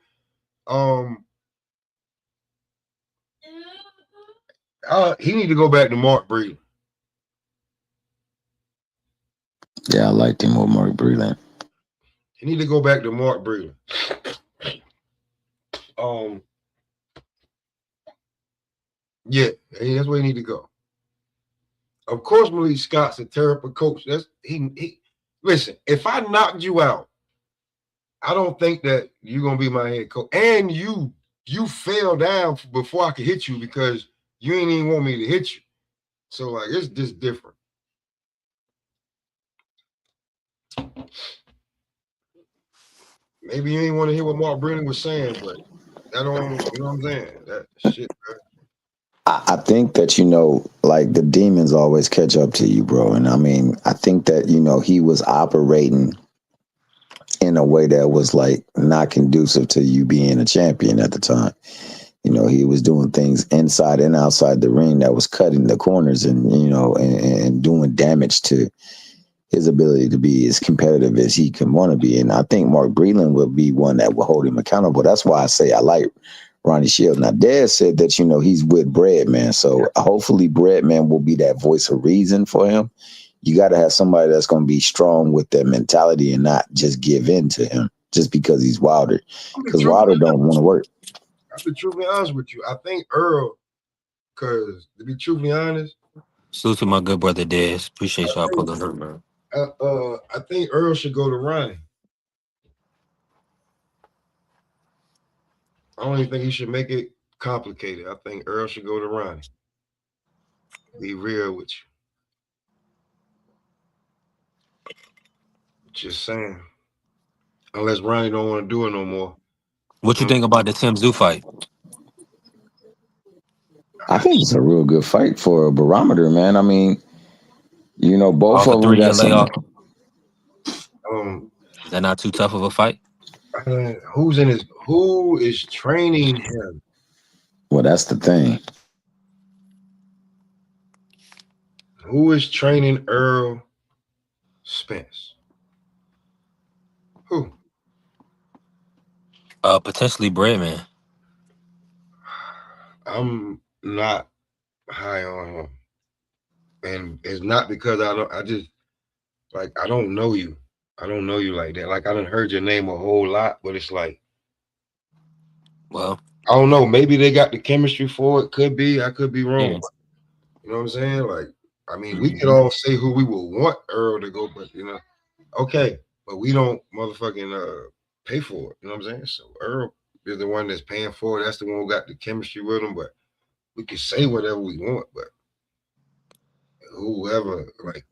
Speaker 1: He need to go back to Mark Breland.
Speaker 5: Yeah, I liked him with Mark Breland.
Speaker 1: He need to go back to Mark Breland. Yeah, that's where he need to go. Of course, Malik Scott's a terrible coach. He listen, if I knocked you out, I don't think that you're gonna be my head coach. And you fell down before I could hit you because you ain't even want me to hit you. So like it's just different. Maybe you ain't want to hear what Mark Breland was saying, but that don't, you know what I'm saying? That shit, bro.
Speaker 5: I think that, like the demons always catch up to you, bro. And I mean, I think that, he was operating in a way that was like not conducive to you being a champion at the time. He was doing things inside and outside the ring that was cutting the corners and, and doing damage to his ability to be as competitive as he can want to be. And I think Mark Breland will be one that will hold him accountable. That's why I say I like Ronnie Shields. Now, Dad said that, he's with Breadman. So hopefully Breadman will be that voice of reason for him. You got to have somebody that's going to be strong with that mentality and not just give in to him just because he's Wilder. Because Wilder don't want to work.
Speaker 1: I'll be truthfully honest with you. I think Earl, because to be truthfully honest,
Speaker 4: Salute to my good brother Dez. Appreciate y'all pulling up, man.
Speaker 1: I think Earl should go to Ronnie. I don't even think he should make it complicated. I think Earl should go to Ronnie. Be real with you. Just saying. Unless Ronnie don't want to do it no more.
Speaker 4: What you think about the Tim Zoo fight?
Speaker 5: I think it's a real good fight for a barometer, man. I mean, both
Speaker 4: Off a
Speaker 5: of them
Speaker 4: 3-year
Speaker 5: got some.
Speaker 4: layoff. Is that not too tough of a fight?
Speaker 1: Who is training him?
Speaker 5: Well, that's the thing.
Speaker 1: Who is training Earl Spence? Who?
Speaker 4: Potentially Breadman.
Speaker 1: I'm not high on him. And it's not because I don't know you. I don't know you like that. Like, I done heard your name a whole lot, but it's like,
Speaker 4: well,
Speaker 1: I don't know. Maybe they got the chemistry for it. Could be. I could be wrong.
Speaker 4: yeah.
Speaker 1: You know what I'm saying? Like, I mean, we could all say who we would want Earl to go, but okay, but we don't motherfucking pay for it. You know what I'm saying? So Earl is the one that's paying for it. That's the one who got the chemistry with him. But we can say whatever we want. But whoever, like,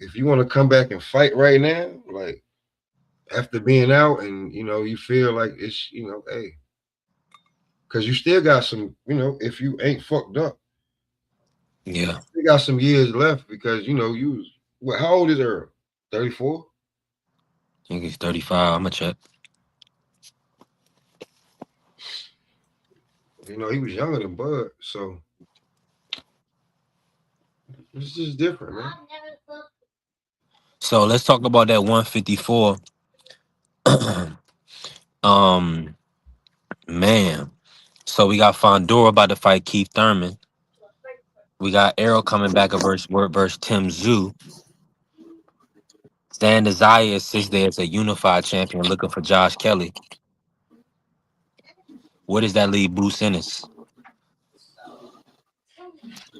Speaker 1: if you want to come back and fight right now, like after being out, and you feel like it's, hey, because you still got some, if you ain't fucked up,
Speaker 4: Yeah.
Speaker 1: you got some years left because how old is Earl? 34?
Speaker 4: I think he's 35. I'm gonna check.
Speaker 1: He was younger than Bud, so it's just different, man.
Speaker 4: So let's talk about that 154. Man. So we got Fondora about to fight Keith Thurman. We got Errol coming back versus Tim Zoo. Stan Desire sits there as a unified champion looking for Josh Kelly. Where does that leave Bruce Ennis?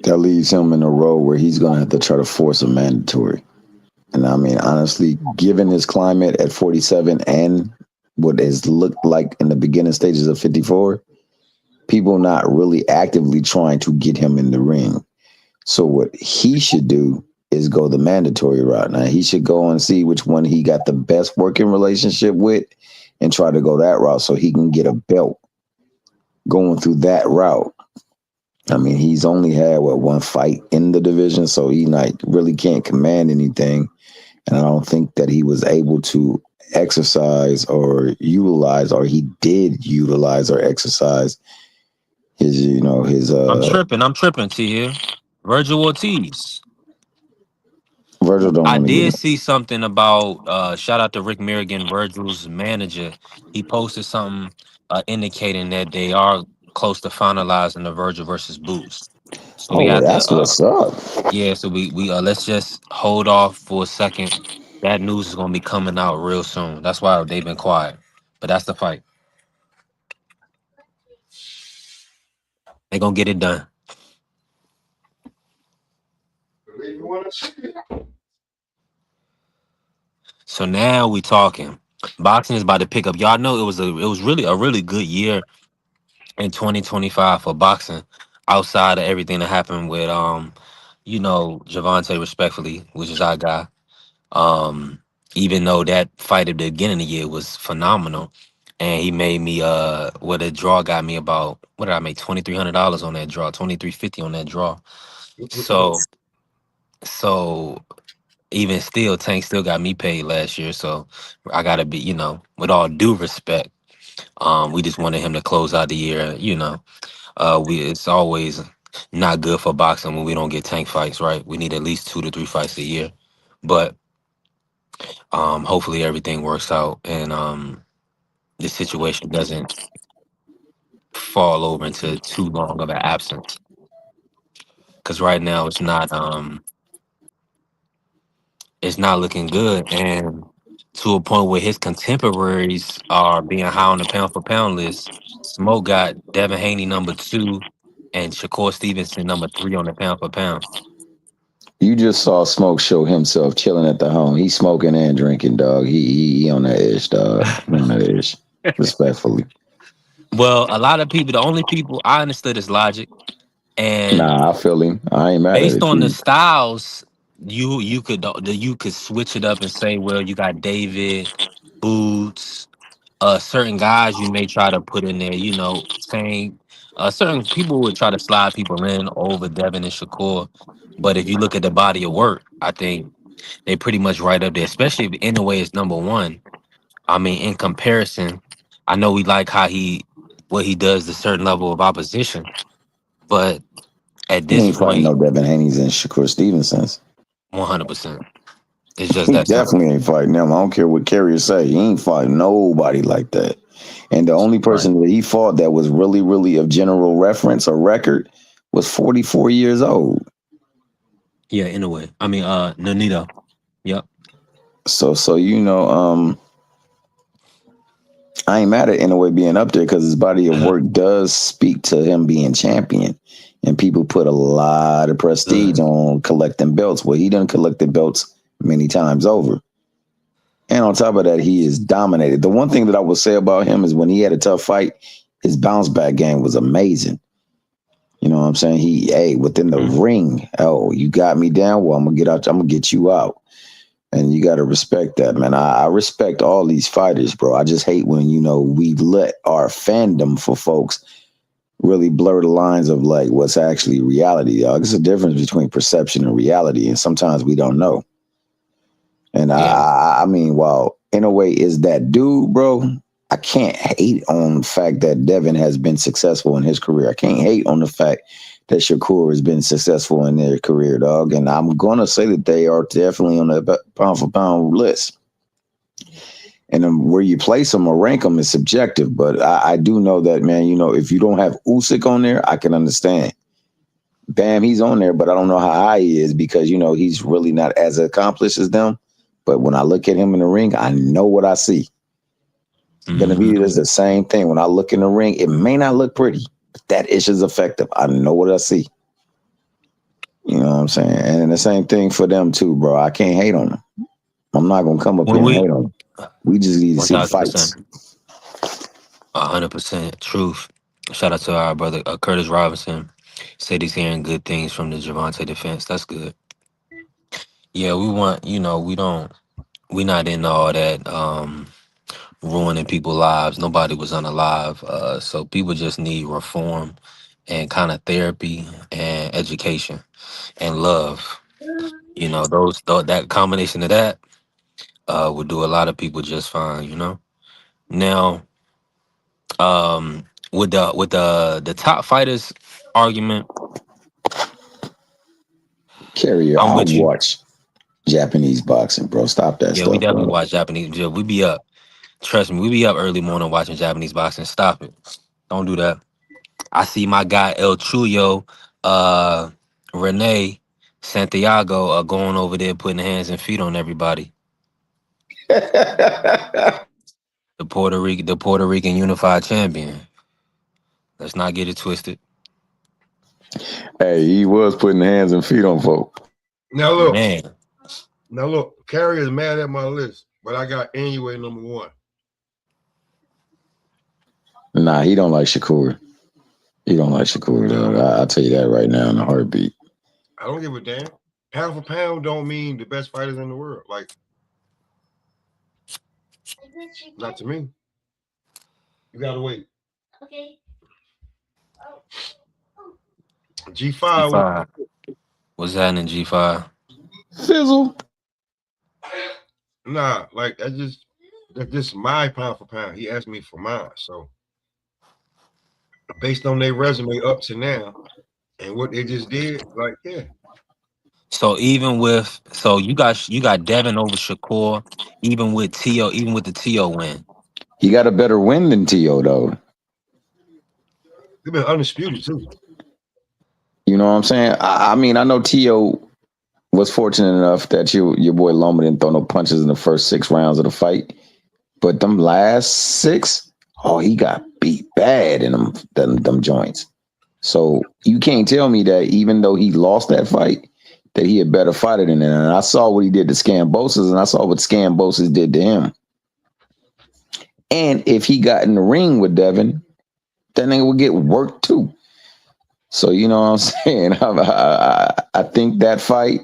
Speaker 5: That leaves him in a role where he's going to have to try to force a mandatory. And I mean, honestly, given his climate at 47 and what has looked like in the beginning stages of 54, people not really actively trying to get him in the ring. So what he should do is go the mandatory route. Now, he should go and see which one he got the best working relationship with and try to go that route so he can get a belt going through that route. I mean, he's only had one fight in the division, so he really can't command anything. And I don't think that he was able to exercise or utilize, or he did utilize or exercise his, his.
Speaker 4: I'm tripping, T here. Virgil Ortiz.
Speaker 5: Virgil don't
Speaker 4: I
Speaker 5: want to get
Speaker 4: did
Speaker 5: him.
Speaker 4: see something about shout out to Rick Merrigan, Virgil's manager. He posted something indicating that they are close to finalizing the Virgil versus Boots. So we
Speaker 5: Oh, well,
Speaker 4: got
Speaker 5: that's
Speaker 4: to
Speaker 5: what's up.
Speaker 4: yeah, so we let's just hold off for a second. That news is gonna be coming out real soon. That's why they've been quiet. But that's the fight. They're gonna get it done. So now we talking. Boxing is about to pick up. Y'all know it was really a really good year in 2025 for boxing, outside of everything that happened with Javante respectfully, which is our guy. Even though that fight at the beginning of the year was phenomenal. And he made me what a draw got me about what did I make $2,300 on that draw, $2,350 on that draw. So even still, Tank still got me paid last year. So I gotta be, with all due respect, we just wanted him to close out the year. It's always not good for boxing when we don't get Tank fights, right? We need at least 2 to 3 fights a year. But Hopefully everything works out and this situation doesn't fall over into too long of an absence. Because right now it's not looking good, and to a point where his contemporaries are being high on the pound for pound list. Smoke got Devin Haney #2 and Shakur Stevenson #3 on the pound for pound.
Speaker 5: You just saw Smoke show himself chilling at the home. He's smoking and drinking, dog. He on that ish, dog. He on that ish. Respectfully.
Speaker 4: Well, a lot of people, the only people I understood his logic, and
Speaker 5: Nah, I feel him. I ain't mad at
Speaker 4: based
Speaker 5: it,
Speaker 4: on the
Speaker 5: Q.
Speaker 4: styles, you could switch it up and say, well, you got David, Boots, certain guys you may try to put in there, saying certain people would try to slide people in over Devin and Shakur. But if you look at the body of work, I think they pretty much right up there, especially if Inouye is #1. I mean, in comparison, I know we like what he does to certain level of opposition, but at
Speaker 5: He
Speaker 4: this
Speaker 5: ain't fighting
Speaker 4: point,
Speaker 5: no Devin Haney's and Shakur Stevenson's.
Speaker 4: 100%. It's just
Speaker 5: He
Speaker 4: that simple.
Speaker 5: definitely ain't fighting them. I don't care what Carrier say. He ain't fighting nobody like that. And the only
Speaker 4: Right.
Speaker 5: person that he fought that was really, really of general reference or record was 44 years old.
Speaker 4: Yeah, in a way. I mean, Nonito. Yep.
Speaker 5: So I ain't mad at Inoue being up there because his body of work does speak to him being champion. And people put a lot of prestige
Speaker 4: Good.
Speaker 5: on collecting belts. Well, he done collected belts many times over. And on top of that, he is dominated. The one thing that I will say about him is when he had a tough fight, his bounce back game was amazing. You know what I'm saying? Within the
Speaker 4: Mhm.
Speaker 5: ring, oh, you got me down. Well, I'm gonna get out. I'm gonna get you out. And you got to respect that, man. I respect all these fighters, bro. I just hate when, we let our fandom for folks really blur the lines of like what's actually reality, dog. There's a difference between perception and reality, and sometimes we don't know. And
Speaker 4: Yeah.
Speaker 5: I mean, while Inoue is that dude, bro, I can't hate on the fact that Devin has been successful in his career. I can't hate on the fact that Shakur has been successful in their career, dog. And I'm gonna say that they are definitely on the pound for pound list. And where you place them or rank them is subjective, but I do know that, man. If you don't have Usyk on there, I can understand. Bam, he's on there, but I don't know how high he is because he's really not as accomplished as them. But when I look at him in the ring, I know what I see. Benavidez
Speaker 4: Hmm.
Speaker 5: is the same thing. When I look in the ring, it may not look pretty, but that ish is effective. I know what I see. You know what I'm saying? And the same thing for them too, bro. I can't hate on them. I'm not gonna come up
Speaker 4: When
Speaker 5: here and
Speaker 4: we
Speaker 5: hate on them. We just need to see the
Speaker 4: 1000%,
Speaker 5: fights.
Speaker 4: 100% truth. Shout out to our brother Curtis Robinson. Said he's hearing good things from the Javante defense. That's good. Yeah, we want, we not in all that ruining people's lives. Nobody was unalive. So people just need reform and kind of therapy and education and love. That combination of that would do a lot of people just fine. Now, with the top fighters argument,
Speaker 5: Carrier,
Speaker 4: I'm
Speaker 5: I
Speaker 4: with you.
Speaker 5: watch Japanese boxing, bro. Stop that
Speaker 4: Yeah, we
Speaker 5: stuff,
Speaker 4: definitely
Speaker 5: bro.
Speaker 4: watch Japanese. Yeah, we be up. Trust me, we be up early morning watching Japanese boxing. Stop it. Don't do that. I see my guy El Chuyo, uh, Renee Santiago going over there putting hands and feet on everybody. The Puerto Rican unified champion. Let's not get it twisted.
Speaker 5: Hey, he was putting hands and feet on folk.
Speaker 1: Now look,
Speaker 4: Man,
Speaker 1: Carrie is mad at my list, but I got Inoue #1.
Speaker 5: Nah, he don't like Shakur. He don't like Shakur, dog. I'll tell you that right now in a heartbeat.
Speaker 1: I don't give a damn. Pound for pound don't mean the best fighters in the world. Like, not to me. You gotta wait. G5 was
Speaker 4: G5. What's happening, G5?
Speaker 5: Fizzle.
Speaker 1: nah, like that's just my pound for pound. He asked me for mine. So based on their resume up to now and what they just did, like, yeah.
Speaker 4: So even with you got Devin over Shakur, even with T.O., even with the T.O. win.
Speaker 5: He got a better win than T.O. though.
Speaker 1: They've been undisputed too.
Speaker 5: You know what I'm saying? I mean, I know T.O. was fortunate enough that your boy Loma didn't throw no punches in the first 6 rounds of the fight. But them last 6, oh, he got beat bad in them joints. So you can't tell me that even though he lost that fight, that he a better fighter than that. And I saw what he did to Scambosis, and I saw what Scambosis did to him. And if he got in the ring with Devin, that nigga would get worked too. So you know what I'm saying? I think that fight.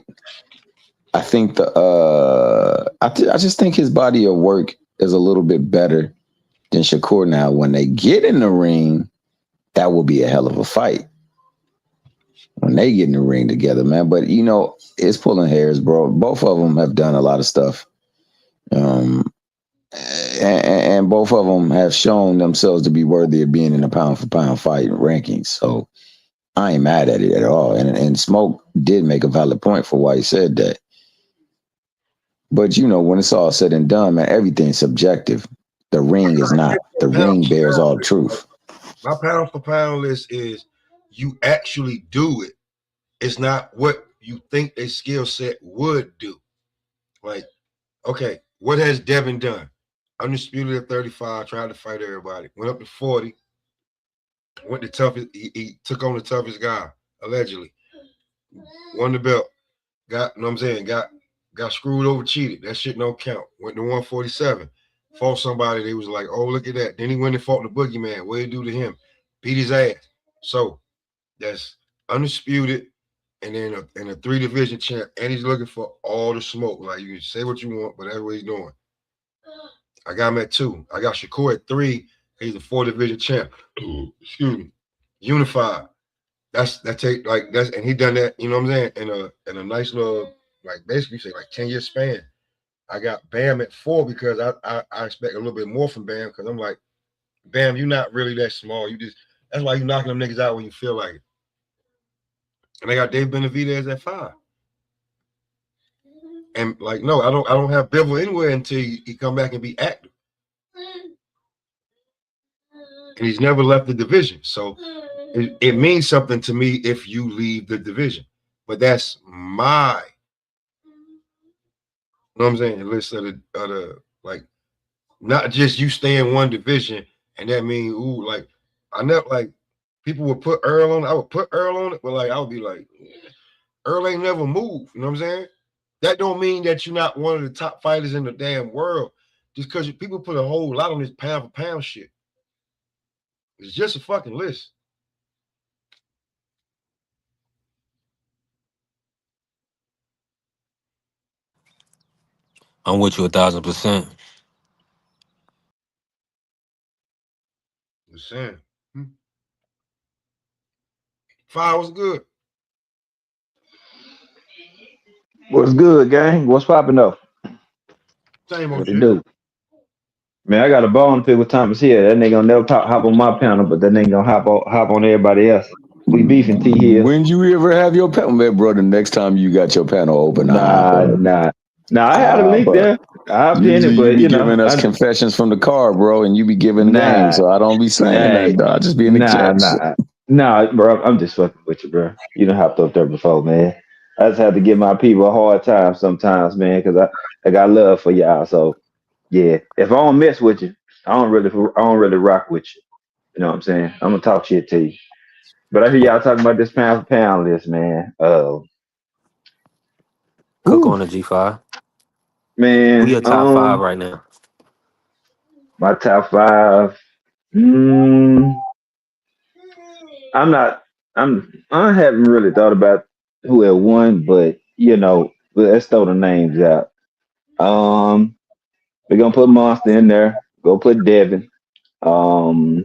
Speaker 5: I think I just think his body of work is a little bit better than Shakur. Now, when they get in the ring, that will be a hell of a fight. When they get in the ring together, man. But you know, it's pulling hairs, bro. Both of them have done a lot of stuff, and both of them have shown themselves to be worthy of being in the pound for pound fight rankings. So I ain't mad at it at all. And Smoke did make a valid point for why he said that. But you know, when it's all said and done, man, everything's subjective. The ring is not. The ring bears all truth.
Speaker 1: My pound for pound list is you actually do it. It's not what you think a skill set would do. Like, okay, what has Devin done? Undisputed at 35, tried to fight everybody. Went up to 40. Went the toughest. He took on the toughest guy, allegedly. Won the belt. Got, you know what I'm saying? Got screwed over, cheated. That shit don't count. Went to 147. Fought somebody. They was like, oh, look at that. Then he went and fought the boogeyman. What did he do to him? Beat his ass. So that's undisputed. And then a 3-division champ. And he's looking for all the smoke. Like, you can say what you want, but that's what he's doing. I got him at 2. I got Shakur at 3. He's a 4-division champ. Excuse me. Unified. And he done that, you know what I'm saying, in a nice little, like, basically say like 10-year span. I got Bam at 4 because I expect a little bit more from Bam, because I'm like, Bam, you're not really that small. That's why you knocking them niggas out when you feel like it. And I got Dave Benavidez at 5. And like, no, I don't have Bivol anywhere until he come back and be active. And he's never left the division. So it means something to me if you leave the division. But that's my, you know what I'm saying, list of the like, not just you stay in one division and that means, ooh, like, I never, like, people would put Earl on it. I would put Earl on it, but like, I would be like, Earl ain't never moved. You know what I'm saying? That don't mean that you're not one of the top fighters in the damn world. Just because people put a whole lot on this pound for pound shit. It's just a fucking list.
Speaker 4: I'm with you 1,000%.
Speaker 1: Just saying. Fire was good.
Speaker 7: What's good, gang? What's popping up?
Speaker 1: Same old
Speaker 7: What it
Speaker 1: shit.
Speaker 7: do? Man, I got a ball to pick with Thomas here. That nigga gonna never hop on my panel, but that nigga gonna hop on everybody else. We beefing T here.
Speaker 5: When you ever have your panel, man, bro? The next time you got your panel open,
Speaker 7: Nah. I had a link
Speaker 5: but
Speaker 7: there. I hopped in it,
Speaker 5: usually you
Speaker 7: but
Speaker 5: be giving us confessions from the car, bro, and you be giving game,
Speaker 7: nah,
Speaker 5: so I don't be saying
Speaker 7: hey,
Speaker 5: that. Dog. I just be in the chat.
Speaker 7: bro. I'm just fucking with you, bro. You done hopped up there before, man. I just have to give my people a hard time sometimes, man, because I got love for y'all. So yeah, if I don't mess with you, I don't really rock with you. You know what I'm saying? I'm gonna talk shit to you. But I hear y'all talking about this pound for pound list, man.
Speaker 4: Cook
Speaker 7: Whew,
Speaker 4: on the G5. Who
Speaker 7: man.
Speaker 4: your top 5 right now?
Speaker 7: My top 5. Mm, I'm not. I haven't really thought about who had won, but you know, let's throw the names out. Um, we're gonna put Monster in there. Go put Devin. Um,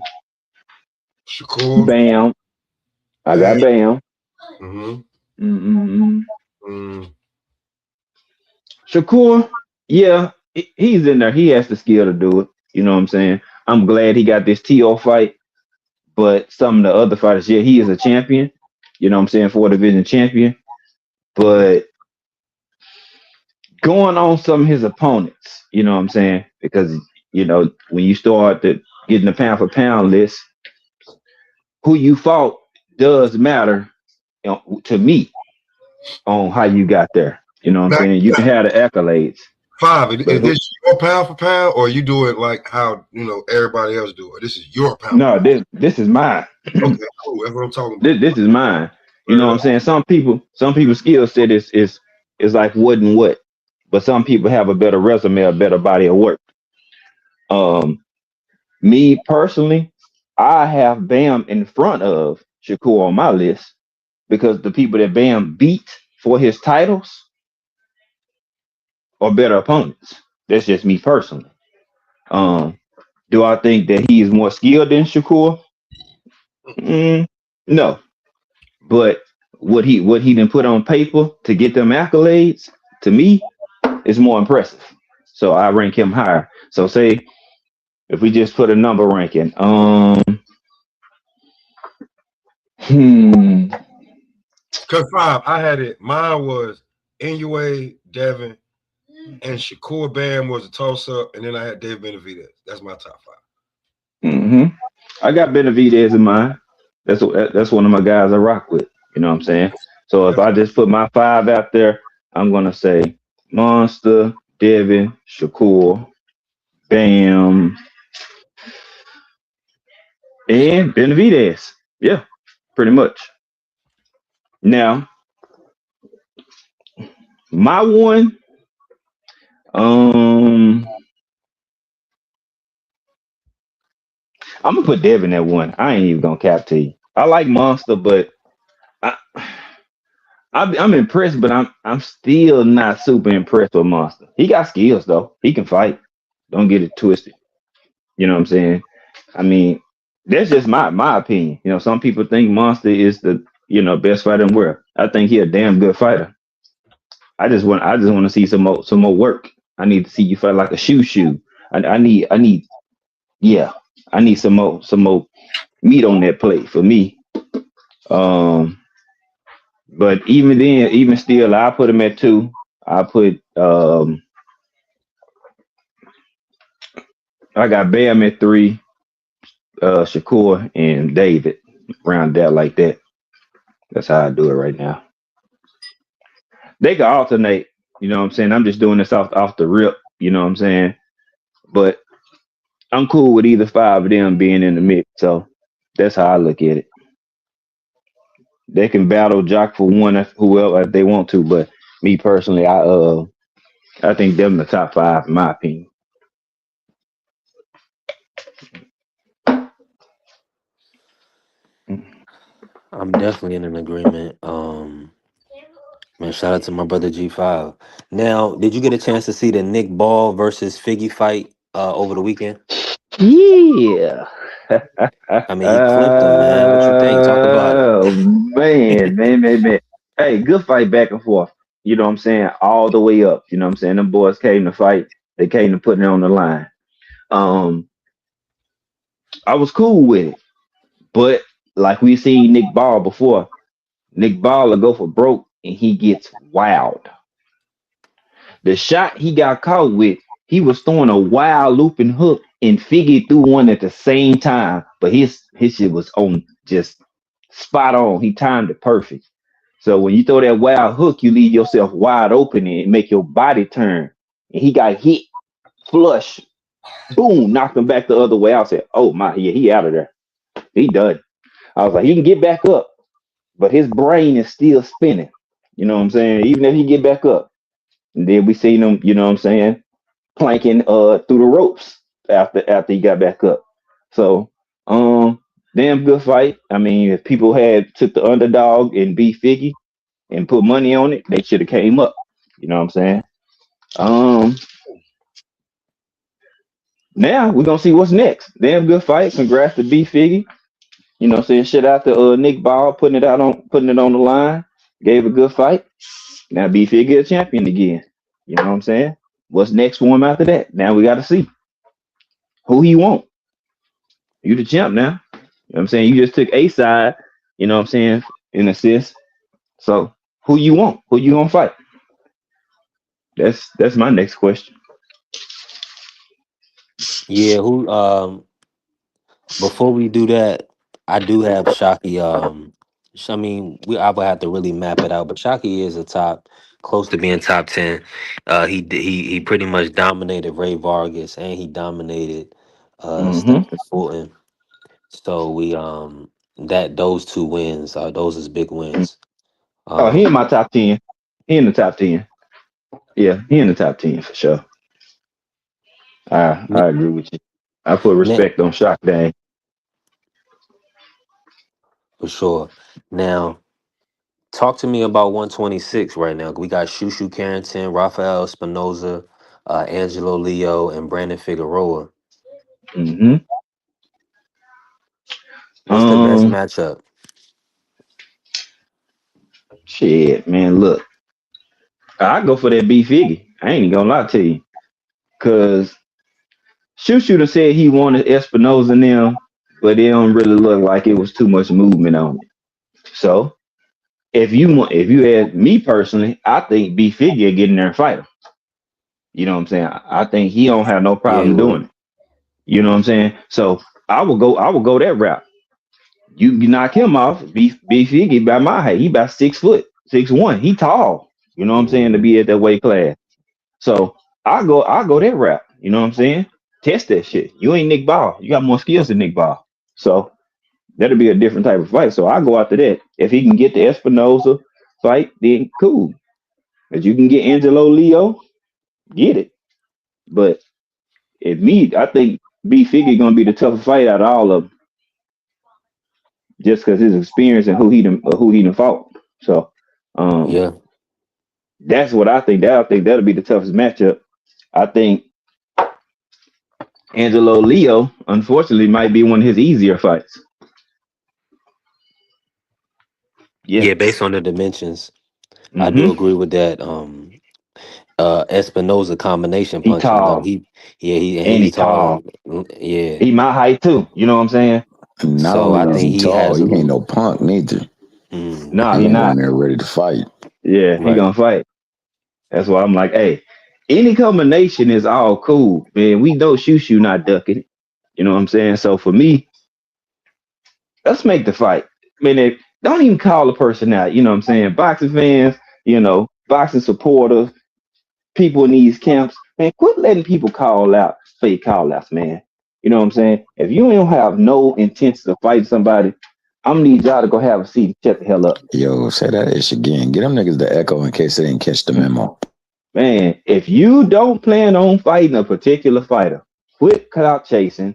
Speaker 1: Shakur.
Speaker 7: Bam. I got
Speaker 1: Bam.
Speaker 7: Bam.
Speaker 1: Mm-hmm.
Speaker 7: Mm-mm.
Speaker 1: Mm.
Speaker 7: Shakur, yeah, he's in there. He has the skill to do it. You know what I'm saying? I'm glad he got this TO fight, but some of the other fighters, yeah, he is a champion. You know what I'm saying? 4 division champion. But going on some of his opponents, you know what I'm saying? Because when you start getting the pound for pound list, who you fought does matter, to me, on how you got there. You know what I'm
Speaker 1: Now,
Speaker 7: saying? You can have the accolades.
Speaker 1: Five,
Speaker 7: But
Speaker 1: is this your pound for pound, or you do it like how everybody else do it? This is your pound.
Speaker 7: no, this is mine.
Speaker 1: Okay, cool. That's what I'm talking about.
Speaker 7: This is mine. You know what I'm saying? Some people's skill set is like what and what, but some people have a better resume, a better body of work. Me personally, I have Bam in front of Shakur on my list because the people that Bam beat for his titles are better opponents. That's just me personally. Um, do I think that he is more skilled than Shakur? No, but what he didn't put on paper to get them accolades, to me, is more impressive. So I rank him higher. So say if we just put a number ranking, hmm,
Speaker 1: Cause Five, I had it. Mine was NUA, Devin, and Shakur Bam was a toss up, and then I had Dave Benavidez. That's my top 5.
Speaker 7: I got Benavidez in mind. That's one of my guys I rock with. You know what I'm saying? So if I just put my 5 out there, I'm gonna say Monster, Devin, Shakur, Bam, and Benavidez. Yeah, pretty much. Now, my one, I'm gonna put Devin at one. I ain't even gonna cap to you. I like Monster, but I, I'm impressed, but I'm still not super impressed with Monster. He got skills though. He can fight. Don't get it twisted. You know what I'm saying? I mean, that's just my opinion. Some people think Monster is the best fighter in the world. I think he a damn good fighter. I just want to see some more work. I need to see you fight like a shoe. I need yeah. I need some more meat on that plate for me. Um, but even then, even still, I put him at 2. I put I got Bam at 3, Shakur and David. Round that like that. That's how I do it right now. They can alternate. You know what I'm saying? I'm just doing this off the rip. You know what I'm saying? But I'm cool with either 5 of them being in the mix. So that's how I look at it. They can battle Jock for one whoever if they want to, but me personally, I think them the top 5 in my opinion.
Speaker 4: I'm definitely in an agreement. Man, shout out to my brother G5. Now, did you get a chance to see the Nick Ball versus Figgy fight over the weekend?
Speaker 7: Yeah.
Speaker 4: I mean, he clipped him, man. What you think? Talk about it.
Speaker 7: Oh man. Hey, good fight back and forth. You know what I'm saying? All the way up. You know what I'm saying? Them boys came to fight. They came to put it on the line. Um, I was cool with it, but like we seen Nick Ball before, Nick Ball will go for broke and he gets wild. The shot he got caught with, he was throwing a wild looping hook and Figgy threw one at the same time, but his shit was on just spot on. He timed it perfect. So when you throw that wild hook, you leave yourself wide open and make your body turn. And he got hit flush, boom, knocked him back the other way. I said, "Oh my, yeah, he out of there. He done." I was like, he can get back up, but his brain is still spinning. You know what I'm saying? Even if he get back up, and then we seen him, you know what I'm saying, planking through the ropes after he got back up. So damn good fight. I mean, if people had took the underdog and beat Figgy and put money on it, they should have came up. You know what I'm saying? Um Now we're gonna see what's next. Damn good fight. Congrats to B Figgy. You know what I'm saying? Shit out to Nick Ball putting it on the line. Gave a good fight. Now B Figgy a champion again. You know what I'm saying? What's next for him after that? Now we gotta see who he want. You the champ now. You know what I'm saying? You just took a side, you know what I'm saying, in assist. So who you want? Who you gonna fight? That's my next question.
Speaker 4: Yeah, who before we do that, I do have Shockey. I mean, I would have to really map it out, but Shockey is a top, close to being top 10. He pretty much dominated Ray Vargas and he dominated
Speaker 7: Hmm.
Speaker 4: Stanley Fulton. So we that those two wins, those is big wins.
Speaker 7: Oh, he in
Speaker 4: Um,
Speaker 7: my top 10. He in the top 10. Yeah, he in the top 10 for sure. I
Speaker 4: ne-
Speaker 7: agree with you. I put
Speaker 4: ne-
Speaker 7: respect on Shock Dang.
Speaker 4: for sure. Now, talk to me about 126 right now. We got Shushu Carrington, Rafael Espinoza, Angelo Leo, and Brandon Figueroa.
Speaker 7: Hmm.
Speaker 4: What's the best
Speaker 7: Um,
Speaker 4: matchup?
Speaker 7: shit, man. Look, I go for that B Figgy. I ain't even gonna lie to you, cause Shoot Shooter said he wanted Espinoza and them, but it don't really look like it was too much movement on it. So if you ask me personally, I think B Figgy get in there and fight him. You know what I'm saying? I think he don't have no
Speaker 4: Yeah, he
Speaker 7: problem doing
Speaker 4: would.
Speaker 7: it. You know what I'm saying? So I will go that route. You knock him off, B Figgy by my height. He about 6 foot, 6'1". He tall. You know what I'm saying, to
Speaker 4: Hmm.
Speaker 7: be at that weight class. So I go that route. You know what I'm saying? Test that shit. You ain't Nick Ball. You got more skills than Nick Ball. So that'll be a different type of fight. So I go after that. If he can get the Espinoza fight, then cool. If you can get Angelo Leo, get it. But if me, I think B Figure gonna be the toughest fight out of all of them, just because his experience and who he done fought. So um,
Speaker 4: Yeah,
Speaker 7: that's what I think. I think that'll be the toughest matchup. I think Angelo Leo, unfortunately, might be one of his easier fights. Yeah.
Speaker 4: yeah. Based on the dimensions, I do
Speaker 7: Mm-hmm.
Speaker 4: agree with that. Espinoza combination
Speaker 7: He
Speaker 4: punching though.
Speaker 7: tall
Speaker 4: And
Speaker 7: and he
Speaker 4: he's tall.
Speaker 7: tall.
Speaker 4: Yeah.
Speaker 7: He my height too. You know what I'm saying?
Speaker 5: Not
Speaker 4: So I
Speaker 5: only is
Speaker 4: think
Speaker 5: he
Speaker 4: he
Speaker 5: tall,
Speaker 4: has
Speaker 5: he
Speaker 4: a
Speaker 5: ain't
Speaker 4: little.
Speaker 5: no punk neither.
Speaker 7: No,
Speaker 5: He
Speaker 7: he
Speaker 5: gonna go in
Speaker 7: not.
Speaker 5: there ready to fight.
Speaker 7: Yeah, he
Speaker 4: Right.
Speaker 7: gonna fight. That's why I'm like, hey, any combination is all cool, man. We know Shushu not ducking. You know what I'm saying? So for me, let's make the fight. I mean, don't even call a person out. You know what I'm saying? Boxing fans, boxing supporters, people in these camps, man, quit letting people call out fake call outs, man. You know what I'm saying? If you don't have no intention of fighting somebody, I'm gonna need y'all to go have a seat and shut the hell up.
Speaker 5: Yo, say that ish again. Get them niggas the echo in case they didn't catch the memo.
Speaker 7: Man, if you don't plan on fighting a particular fighter, quit clout chasing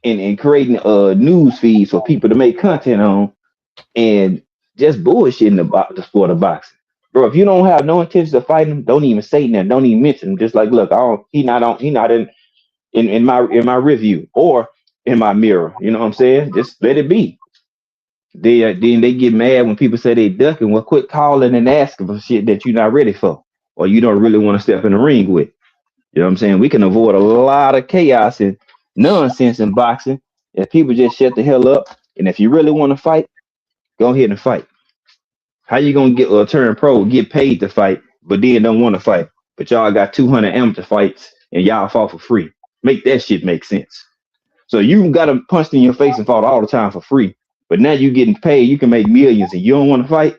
Speaker 7: and creating news feeds for people to make content on and just bullshitting about the sport of boxing. Bro, if you don't have no intention of fighting him, don't even say nothing. Don't even mention him. Just like, look, I don't, he not in my review or in my mirror. You know what I'm saying? Just let it be. Then they get mad when people say they ducking. Well, quit calling and asking for shit that you're not ready for or you don't really want to step in the ring with. You know what I'm saying? We can avoid a lot of chaos and nonsense in boxing if people just shut the hell up. And if you really want to fight, go ahead and fight. How you gonna get turn pro, get paid to fight, but then don't want to fight? But y'all got 200 amateur fights and y'all fought for free. Make that shit make sense. So you got them punched in your face and fought all the time for free. But now you getting paid, you can make millions, and you don't want to fight,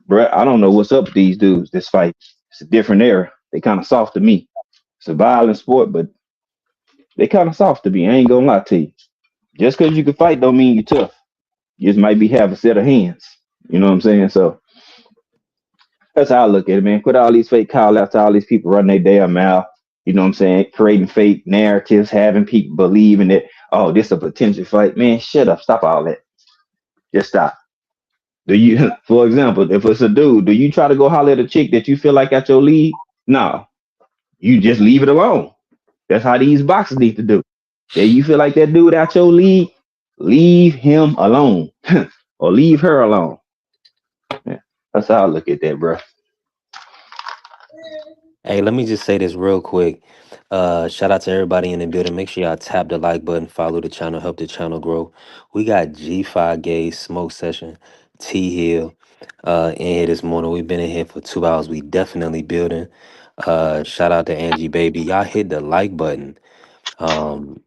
Speaker 7: bro. I don't know what's up with these dudes. This fight, it's a different era. They kind of soft to me. It's a violent sport, but they kind of soft to me. I ain't gonna lie to you. Just because you can fight don't mean you're tough. You just might be have a set of hands. You know what I'm saying? So that's how I look at it, man. Quit all these fake call outs to all these people running their damn mouth. You know what I'm saying? Creating fake narratives, having people believing that, oh, this is a potential fight. Man, shut up. Stop all that. Just stop. Do you, for example, if it's a dude, do you try to go holler at a chick that you feel like at your league? No. You just leave it alone. That's how these boxers need to do. That you feel like that dude out your league, leave him alone. Or leave her alone. Yeah, that's how I look at that, bro.
Speaker 4: Hey, let me just say this real quick. Shout out to everybody in the building. Make sure y'all tap the like button, follow the channel, help the channel grow. We got G5 Gay Smoke Session, T Hill in here this morning. We've been in here for 2 hours. We definitely building. Shout out to Angie Baby. Y'all hit the like button. Um,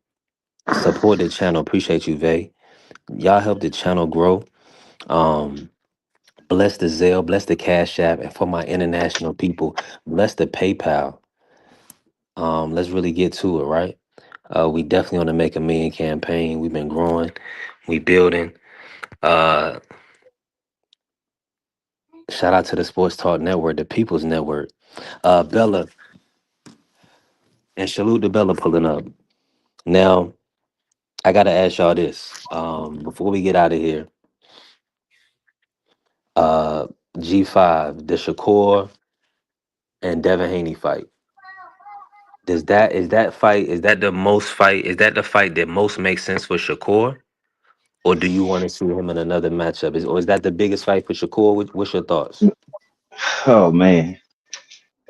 Speaker 4: support the channel. Appreciate you, Vay. Y'all help the channel grow. Um, bless the Zelle, bless the Cash App, and for my international people, bless the PayPal. Let's really get to it, right? We definitely on the Make a Million campaign. We've been growing, we building. Uh, shout out to the Sports Talk Network, the People's Network. Bella, and salute to Bella pulling up. Now, I gotta ask y'all this. Before we get out of here, uh, G5, the Shakur and Devin Haney fight. Is that the most fight? Is that the fight that most makes sense for Shakur? Or do you want to see him in another matchup? Or is that the biggest fight for Shakur? What's your thoughts?
Speaker 7: Oh man.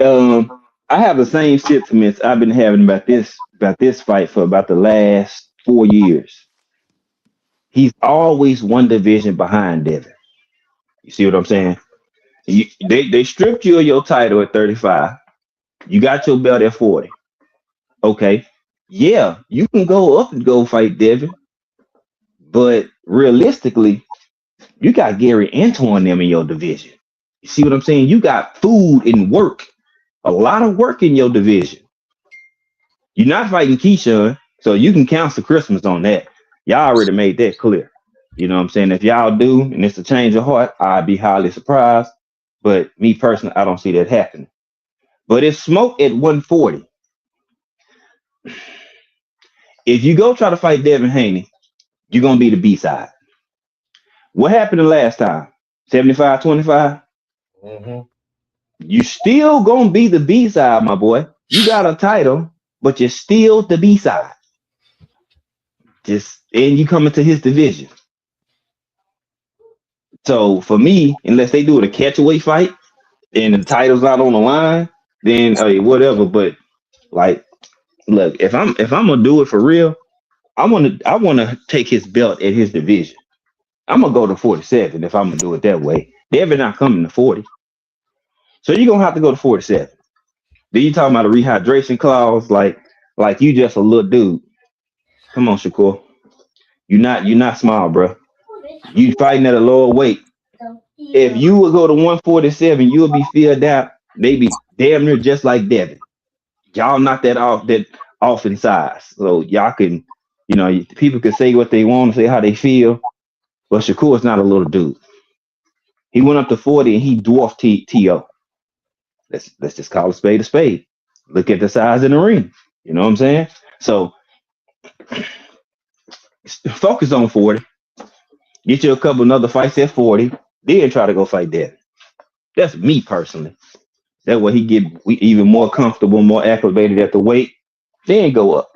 Speaker 7: I have the same sentiments I've been having about this fight for about the last 4 years. He's always one division behind Devin. You see what I'm saying? They stripped you of your title at 35. You got your belt at 40. Okay. Yeah, you can go up and go fight Devin, but realistically, you got Gary Antoine them in your division. You see what I'm saying? You got food and work, a lot of work in your division. You're not fighting Keyshawn, so you can cancel Christmas on that. Y'all already made that clear. You know what I'm saying? If y'all do, and it's a change of heart, I'd be highly surprised. But me personally, I don't see that happening. But if Smoke at 140, if you go try to fight Devin Haney, you're gonna be the B side. What happened the last time? 75-25?
Speaker 1: Mm-hmm.
Speaker 7: You still gonna be the B side, my boy. You got a title, but you're still the B side. And you come into his division. So for me, unless they do it a catchaway fight and the title's not on the line, then hey, whatever. But like, look, if I'm gonna do it for real, I wanna take his belt at his division. I'm gonna go to 47 if I'm gonna do it that way. They're not coming to 40, so you're gonna have to go to 47. Then you talking about a rehydration clause, like you just a little dude. Come on, Shakur, you're not small, bro. You fighting at a lower weight. If you would go to 147, you'll be filled out. They be damn near just like Devin. Y'all not that off in size. So y'all can, people can say what they want, say how they feel. But Shakur is not a little dude. He went up to 40 and he dwarfed T.O. Let's just call a spade a spade. Look at the size in the ring. You know what I'm saying? So focus on 40. Get you a couple another fights at 40. Then try to go fight Devin. That's me personally. That way he get even more comfortable, more acclimated at the weight, then go up.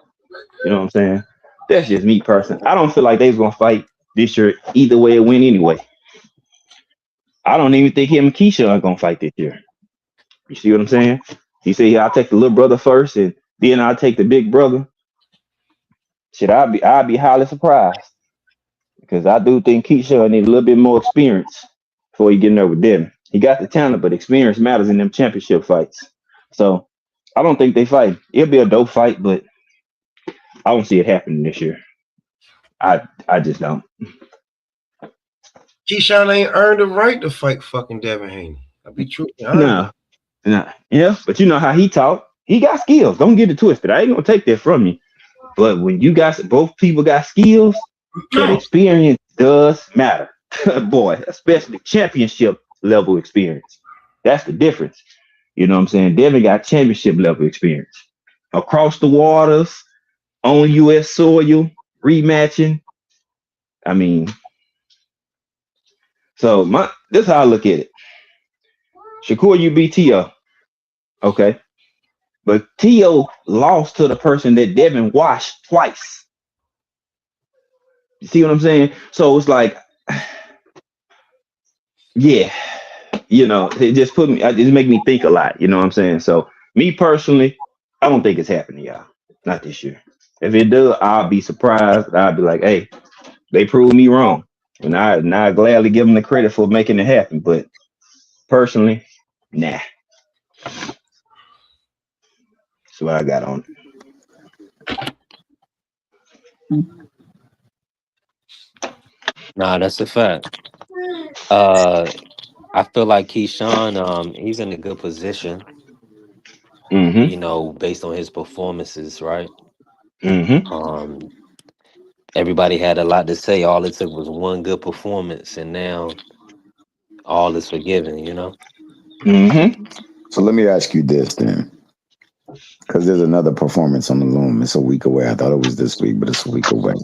Speaker 7: You know what I'm saying? That's just me personally. I don't feel like they was gonna fight this year either way it went anyway. I don't even think him and Keisha are gonna fight this year. You see what I'm saying? He said, "Yeah, I'll take the little brother first, and then I'll take the big brother." Shit, I'd be highly surprised because I do think Keisha need a little bit more experience before he get in there with them. He got the talent, but experience matters in them championship fights. So I don't think they fight. It'll be a dope fight, but I don't see it happening this year. I just don't.
Speaker 1: Keyshawn ain't earned the right to fight fucking Devin Haney. I'll be true.
Speaker 7: No, no. Yeah, but you know how he talk. He got skills. Don't get it twisted. I ain't gonna take that from you. But when you got both people got skills, that experience does matter. Boy, especially championship level experience. That's the difference. You know what I'm saying? Devin got championship level experience. Across the waters, on US soil, rematching. I mean, so this is how I look at it. Shakur, you beat T.O. Okay. But T.O. lost to the person that Devin washed twice. You see what I'm saying? So it's like, yeah, it just make me think a lot. You know what I'm saying? So me personally, I don't think it's happening, y'all. Not this year. If it does, I'll be surprised. I'll be like, hey, they proved me wrong. And I gladly give them the credit for making it happen. But personally, nah. That's what I got on it.
Speaker 4: Nah, that's a fact. I feel like Keyshawn, he's in a good position,
Speaker 7: Mm-hmm.
Speaker 4: based on his performances, right?
Speaker 7: Mm-hmm.
Speaker 4: Um, Everybody had a lot to say. All it took was one good performance, and now all is forgiven.
Speaker 7: Mm-hmm.
Speaker 5: So let me ask you this then, because there's another performance on the loom. It's a week away. I thought it was this week, but it's a week away.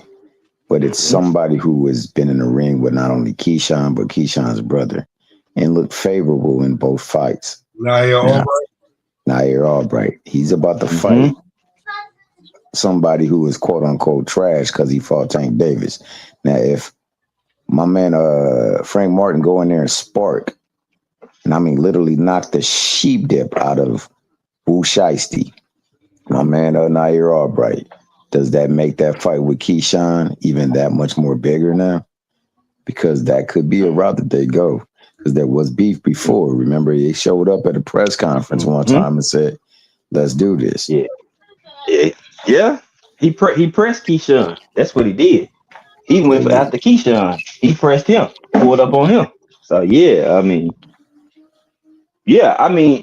Speaker 5: But it's somebody who has been in the ring with not only Keyshawn, but Keyshawn's brother and looked favorable in both fights.
Speaker 1: Now,
Speaker 5: Nair Albright. He's about to
Speaker 7: Mm-hmm.
Speaker 5: fight somebody who is quote unquote trash because he fought Tank Davis. Now, if my man Frank Martin go in there and spark, and I mean literally knock the sheep dip out of Wu Shiesty, my man Nair Albright, does that make that fight with Keyshawn even that much more bigger now? Because that could be a route that they go. Because there was beef before. Remember, he showed up at a press conference one time and said, "Let's do this."
Speaker 7: Yeah. Yeah. He pressed Keyshawn. That's what he did. He went for after Keyshawn. He pressed him, pulled up on him. So I mean,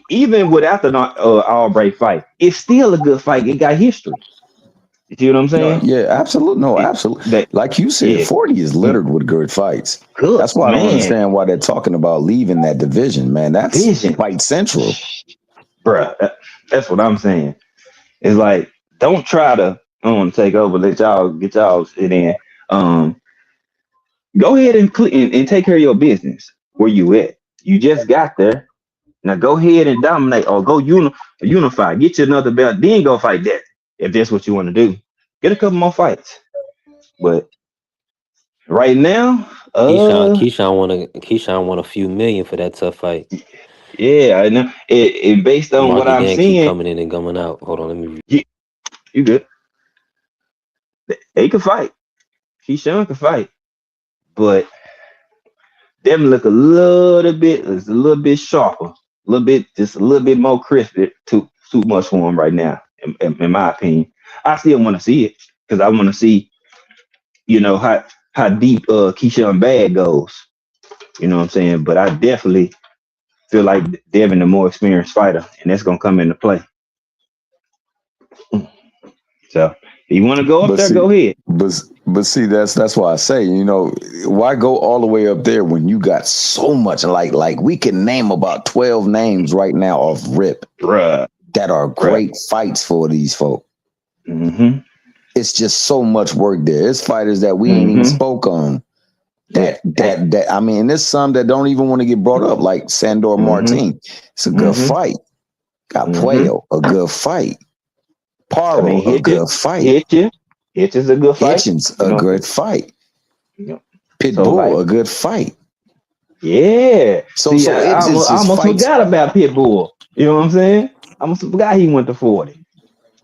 Speaker 7: even without the Albright fight, it's still a good fight. It got history. You see what I'm saying?
Speaker 5: Yeah, absolutely. No, absolutely. Like you said, 40 is littered with good fights.
Speaker 7: Good,
Speaker 5: that's why I don't
Speaker 7: man.
Speaker 5: understand why they're talking about leaving that division, man. That's fight central.
Speaker 7: Bruh, that's what I'm saying. It's like, don't try to take over. Let y'all get y'all shit in. Go ahead and take care of your business. Where you at? You just got there. Now go ahead and dominate, or go unify. Get you another belt. Then go fight that. If that's what you want to do, get a couple more fights. But right now,
Speaker 4: Keyshawn won a few million for that tough fight.
Speaker 7: Yeah, I know. It based on
Speaker 4: Marky
Speaker 7: what I'm
Speaker 4: Dan
Speaker 7: seeing.
Speaker 4: keep coming in and coming out. Hold on, let me.
Speaker 7: You good? They could fight. Keyshawn could fight, but them look a little bit sharper, just a little bit more crisp. Too much for him right now, in my opinion. I still want to see it because I want to see, how deep Keyshawn bag goes. You know what I'm saying? But I definitely feel like Devin the more experienced fighter, and that's gonna come into play. So if you want to go up there, go ahead.
Speaker 5: But see, that's why I say, why go all the way up there when you got so much? Like we can name about 12 names right now off rip, that are great fights for these folk.
Speaker 7: Mm-hmm.
Speaker 5: It's just so much work there. It's fighters that we ain't even spoke on. That I mean, there's some that don't even want to get brought up, like Sandor Martin. It's a good fight. Got Puello, a good fight. Paro, a good fight.
Speaker 7: Hitchens a good fight.
Speaker 5: Hitchens, a good fight.
Speaker 7: Yep.
Speaker 5: Pitbull, a good fight.
Speaker 7: Yeah.
Speaker 5: So
Speaker 7: I almost forgot about Pitbull. You know what I'm saying? I almost forgot he went to 40.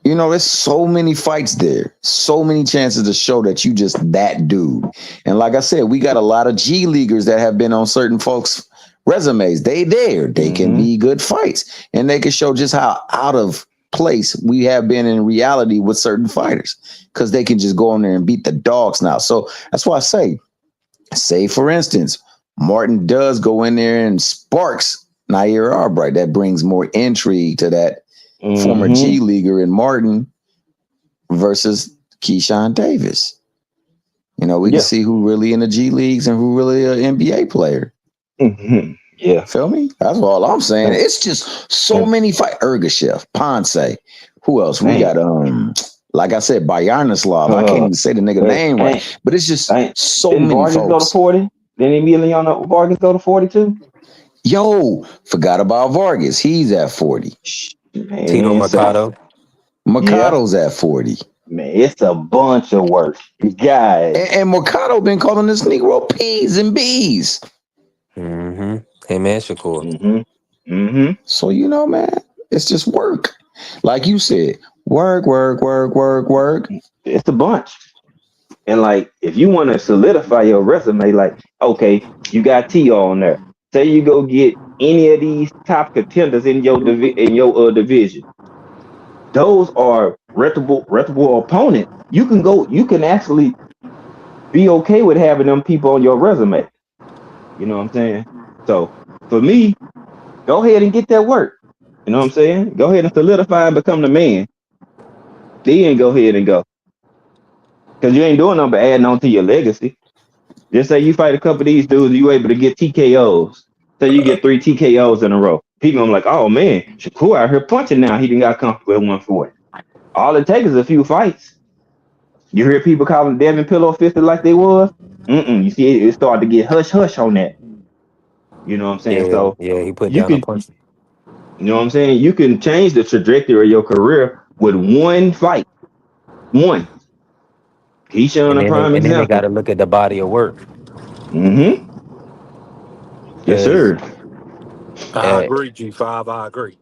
Speaker 5: There's so many fights there, so many chances to show that you just that dude. And like I said, we got a lot of G leaguers that have been on certain folks' resumes. They can be good fights, and they can show just how out of place we have been in reality with certain fighters, because they can just go in there and beat the dogs now. So that's why I say for instance, Martin does go in there and sparks Nair Albright. That brings more intrigue to that former G leaguer in Martin versus Keyshawn Davis. We can see who really in the G leagues and who really an NBA player.
Speaker 7: Mm-hmm. Yeah.
Speaker 5: Feel me? That's all I'm saying. It's just so many fight. Ergashev, Ponce. Who else? We got like I said, Bayarnislav. I can't even say the nigga name right. But it's just so many
Speaker 7: Vargas
Speaker 5: folks.
Speaker 7: Go to 40? Didn't Emiliano Vargas go to 42?
Speaker 5: Yo, forgot about Vargas. He's at 40.
Speaker 7: Man,
Speaker 4: Tito Mercado.
Speaker 5: Mercado's at 40.
Speaker 7: Man, it's a bunch of work. Guys.
Speaker 5: And Mercado been calling this Negro P's and B's.
Speaker 4: Mm-hmm. Hey, man, Shakur.
Speaker 7: Mm-hmm. Mm-hmm.
Speaker 5: So, man, it's just work. Like you said, work.
Speaker 7: It's a bunch. And like, if you want to solidify your resume, like, okay, you got T on there. Say you go get any of these top contenders in your division. those are reputable opponent. You can actually be okay with having them people on your resume. You know what I'm saying? So for me, go ahead and get that work. You know what I'm saying? Go ahead and solidify and become the man. Then go ahead and go. Because you ain't doing nothing but adding on to your legacy. Just say you fight a couple of these dudes, you able to get TKOs. So you get 3 TKOs in a row. People gonna be like, oh man, Shakur out here punching now. He didn't got comfortable at 140. All it takes is a few fights. You hear people calling Devin pillow fisted like they was? You see, it started to get hush hush on that. You know what I'm saying?
Speaker 4: Yeah,
Speaker 7: So
Speaker 4: yeah, he put
Speaker 7: you
Speaker 4: down a
Speaker 7: can,
Speaker 4: punch.
Speaker 7: you know what I'm saying? You can change the trajectory of your career with one fight. One. Keyshawn, a prime
Speaker 4: And then they got
Speaker 7: example.
Speaker 4: to look at the body of work.
Speaker 7: Mm-hmm. Yes,
Speaker 4: Because
Speaker 7: sir.
Speaker 2: I
Speaker 4: uh,
Speaker 2: agree, G5. I agree.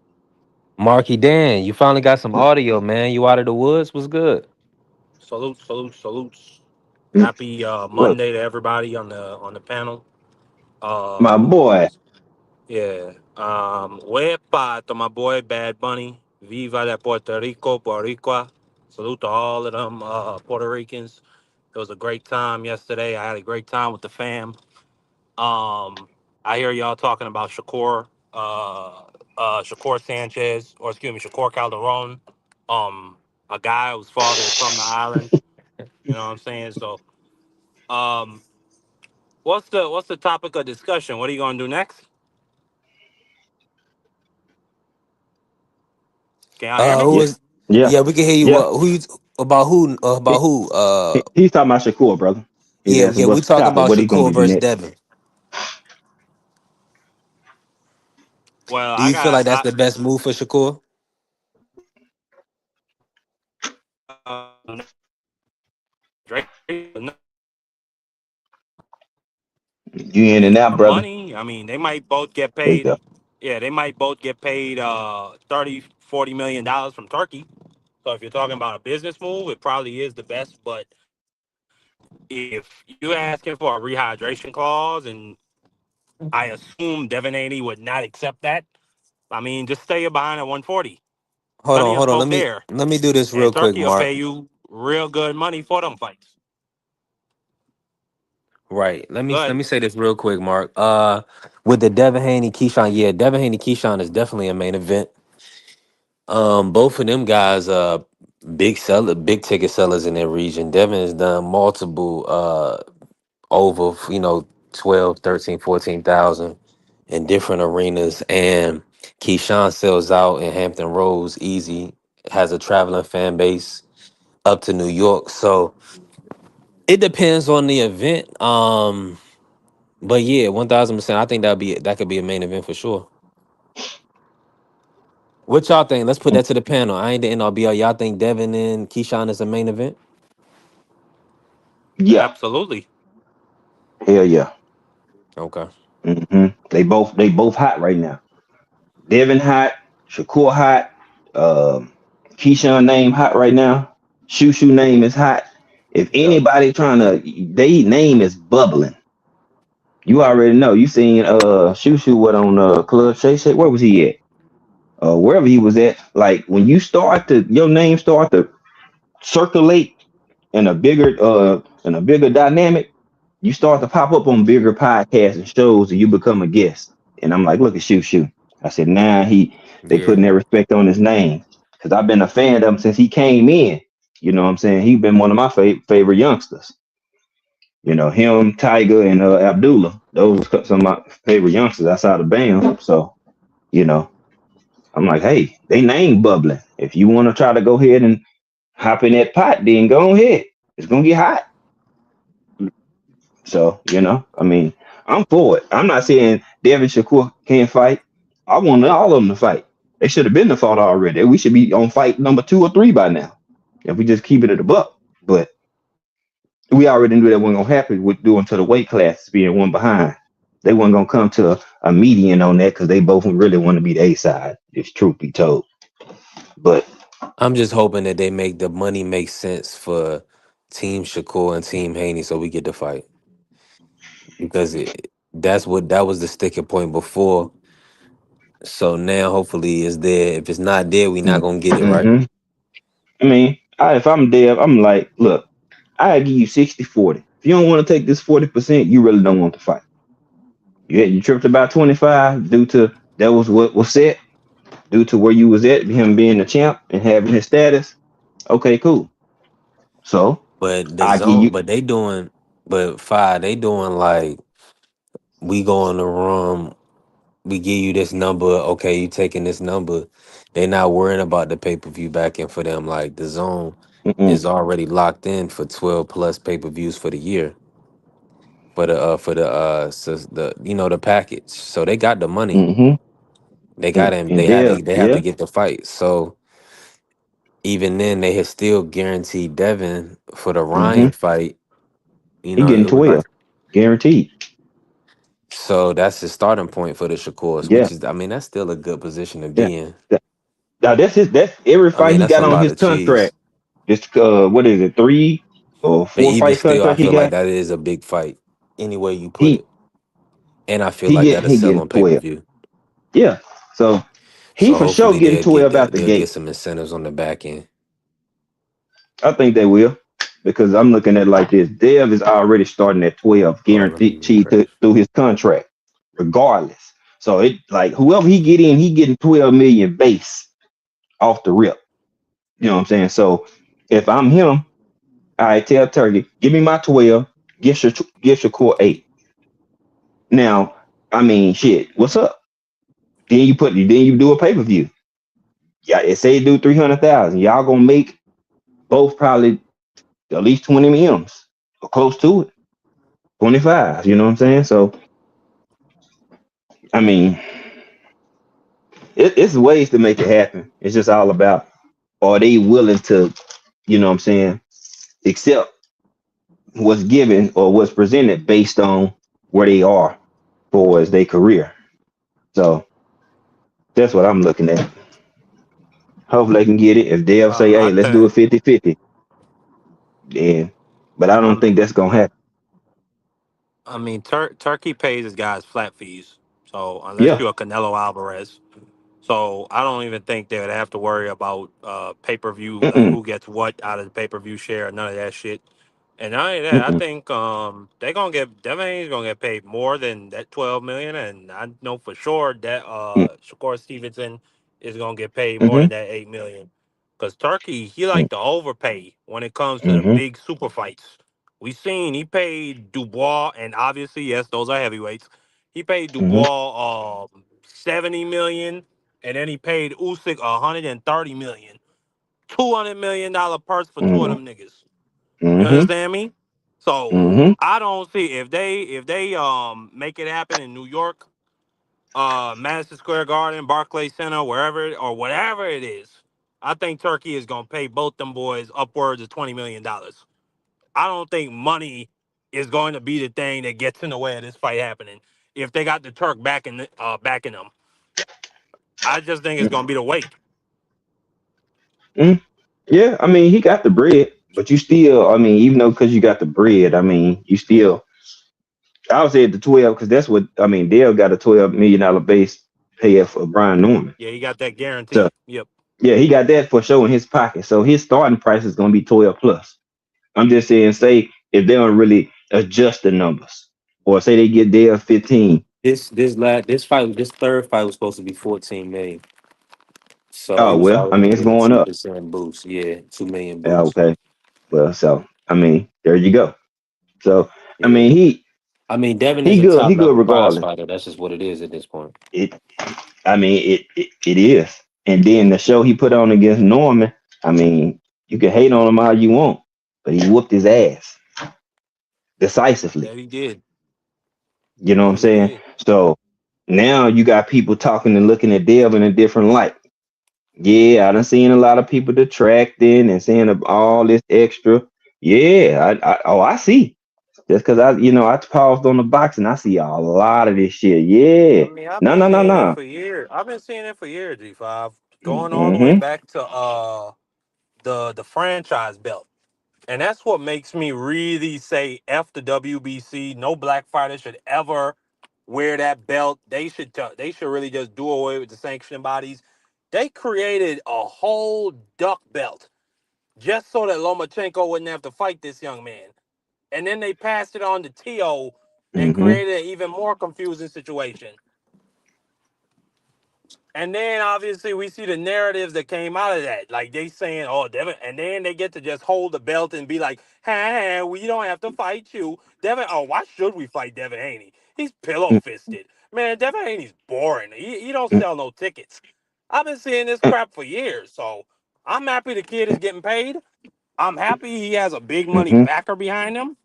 Speaker 4: Marky Dan, you finally got some audio, man. You out of the woods? What's good?
Speaker 2: Salute, salute, salutes.
Speaker 7: Mm,
Speaker 2: Happy
Speaker 7: look,
Speaker 2: Monday to everybody on the panel.
Speaker 7: my
Speaker 2: Um,
Speaker 7: boy.
Speaker 2: yeah. Wepa to my boy Bad Bunny. Viva de Puerto Rico, Boricua. Salute to all of them Puerto Ricans. It was a great time yesterday. I had a great time with the fam. I hear y'all talking about Shakur Sanchez, or excuse me, Shakur Calderon, a guy whose father is from the island. You know what I'm saying? So, um, what's the topic of discussion? What are you gonna do next? Can y'all hear me?
Speaker 4: Who
Speaker 7: Yeah.
Speaker 4: was?
Speaker 7: Yeah.
Speaker 4: Yeah, we can hear you.
Speaker 7: Yeah.
Speaker 4: Who you about? Who about
Speaker 7: He,
Speaker 4: who?
Speaker 7: he's talking about Shakur, brother. He's
Speaker 4: Yeah,
Speaker 7: asking
Speaker 4: yeah, we
Speaker 7: what's the
Speaker 4: talking
Speaker 7: topic,
Speaker 4: about
Speaker 7: what he's gonna
Speaker 4: Shakur
Speaker 7: do
Speaker 4: versus
Speaker 7: next.
Speaker 4: Devin.
Speaker 2: Well,
Speaker 4: Do
Speaker 2: I
Speaker 4: you feel like
Speaker 2: got
Speaker 4: that's the best move for Shakur?
Speaker 2: Drake
Speaker 7: You in and out, brother.
Speaker 2: money. I mean, they might both get
Speaker 7: There you
Speaker 2: paid.
Speaker 7: go.
Speaker 2: Yeah, they might both get paid 30, $40 million from Turkey. So if you're talking about a business move, it probably is the best. But if you're asking for a rehydration clause, and I assume Devin Haney would not accept that, I mean, just stay behind at 140. Plenty of
Speaker 4: Hold on.
Speaker 2: smoke there.
Speaker 4: Let me do this real
Speaker 2: And
Speaker 4: quick,
Speaker 2: Turkey will
Speaker 4: Mark.
Speaker 2: pay you real good money for them fights.
Speaker 4: Right. Let
Speaker 2: Good.
Speaker 4: me say this real quick, Mark. With the Devin Haney Keyshawn, yeah, Devin Haney Keyshawn is definitely a main event. Both of them guys, big ticket sellers in their region. Devin has done multiple over, 12, 13, 14,000 in different arenas, and Keyshawn sells out in Hampton Roads easy, has a traveling fan base up to New York. So it depends on the event. But yeah, 1,000%. I think that could be a main event for sure. What y'all think? Let's put that to the panel. I ain't the end all be all. Y'all think Devin and Keyshawn is a main event?
Speaker 7: Yeah.
Speaker 2: Absolutely.
Speaker 7: Hell yeah.
Speaker 4: Okay.
Speaker 7: They both hot right now. Devin hot, Shakur hot, um, Keyshawn name hot right now. Shushu name is hot. If
Speaker 4: Yeah.
Speaker 7: anybody trying to, they name is bubbling. You already know. You seen Shushu what on Club Shay Shay? Where was he at? Wherever he was at. Like when you start to your name start to circulate in a bigger dynamic, you start to pop up on bigger podcasts and shows, and you become a guest. And I'm like, look at Shushu. I said, now they
Speaker 4: Yeah.
Speaker 7: putting their respect on his name because I've been a fan of him since he came in. You know what I'm saying? He's been one of my favorite youngsters. You know, him, Tiger, and Abdullah. Those are some of my favorite youngsters outside of Bam. So, you know, I'm like, hey, they name bubbling. If you want to try to go ahead and hop in that pot, then go ahead. It's gonna get hot. So, I mean, I'm for it. I'm not saying Devin Shakur can't fight. I want all of them to fight. They should have been the fought already. We should be on fight number 2 or 3 by now. If we just keep it at a buck. But we already knew that wasn't gonna happen with doing to the weight classes being one behind. They weren't gonna come to a median on that because they both really want to be the A side, if truth be told. But
Speaker 4: I'm just hoping that they make the money make sense for Team Shakur and Team Haney so we get the fight. Because that was the sticking point before. So now hopefully it's there. If it's not there, we not gonna get it, right?
Speaker 7: mm-hmm. I mean, if I'm Dev, I'm like, look, I give you 60-40. If you don't want to take this 40%, you really don't want to fight. You tripped about 25 due to that was what was set, due to where you was at, him being the champ and having his status. Okay, cool. So
Speaker 4: But the
Speaker 7: I give
Speaker 4: zone,
Speaker 7: you.
Speaker 4: but they doing, but five, they doing like we go in the room, we give you this number, okay, you taking this number. They not worrying about the pay per view back in for them. Like the zone
Speaker 7: Mm-mm,
Speaker 4: is already locked in for 12 plus pay per views for the year for the the package. So they got the money.
Speaker 7: mm-hmm.
Speaker 4: They got him.
Speaker 7: And
Speaker 4: They had
Speaker 7: Dev,
Speaker 4: to. They have to
Speaker 7: yeah,
Speaker 4: get the fight. So even then, they had still guaranteed Devin for the
Speaker 7: mm-hmm.
Speaker 4: Ryan fight.
Speaker 7: He getting
Speaker 4: It was
Speaker 7: 12,
Speaker 4: like
Speaker 7: guaranteed.
Speaker 4: so that's his starting point for the Shakurs,
Speaker 7: Yeah,
Speaker 4: which is, I mean, that's still a good position to
Speaker 7: yeah.
Speaker 4: be in.
Speaker 7: That- Now that's every
Speaker 4: I
Speaker 7: fight
Speaker 4: mean,
Speaker 7: he
Speaker 4: that's a
Speaker 7: got on
Speaker 4: lot
Speaker 7: his
Speaker 4: of cheese.
Speaker 7: contract. This what is it, 3 or 4
Speaker 4: But even
Speaker 7: fight
Speaker 4: still, I
Speaker 7: contract he
Speaker 4: feel like
Speaker 7: got?
Speaker 4: that is a big fight, any way you put
Speaker 7: He
Speaker 4: it. And I feel like that'll
Speaker 7: he
Speaker 4: sell
Speaker 7: getting
Speaker 4: on pay per
Speaker 7: 12.
Speaker 4: view.
Speaker 7: Yeah. So he
Speaker 4: So
Speaker 7: for sure
Speaker 4: hopefully
Speaker 7: getting
Speaker 4: they'll get
Speaker 7: 12 out
Speaker 4: that.
Speaker 7: the
Speaker 4: They'll get
Speaker 7: gate.
Speaker 4: some incentives on the back end.
Speaker 7: I think they will because I'm looking at it like this. Dev is already starting at 12,
Speaker 4: Hold on, let me
Speaker 7: guaranteed
Speaker 4: refresh.
Speaker 7: through his contract, regardless. So it like whoever he get in, he getting 12 million base off the rip. You know what I'm saying? So if I'm him, I tell Turkey, give me my 12, give Shakur 8. Now, I mean, shit, what's up? Then you do a pay per view. Yeah, it say do 300,000. Y'all gonna make both probably at least 20 m's or close to it, 25. You know what I'm saying? So, I mean, it's ways to make it happen. It's just all about are they willing to, you know what I'm saying, accept what's given or what's presented based on where they are for as their career. So that's what I'm looking at. Hopefully they can get it. If they'll say,
Speaker 2: I
Speaker 7: hey, let's do
Speaker 2: think
Speaker 7: it 50-50, then but I don't
Speaker 2: I'm.
Speaker 7: think that's gonna happen.
Speaker 2: I mean, Turkey pays his guys flat fees. So unless
Speaker 7: Yeah.
Speaker 2: you're a Canelo Alvarez, so I don't even think they would have to worry about pay per view, like
Speaker 7: Mm-mm.
Speaker 2: who gets what out of the pay per view share, none of that shit. And not only that, I
Speaker 7: Mm-mm.
Speaker 2: think they gonna get Devin gonna get paid more than that 12 million, and I know for sure that Shakur Stevenson is gonna get paid more
Speaker 7: Mm-hmm.
Speaker 2: than that 8 million. Cause Turkey, he like to overpay when it comes to the
Speaker 7: Mm-hmm.
Speaker 2: big super fights. We seen he paid Dubois, and obviously yes, those are heavyweights. He paid
Speaker 7: Mm-hmm.
Speaker 2: Dubois 70 million, and then he paid Usyk 130 million. $200 million purse for two of
Speaker 7: Mm-hmm.
Speaker 2: them niggas. You
Speaker 7: Mm-hmm.
Speaker 2: understand me? So
Speaker 7: Mm-hmm.
Speaker 2: I don't see if they make it happen in New York, Madison Square Garden, Barclays Center, or whatever it is. I think Turkey is gonna pay both them boys upwards of $20 million. I don't think money is going to be the thing that gets in the way of this fight happening. If they got the Turk backing them, I just think it's gonna be the weight.
Speaker 7: Mm-hmm. Yeah, I mean, he got the bread, but you still, I mean, even though because you got the bread, I mean, you still, I would say at the 12 because that's what, I mean, Dale got a $12 million base pay for Brian Norman.
Speaker 2: Yeah, you got that
Speaker 7: So,
Speaker 2: guarantee. Yep.
Speaker 7: yeah, he got that for sure in his pocket. So his starting price is going to be 12 plus. I'm just saying, say if they don't really adjust the numbers, or say they get Dale 15.
Speaker 4: This third fight was supposed to be 14 million. So he
Speaker 7: Oh,
Speaker 4: was
Speaker 7: well, I
Speaker 4: already
Speaker 7: mean, it's
Speaker 4: getting
Speaker 7: going up.
Speaker 4: 2% boost. Yeah, 2 million
Speaker 7: Yeah,
Speaker 4: boost.
Speaker 7: okay. Well, so, I mean, there you go. So, I
Speaker 4: Yeah.
Speaker 7: mean,
Speaker 4: I mean, Devin is a
Speaker 7: he
Speaker 4: top
Speaker 7: good
Speaker 4: level prize
Speaker 7: regardless.
Speaker 4: fighter. That's just what it is at this point.
Speaker 7: It I mean, it is. And then the show he put on against Norman, I mean, you can hate on him all you want, but he whooped his ass decisively.
Speaker 2: That he did.
Speaker 7: You know what I'm
Speaker 2: That he
Speaker 7: saying?
Speaker 2: did.
Speaker 7: So now you got people talking and looking at Dev in a different light. Yeah, I done seen a lot of people detracting and saying all this extra. Yeah, I see. Just because I paused on the box and I see a lot of this shit.
Speaker 2: I
Speaker 7: Yeah,
Speaker 2: mean, I've
Speaker 7: no,
Speaker 2: been
Speaker 7: no, no,
Speaker 2: seeing it
Speaker 7: no.
Speaker 2: for years. I've been seeing it for years, G5, going all the way
Speaker 7: Mm-hmm.
Speaker 2: back to the franchise belt. And that's what makes me really say F the WBC. No black fighter should ever wear that belt. They should really just do away with the sanction bodies. They created a whole duck belt just so that Lomachenko wouldn't have to fight this young man. And then they passed it on to Tio and
Speaker 7: Mm-hmm.
Speaker 2: created an even more confusing situation. And then obviously we see the narratives that came out of that. Like they saying, oh, Devin, and then they get to just hold the belt and be like, hey, we don't have to fight you. Devin, oh, why should we fight Devin Haney? He's pillow fisted. Man, Devin Haney's boring. He don't sell no tickets. I've been seeing this crap for years. So I'm happy the kid is getting paid. I'm happy he has a big money
Speaker 7: Mm-hmm.
Speaker 2: backer behind him.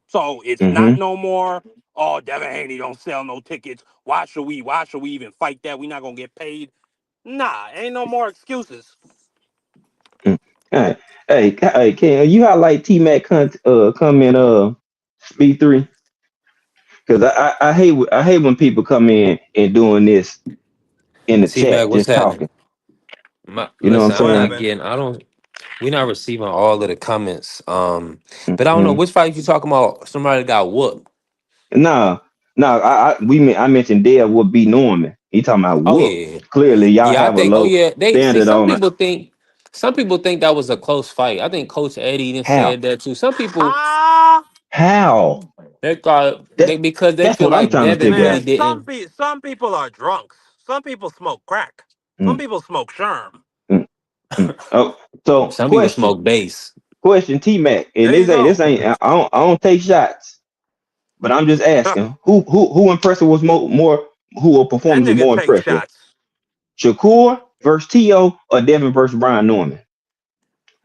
Speaker 2: So it's not
Speaker 7: Mm-hmm.
Speaker 2: no more, oh, Devin Haney don't sell no tickets. Why should we even fight that? We not gonna get paid. Nah, ain't no more excuses.
Speaker 7: Mm. Hey, hey, can you highlight T Mac comment speed 3? Because I hate I hate when people come in and doing this in the
Speaker 4: T Mac,
Speaker 7: chat
Speaker 4: what's
Speaker 7: just
Speaker 4: happening?
Speaker 7: talking. You know what I'm
Speaker 4: Listen, I'm
Speaker 2: What
Speaker 7: saying?
Speaker 4: not
Speaker 2: happened?
Speaker 4: getting. I don't. We're not receiving all of the comments. But I don't know
Speaker 7: Mm-hmm.
Speaker 4: which fight you talking about. Somebody got whooped.
Speaker 7: No, no, I mentioned Dale would be Norman. He talking about
Speaker 4: Oh
Speaker 7: whoop.
Speaker 4: yeah,
Speaker 7: Clearly, y'all
Speaker 4: yeah. I
Speaker 7: have a
Speaker 4: think. Oh
Speaker 7: low
Speaker 4: yeah. They see.
Speaker 7: standard
Speaker 4: Some
Speaker 7: on it.
Speaker 4: people think. Some people think that was a close fight. I think Coach Eddie even
Speaker 7: How?
Speaker 4: said that too. Some people
Speaker 2: Ah,
Speaker 7: How?
Speaker 4: they thought
Speaker 7: That
Speaker 4: they because they
Speaker 7: that's
Speaker 4: feel
Speaker 7: what I'm
Speaker 4: like
Speaker 7: trying to
Speaker 4: Devin
Speaker 7: figure
Speaker 4: really
Speaker 2: man,
Speaker 7: out.
Speaker 2: some
Speaker 4: didn't.
Speaker 2: some people are drunks. Some people smoke crack. Some
Speaker 7: Mm,
Speaker 2: people smoke sherm.
Speaker 7: mm, mm. Oh, so
Speaker 4: Some people smoke bass.
Speaker 7: T Mac, and
Speaker 2: There you
Speaker 7: this
Speaker 2: go.
Speaker 7: ain't I don't take shots, but I'm just
Speaker 2: that
Speaker 7: asking who impressive was more who performance was
Speaker 2: nigga
Speaker 7: more
Speaker 2: take
Speaker 7: impressive,
Speaker 2: shots.
Speaker 7: Shakur versus T.O. or Devin versus Brian Norman?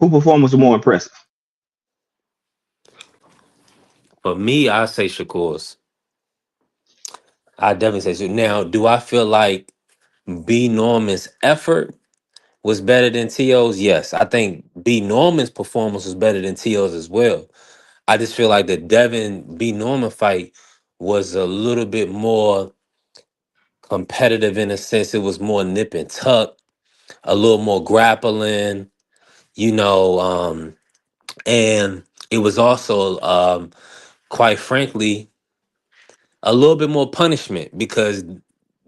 Speaker 7: Who performance was more impressive?
Speaker 4: For me, I say Shakur's. I definitely say so. Now, do I feel like B Norman's effort was better than T.O.'s? Yes. I think B Norman's performance was better than T.O.'s as well. I just feel like the Devin B Norman fight was a little bit more competitive in a sense. It was more nip and tuck, a little more grappling, you know, and it was also, quite frankly, a little bit more punishment because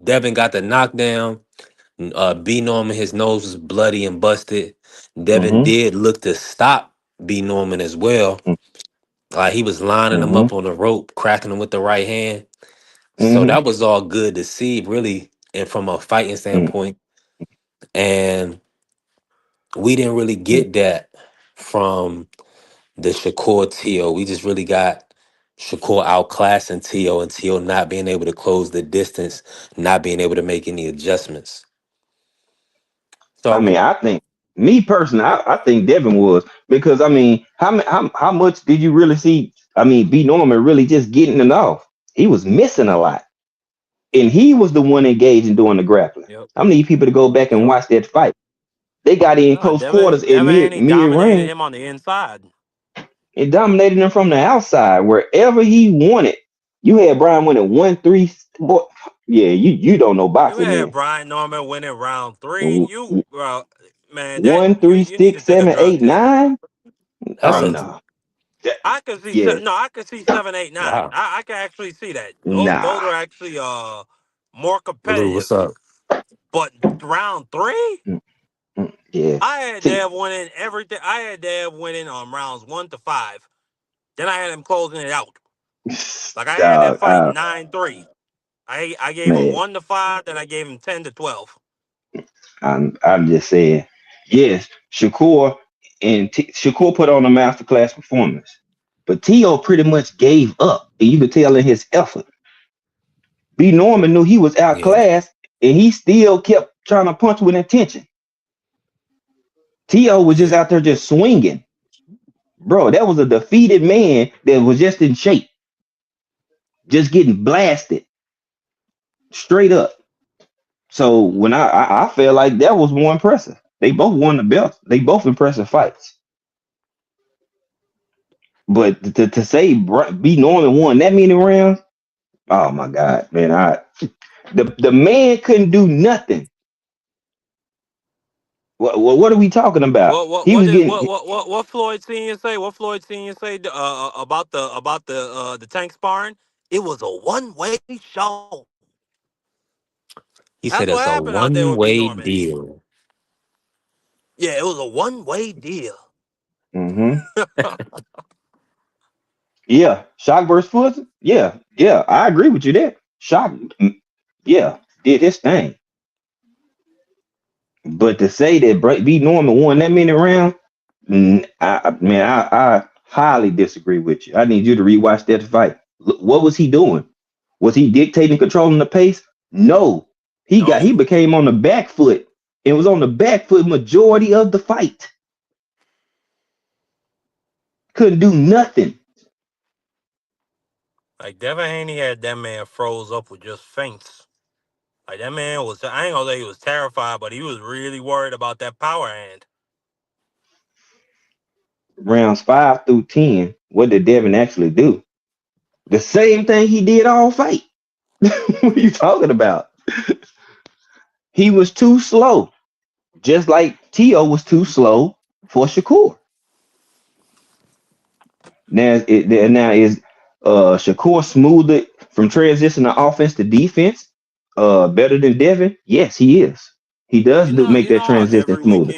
Speaker 4: Devin got the knockdown. B Norman, his nose was bloody and busted. Devin
Speaker 7: Mm-hmm.
Speaker 4: did look to stop B Norman as well. Like he was lining him
Speaker 7: Mm-hmm.
Speaker 4: up on the rope, cracking him with the right hand. So
Speaker 7: Mm-hmm.
Speaker 4: that was all good to see, really, and from a fighting standpoint. And we didn't really get that from the Shakur Tio. We just really got Shakur outclassing Tio and Tio not being able to close the distance, not being able to make any adjustments.
Speaker 7: I
Speaker 4: So
Speaker 7: mean, I think me personally, I think Devin was because I mean, how much did you really see? I mean, B Norman really just getting it off. He was missing a lot, and he was the one engaged in doing the grappling.
Speaker 2: Yep.
Speaker 7: I need people to go back and
Speaker 2: Yep.
Speaker 7: watch that fight. They got in
Speaker 2: Nah,
Speaker 7: close
Speaker 2: Devin
Speaker 7: quarters in
Speaker 2: Devin Haney
Speaker 7: mid
Speaker 2: dominated
Speaker 7: range.
Speaker 2: him on the inside.
Speaker 7: It dominated him from the outside wherever he wanted. You had Brian winning 1-3. Boy, yeah, you don't know
Speaker 2: You
Speaker 7: boxing
Speaker 2: had
Speaker 7: then.
Speaker 2: Brian Norman winning round three.
Speaker 7: W-
Speaker 2: You
Speaker 7: w-
Speaker 2: man, that
Speaker 7: One,
Speaker 2: you
Speaker 7: three,
Speaker 2: you need to
Speaker 7: six,
Speaker 2: take a
Speaker 7: seven,
Speaker 2: drug
Speaker 7: eight,
Speaker 2: test.
Speaker 7: nine.
Speaker 4: that's
Speaker 7: Oh
Speaker 4: a
Speaker 7: no. That-
Speaker 2: I could see
Speaker 7: yeah,
Speaker 2: no, I could see 7, 8, 9.
Speaker 4: wow.
Speaker 2: I can actually see that. Those
Speaker 7: nah.
Speaker 2: are actually more
Speaker 4: Blue, what's
Speaker 2: competitive.
Speaker 4: up?
Speaker 2: But round three,
Speaker 7: Mm, yeah.
Speaker 2: I had
Speaker 7: See,
Speaker 2: Dab winning everything. I had Dab winning on rounds 1 to 5. Then I had him closing it out. Like I had that
Speaker 7: dog,
Speaker 2: fight 9-3. I gave him
Speaker 7: man,
Speaker 2: 1 to 5. Then I gave him 10 to 12.
Speaker 7: I'm just saying. Yes, Shakur Shakur put on a masterclass performance, but Tio pretty much gave up, and you could tell in his effort. B Norman knew he was
Speaker 4: Yeah.
Speaker 7: outclassed, and he still kept trying to punch with intention. Tio was just
Speaker 2: Yeah.
Speaker 7: out there just swinging, bro. That was a defeated man that was just in shape, just getting blasted straight up. So when I felt like that was more impressive. They both won the belt. They both impressive fights. But to say B Norman won that many rounds, oh my God, man! The man couldn't do nothing. What are we talking about? He
Speaker 2: What
Speaker 7: was
Speaker 2: did
Speaker 7: getting
Speaker 2: what Floyd Senior say? What Floyd Senior say about the tank sparring? It was a one-way show.
Speaker 4: He
Speaker 2: That's
Speaker 4: said
Speaker 2: what
Speaker 4: it's a
Speaker 2: happened out there with B
Speaker 4: one-way
Speaker 2: Norman.
Speaker 4: deal.
Speaker 2: Yeah, it was a one-way deal.
Speaker 7: Mm-hmm. Yeah. Shock versus Fulton. Yeah. Yeah. I agree with you there. Shock. Yeah. Did his thing. But to say that B Norman won that many rounds, I highly disagree with you. I need you to rewatch that fight. What was he doing? Was he dictating, controlling the pace? No. He
Speaker 2: No.
Speaker 7: became on the back foot and was on the back foot majority of the fight. Couldn't do nothing.
Speaker 2: Like Devin Haney had that man froze up with just feints. Like that man was, I ain't gonna say he was terrified, but he was really worried about that power hand.
Speaker 7: Rounds 5 through 10, what did Devin actually do? The same thing he did all fight. What are you talking about? He was too slow, just like T.O. was too slow for Shakur. Now is Shakur smoother from transition to offense to defense? Better than Devin? Yes, he is. He does make
Speaker 2: You
Speaker 7: that
Speaker 2: know how
Speaker 7: transition smoother.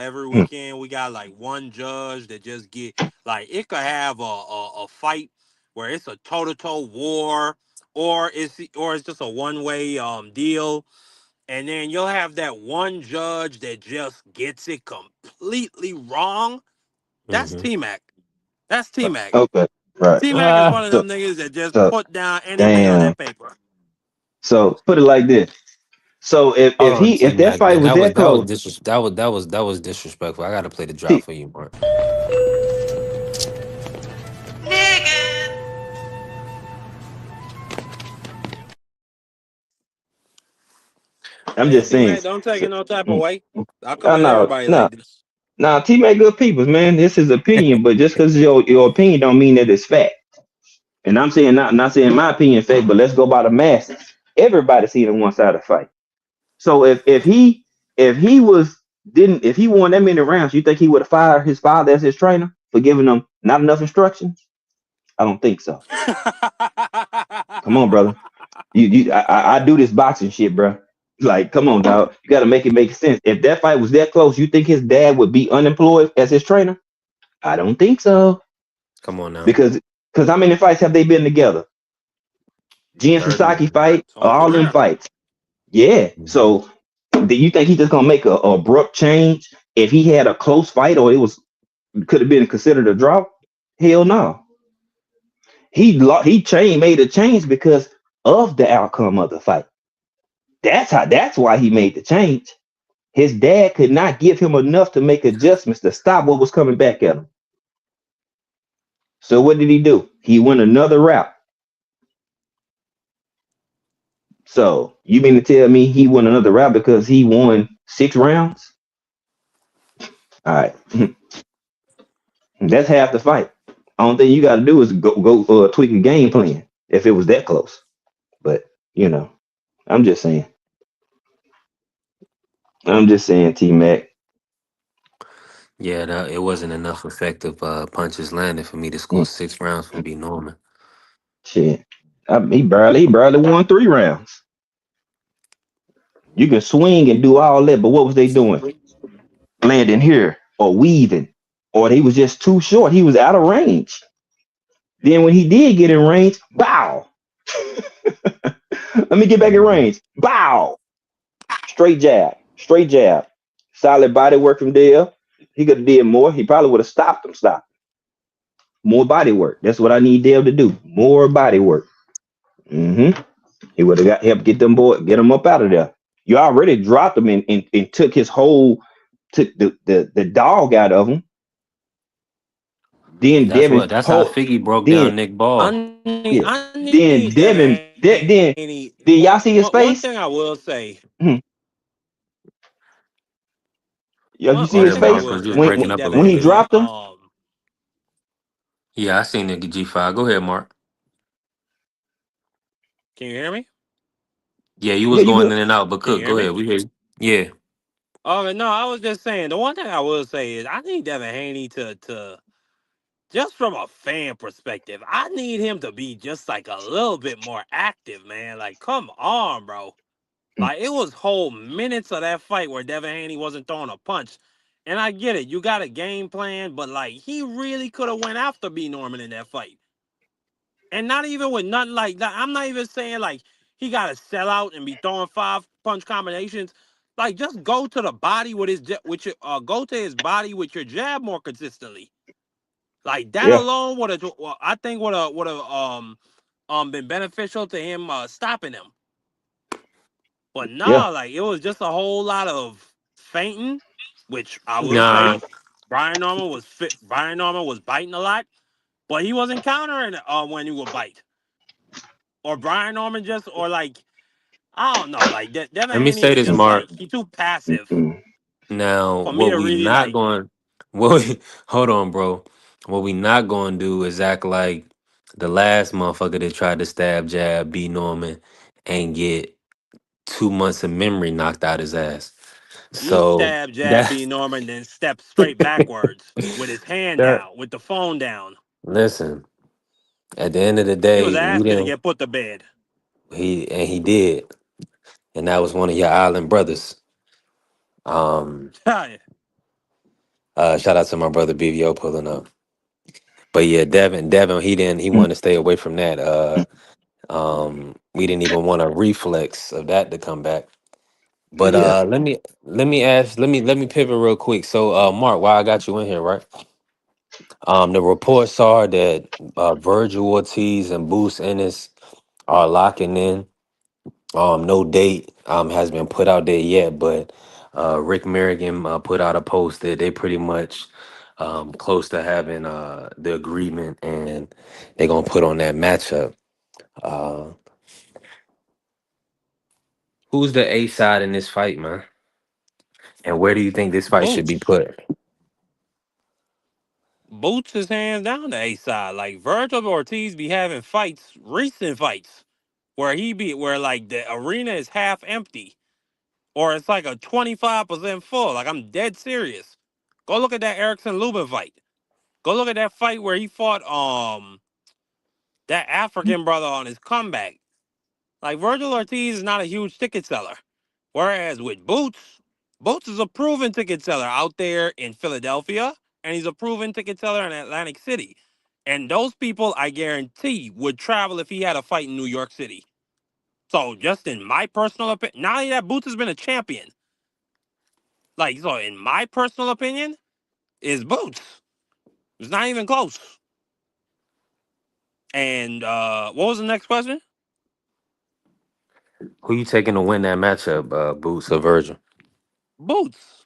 Speaker 2: every
Speaker 7: Hmm.
Speaker 2: weekend we got like one judge that just get like it could have a fight where it's a toe to toe war, or it's just a one way deal, and then you'll have that one judge that just gets it completely wrong. That's
Speaker 4: Mm-hmm.
Speaker 2: T Mac. That's T Mac.
Speaker 7: Okay, right.
Speaker 2: T Mac is one
Speaker 4: Ah,
Speaker 2: of
Speaker 7: So,
Speaker 2: them niggas that just
Speaker 7: so
Speaker 2: put down anything on
Speaker 7: damn.
Speaker 2: that paper.
Speaker 7: So put it like this. So
Speaker 4: hold on, T
Speaker 7: if that
Speaker 4: Mac,
Speaker 7: fight
Speaker 4: man.
Speaker 7: was that close,
Speaker 4: That was disrespectful. I gotta play the drop
Speaker 7: T,
Speaker 4: for you, Mark.
Speaker 7: I'm
Speaker 2: Hey,
Speaker 7: just
Speaker 2: T
Speaker 7: saying.
Speaker 2: Mac, don't take
Speaker 7: So,
Speaker 2: it no type of
Speaker 7: mm,
Speaker 2: way. I come
Speaker 7: I
Speaker 2: at
Speaker 7: know,
Speaker 2: everybody
Speaker 7: no,
Speaker 2: like this.
Speaker 7: no. T make good people, man. This is opinion, but just because your opinion don't mean that it's fact. And I'm saying not saying my opinion fake, but let's go by the masses. Everybody seen a one sided fight. So if he was didn't if he won that many rounds, you think he would have fired his father as his trainer for giving him not enough instructions? I don't think so. Come on, brother. I do this boxing shit, bro. Like, come on, dog. You got to make it make sense. If that fight was that close, you think his dad would be unemployed as his trainer? I don't think so.
Speaker 4: Come on now.
Speaker 7: Because how many fights have they been together? Jen
Speaker 4: 30.
Speaker 7: Sasaki fight,
Speaker 2: His whole
Speaker 7: all them
Speaker 2: career.
Speaker 7: fights. Yeah.
Speaker 4: Mhm.
Speaker 7: So do you think he's just gonna make a abrupt change if he had a close fight or it was could have been considered a draw? Hell no. He changed made a change because of the outcome of the fight. That's why he made the change. His dad could not give him enough to make adjustments to stop what was coming back at him. So what did he do? He went another route. So you mean to tell me he went another route because he won 6 rounds? All right. That's half the fight. Only thing you got to do is go tweak a game plan if it was that close. But you know, I'm just saying. I'm just saying, T Mac.
Speaker 4: Yeah, it wasn't enough effective punches landed for me to score 6 rounds from B Norman.
Speaker 7: Shit. He barely won 3 rounds. You can swing and do all that, but what was they doing? Landing here or weaving, or he was just too short. He was out of range. Then when he did get in range, bow. Let me get back in
Speaker 4: Mhm.
Speaker 7: range. Bow. Straight jab. Straight jab. Solid body work from there. He could have did more. He probably would have stopped him. Stop. More body work. That's what I need Dale to do. More body work. Hmm. He would have got help get them boy, get him up out of there. You already dropped him and took his whole took the dog out of him. Then Devin
Speaker 4: That's how
Speaker 7: hold
Speaker 4: Figgy broke
Speaker 7: then
Speaker 4: down Nick Ball.
Speaker 7: yeah.
Speaker 2: I need
Speaker 7: Then
Speaker 2: Devin
Speaker 7: Devin
Speaker 2: Haney.
Speaker 7: then y'all see his
Speaker 2: One thing I
Speaker 7: face?
Speaker 2: will say.
Speaker 7: Hmm. You
Speaker 4: Go
Speaker 7: see
Speaker 2: One
Speaker 7: his
Speaker 4: ahead,
Speaker 2: thing I
Speaker 7: face
Speaker 4: Mark,
Speaker 2: will
Speaker 4: because you
Speaker 2: say.
Speaker 4: was
Speaker 2: I
Speaker 7: when
Speaker 4: breaking
Speaker 2: need
Speaker 4: up a
Speaker 2: Devin
Speaker 7: when
Speaker 4: little
Speaker 7: he
Speaker 4: bit.
Speaker 2: Haney.
Speaker 7: dropped him?
Speaker 4: Yeah, I seen the G5. Go ahead, Mark.
Speaker 2: Can you hear me?
Speaker 4: Yeah, you
Speaker 7: Yeah,
Speaker 4: was
Speaker 7: you
Speaker 4: going
Speaker 7: good.
Speaker 4: in and out, but
Speaker 2: Can you
Speaker 4: cook.
Speaker 2: hear
Speaker 4: Go
Speaker 2: me?
Speaker 4: ahead. We hear you. Yeah.
Speaker 2: Oh no, I was just saying. The one thing I will say is I need Devin Haney to just from a fan perspective, I need him to be just like a little bit more active, man. Like, come on, bro.
Speaker 7: Mm,
Speaker 2: Like, it was whole minutes of that fight where Devin Haney wasn't throwing a punch, And I get it, you got a game plan, but like he really could have went after B Norman in that fight. And not even with nothing like that. I'm not even saying like he got to sell out and be throwing 5 punch combinations. Like just go to the body with with your go to his body with your jab more consistently. Like that
Speaker 7: Yeah,
Speaker 2: alone would have, well, I think would have been beneficial to him stopping him. But
Speaker 7: yeah,
Speaker 2: nah, like it was just a whole lot of feinting, which I will
Speaker 4: Nah,
Speaker 2: say, Brian Norman was biting a lot, but he wasn't countering when he would bite. Or Brian Norman just, or like I don't know, like Devin
Speaker 4: let me say
Speaker 2: Haney
Speaker 4: this,
Speaker 2: just
Speaker 4: Mark.
Speaker 2: like he too passive
Speaker 7: mm,
Speaker 4: Now,
Speaker 2: for me
Speaker 4: what
Speaker 2: to
Speaker 4: we
Speaker 2: really
Speaker 4: not
Speaker 2: like.
Speaker 4: going, what we, hold on, bro. What we not going to do is act like the last motherfucker that tried to stab jab B Norman and get 2 months of memory knocked out his ass.
Speaker 2: He
Speaker 4: So
Speaker 2: stabbed Jab B
Speaker 4: that's
Speaker 2: Norman, then stepped straight backwards with his hand
Speaker 4: that.
Speaker 2: down, with the phone down.
Speaker 4: Listen, at the end of the
Speaker 2: He was
Speaker 4: day, we
Speaker 2: asking to
Speaker 4: didn't.
Speaker 2: get put to bed.
Speaker 4: He did, and that was one of your island brothers. Um, shout out to my brother BVO pulling up. But yeah, Devin, he
Speaker 7: mm,
Speaker 4: wanted to stay away from that. We didn't even want a reflex of that to come back. But
Speaker 7: yeah.
Speaker 4: let me pivot real quick. So Mark, while I got you in here, right? The reports are that Virgil Ortiz and Boost Ennis are locking in. No date has been put out there yet, but Rick Merrigan put out a post that they pretty much close to having the agreement, and they're gonna put on that matchup. Uh, who's the A side in this fight, man? And where do you think this fight should be
Speaker 2: Boots.
Speaker 4: put?
Speaker 2: Boots his hands down the A side. Like Virgil Ortiz be having fights, recent fights, where like the arena is half empty. Or it's like a 25% full. Like I'm dead serious. Go look at that Erickson Lubin fight. Go look at that fight where he fought that African brother on his comeback. Like Virgil Ortiz is not a huge ticket seller. Whereas with Boots, Boots is a proven ticket seller out there in Philadelphia, and he's a proven ticket seller in Atlantic City. And those people, I guarantee, would travel if he had a fight in New York City. So, just in my personal opinion, not only that Boots has been a champion, like, so in my personal opinion, is Boots. It's not even close. And what was the next question?
Speaker 4: Who you taking to win that matchup, Boots or Virgil?
Speaker 2: Boots.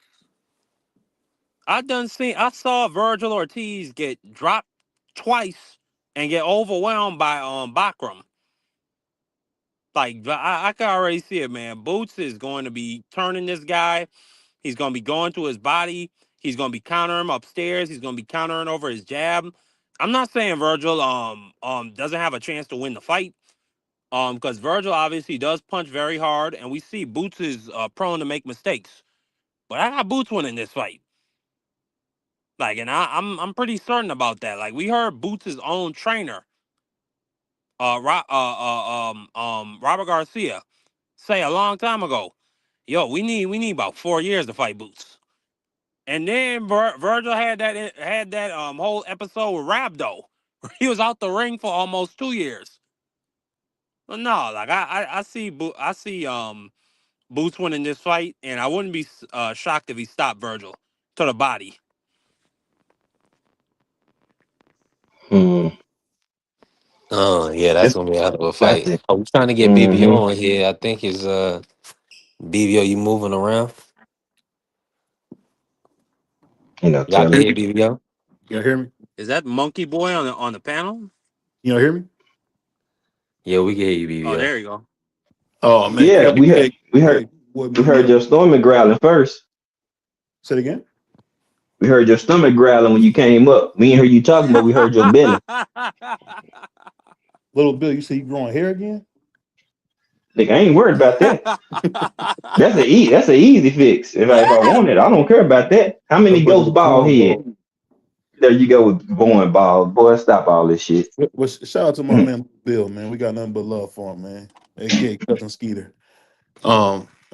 Speaker 2: I saw Virgil Ortiz get dropped twice and get overwhelmed by Bakram. Like I can already see it, man. Boots is going to be turning this guy. He's going to be going to his body. He's going to be countering him upstairs. He's going to be countering over his jab. I'm not saying Virgil doesn't have a chance to win the fight. Because Virgil obviously does punch very hard, and we see Boots is prone to make mistakes. But I got Boots winning this fight. Like, and I'm pretty certain about that. Like, we heard Boots' own trainer, Robert Garcia, say a long time ago, "Yo, we need about 4 years to fight Boots." And then Virgil had that whole episode with Rabdo. He was out the ring for almost 2 years. But no, like I see Boots winning this fight, and I wouldn't be shocked if he stopped Virgil to the body.
Speaker 7: Mm.
Speaker 4: Oh yeah, that's
Speaker 7: That's
Speaker 4: gonna be a hell of a
Speaker 7: that's
Speaker 4: fight.
Speaker 7: it.
Speaker 4: I'm trying to get BBO
Speaker 7: Mm-hmm.
Speaker 4: on here. I think is BBO, you moving around? Y'all can
Speaker 7: Chilling.
Speaker 4: hear BBO?
Speaker 8: You hear me?
Speaker 2: Is that Monkey Boy on the panel?
Speaker 8: You hear me?
Speaker 4: Yeah, we can hear you,
Speaker 2: Oh,
Speaker 4: BBO.
Speaker 2: there you go.
Speaker 8: Oh man,
Speaker 7: Yeah, we heard
Speaker 8: hey, boy,
Speaker 7: we
Speaker 8: man,
Speaker 7: heard
Speaker 8: man.
Speaker 7: your stomach growling first.
Speaker 8: Say it again.
Speaker 7: We heard your stomach growling when you came up. Me and heard you talking, but we heard your belly.
Speaker 8: Little Bill, you say you growing hair again?
Speaker 7: Nigga, I ain't worried about that. That's a easy fix. If I want it, I don't care about that. How
Speaker 8: That
Speaker 7: many
Speaker 8: brother
Speaker 7: ghost
Speaker 8: was
Speaker 7: ball
Speaker 8: growing
Speaker 7: head?
Speaker 8: ball.
Speaker 7: There you go with going bald. Boy, stop all this shit.
Speaker 8: Well, shout out to my man Bill, man. We got nothing but love for him, man. AKA Cousin Skeeter.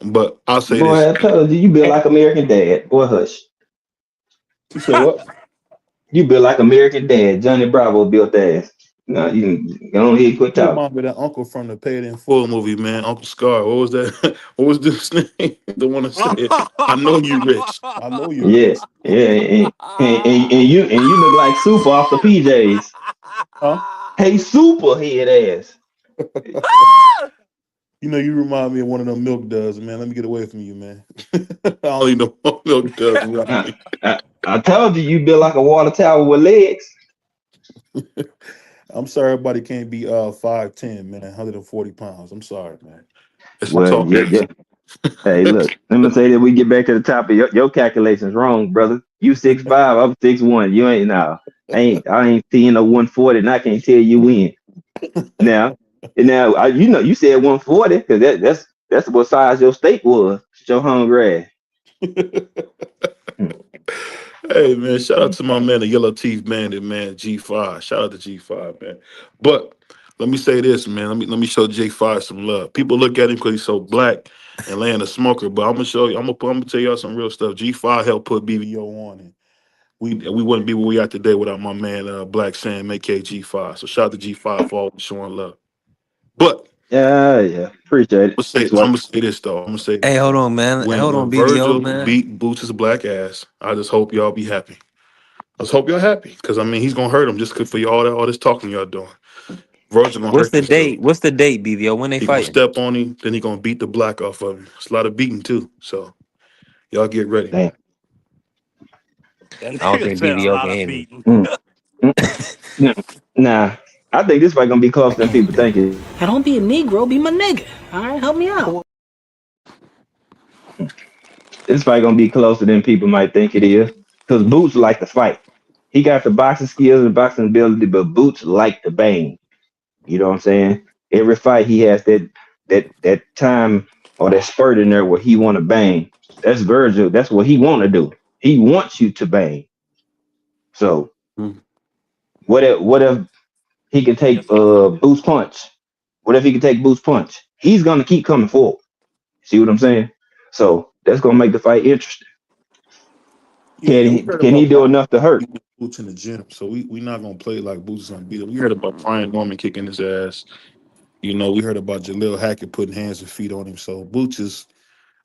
Speaker 8: But I'll say this.
Speaker 7: Boy, I told you, you built like American Dad. Boy, hush.
Speaker 8: You said what?
Speaker 7: You built like American Dad. Johnny Bravo built ass. No, you can go ahead and quit
Speaker 8: You
Speaker 7: talking.
Speaker 8: remind me of that uncle from the Paid in Full movie, man. Uncle Scar. What was that? What was this name? The one that said, "I know you rich. I know you're
Speaker 7: Yeah,
Speaker 8: rich."
Speaker 7: yeah, and you look like Super off the PJs.
Speaker 8: Huh?
Speaker 7: Hey, Super head ass.
Speaker 8: You know, you remind me of one of them milk duds, man. Let me get away from you, man. I don't need no more milk duds around
Speaker 7: I,
Speaker 8: me.
Speaker 7: I told you you built like a water tower with legs.
Speaker 8: I'm sorry, everybody can't be 5'10", man, 140 pounds. I'm sorry, man. It's for
Speaker 7: Well,
Speaker 8: talking.
Speaker 7: yeah. Hey, look. Let me say that we get back to the top of your calculations wrong, brother. You 6'5", I'm 6'1". You ain't now. I ain't seeing no 140, and I can't tell you when. Now, you said 140 because that's what size your steak was. Your hungry ass.
Speaker 8: Hey man, shout out to my man, the Yellow Teeth Bandit, man, G5. Shout out to G5, man. But let me say this, man. Let me show J5 some love. People look at him because he's so black and laying a smoker, but I'm gonna show you. I'm gonna tell y'all some real stuff. G5 helped put BVO on, and we wouldn't be where we are today without my man, Black Sam, aka G5. So shout out to G5 for always showing love. But
Speaker 7: Yeah. Appreciate it.
Speaker 8: I'm
Speaker 7: Six one.
Speaker 8: gonna say this though. I'm gonna say
Speaker 4: Hey,
Speaker 8: this,
Speaker 4: hold
Speaker 8: man.
Speaker 4: on, man.
Speaker 8: When
Speaker 4: Hold
Speaker 8: when
Speaker 4: on, BBO,
Speaker 8: Virgil
Speaker 4: man.
Speaker 8: beat Boots' black ass, I just hope y'all be happy. Let's hope y'all happy, because I mean he's gonna hurt him just for you all this talking y'all doing. Virgil gonna
Speaker 4: What's
Speaker 8: hurt
Speaker 4: the
Speaker 8: this dude.
Speaker 4: date? What's the date, BBO? When they
Speaker 8: He gonna
Speaker 4: fighting?
Speaker 8: step on him, then he gonna beat the black off of him. It's a lot of beating too. So y'all get ready,
Speaker 7: Damn.
Speaker 8: man.
Speaker 2: That
Speaker 4: I don't
Speaker 2: nigga
Speaker 4: think
Speaker 2: said a
Speaker 4: BBO
Speaker 2: lot
Speaker 4: can
Speaker 2: of
Speaker 4: hear me.
Speaker 2: beating.
Speaker 7: Mm, mm, nah, nah. I think this fight gonna be closer than people think it is.
Speaker 3: Now don't be a Negro, be my nigga. All right, help me out.
Speaker 7: This fight gonna be closer than people might think it is. Cause Boots like to fight. He got the boxing skills and boxing ability, but Boots like to bang. You know what I'm saying? Every fight he has that time or that spurt in there where he want to bang. That's Virgil. That's what he want to do. He wants you to bang. So
Speaker 8: Mm.
Speaker 7: what if he can take
Speaker 2: Yes, sir.
Speaker 7: Boost punch? What if he can take Boost punch? He's gonna keep coming forward. See what I'm saying? So that's gonna make the fight interesting.
Speaker 8: Yeah, we heard
Speaker 7: Can he
Speaker 8: about
Speaker 7: do
Speaker 8: Brian
Speaker 7: enough to hurt?
Speaker 8: beating Boots in the gym, so we not gonna play like Boots is gonna beat him. We heard about Brian Norman kicking his ass. You know, we heard about Jaleel Hackett putting hands and feet on him. So Boots is,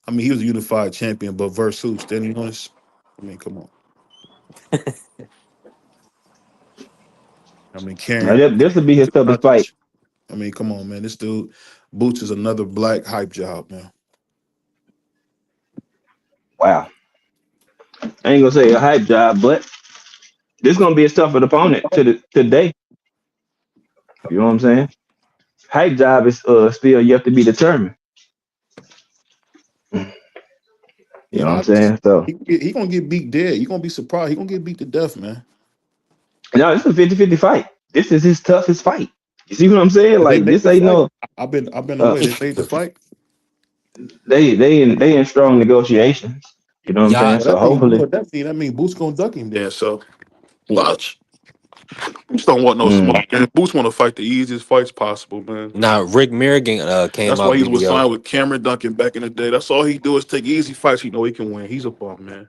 Speaker 8: I mean, he was a unified champion, but versus who? Standing on his, I mean, come on. I mean,
Speaker 7: Now,
Speaker 8: Karen,
Speaker 7: this will be his toughest fight.
Speaker 8: I mean, come on, man. This dude, Boots is another black hype job, man.
Speaker 7: Wow. I ain't gonna say a hype job, but this gonna be a tougher opponent today. You know what I'm saying? Hype job is still yet to be determined. You know what
Speaker 8: Yeah,
Speaker 7: I'm saying? So
Speaker 8: he gonna get beat dead. You gonna be surprised. He gonna get beat to death, man.
Speaker 7: now it's a 50-50 fight. This is his toughest fight. You see what I'm saying?
Speaker 8: Did they
Speaker 7: Like
Speaker 8: make
Speaker 7: this
Speaker 8: the
Speaker 7: ain't
Speaker 8: fight?
Speaker 7: no
Speaker 8: I've been
Speaker 7: uh
Speaker 8: away. They made the fight.
Speaker 7: they in strong negotiations. You know what I'm
Speaker 4: Y'all,
Speaker 7: saying?
Speaker 8: Well,
Speaker 7: So
Speaker 8: that mean you know
Speaker 7: hopefully
Speaker 8: what that mean? That mean Boots gonna duck him there. So watch. Boots don't want no
Speaker 7: mm,
Speaker 8: smoke. Man. Boots want to fight the easiest fights possible, man.
Speaker 4: now Rick Mirrigan came
Speaker 8: That's why
Speaker 4: out,
Speaker 8: he was
Speaker 4: BBO.
Speaker 8: signed with Cameron Duncan back in the day. That's all he do is take easy fights. He know he can win. He's a bum, man.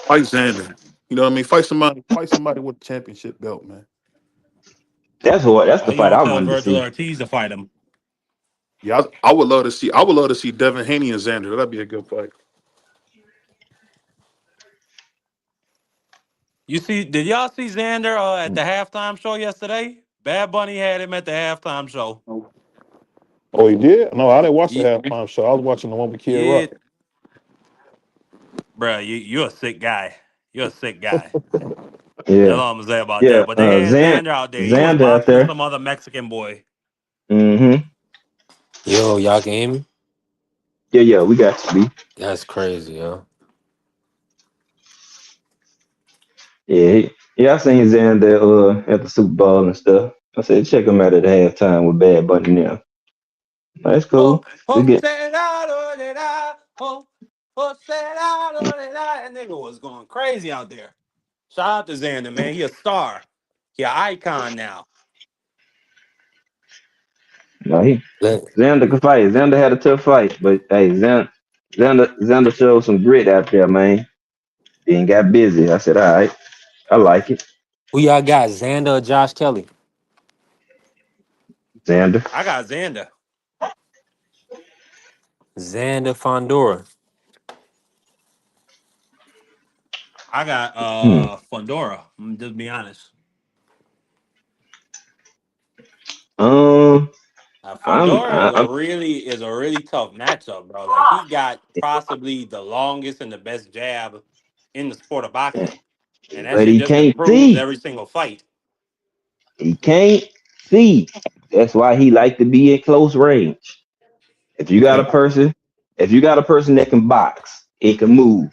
Speaker 8: Fight Xander. You know what I mean? Fight somebody with a championship belt, man.
Speaker 7: that's
Speaker 2: Why
Speaker 7: the
Speaker 2: you
Speaker 7: fight
Speaker 2: don't
Speaker 7: I
Speaker 2: tell
Speaker 7: wanted to
Speaker 2: Virgil
Speaker 7: see.
Speaker 2: Ortiz to fight him?
Speaker 8: Yeah, I would love to see. I would love to see Devin Haney and Xander. That'd be a good fight.
Speaker 2: Did y'all see Xander at the halftime show yesterday? Bad Bunny had him at the halftime show.
Speaker 8: Oh, he did? No, I didn't watch the
Speaker 2: Yeah,
Speaker 8: halftime show. I was watching the one with Kid
Speaker 2: yeah,
Speaker 8: Rock.
Speaker 2: bro, you're a sick guy. You're a sick guy. That's
Speaker 7: Yeah.
Speaker 2: all I'm gonna say about
Speaker 7: Yeah.
Speaker 2: that. But they had Xander out there. He was
Speaker 7: Xander out
Speaker 2: boxing with
Speaker 7: there.
Speaker 2: some other Mexican boy.
Speaker 7: Mm-hmm.
Speaker 4: Yo, y'all can hear me?
Speaker 7: Yeah, we got to be.
Speaker 4: That's crazy, yo.
Speaker 7: Yeah, yeah, I seen Xander at the Super Bowl and stuff. I said check him out at halftime with Bad Bunny now. That's
Speaker 2: Oh,
Speaker 7: cool. We get
Speaker 2: oh, that nigga was going crazy out there. Shout out to Xander, man. He a star. He an icon now.
Speaker 7: no, he
Speaker 4: Let-
Speaker 7: Xander could fight. Xander had a tough fight, but hey, Xander showed some grit out there, man. Then got busy. I said, all right, I like it.
Speaker 4: Who y'all got, Xander or Josh Kelly?
Speaker 7: Xander.
Speaker 2: I got Xander.
Speaker 4: Xander Fondora.
Speaker 2: I got
Speaker 7: Hmm.
Speaker 2: Fondora. Just be honest.
Speaker 7: Um,
Speaker 2: Fondora
Speaker 7: I'm
Speaker 2: is a really tough matchup, bro. Like he got possibly the longest and the best jab in the sport of boxing, and that
Speaker 7: but
Speaker 2: shit
Speaker 7: he
Speaker 2: just
Speaker 7: can't
Speaker 2: improves
Speaker 7: see.
Speaker 2: every single fight.
Speaker 7: He can't see. That's why he like to be in close range. If you got a
Speaker 2: Okay.
Speaker 7: person, if you got a person that can box, it can move.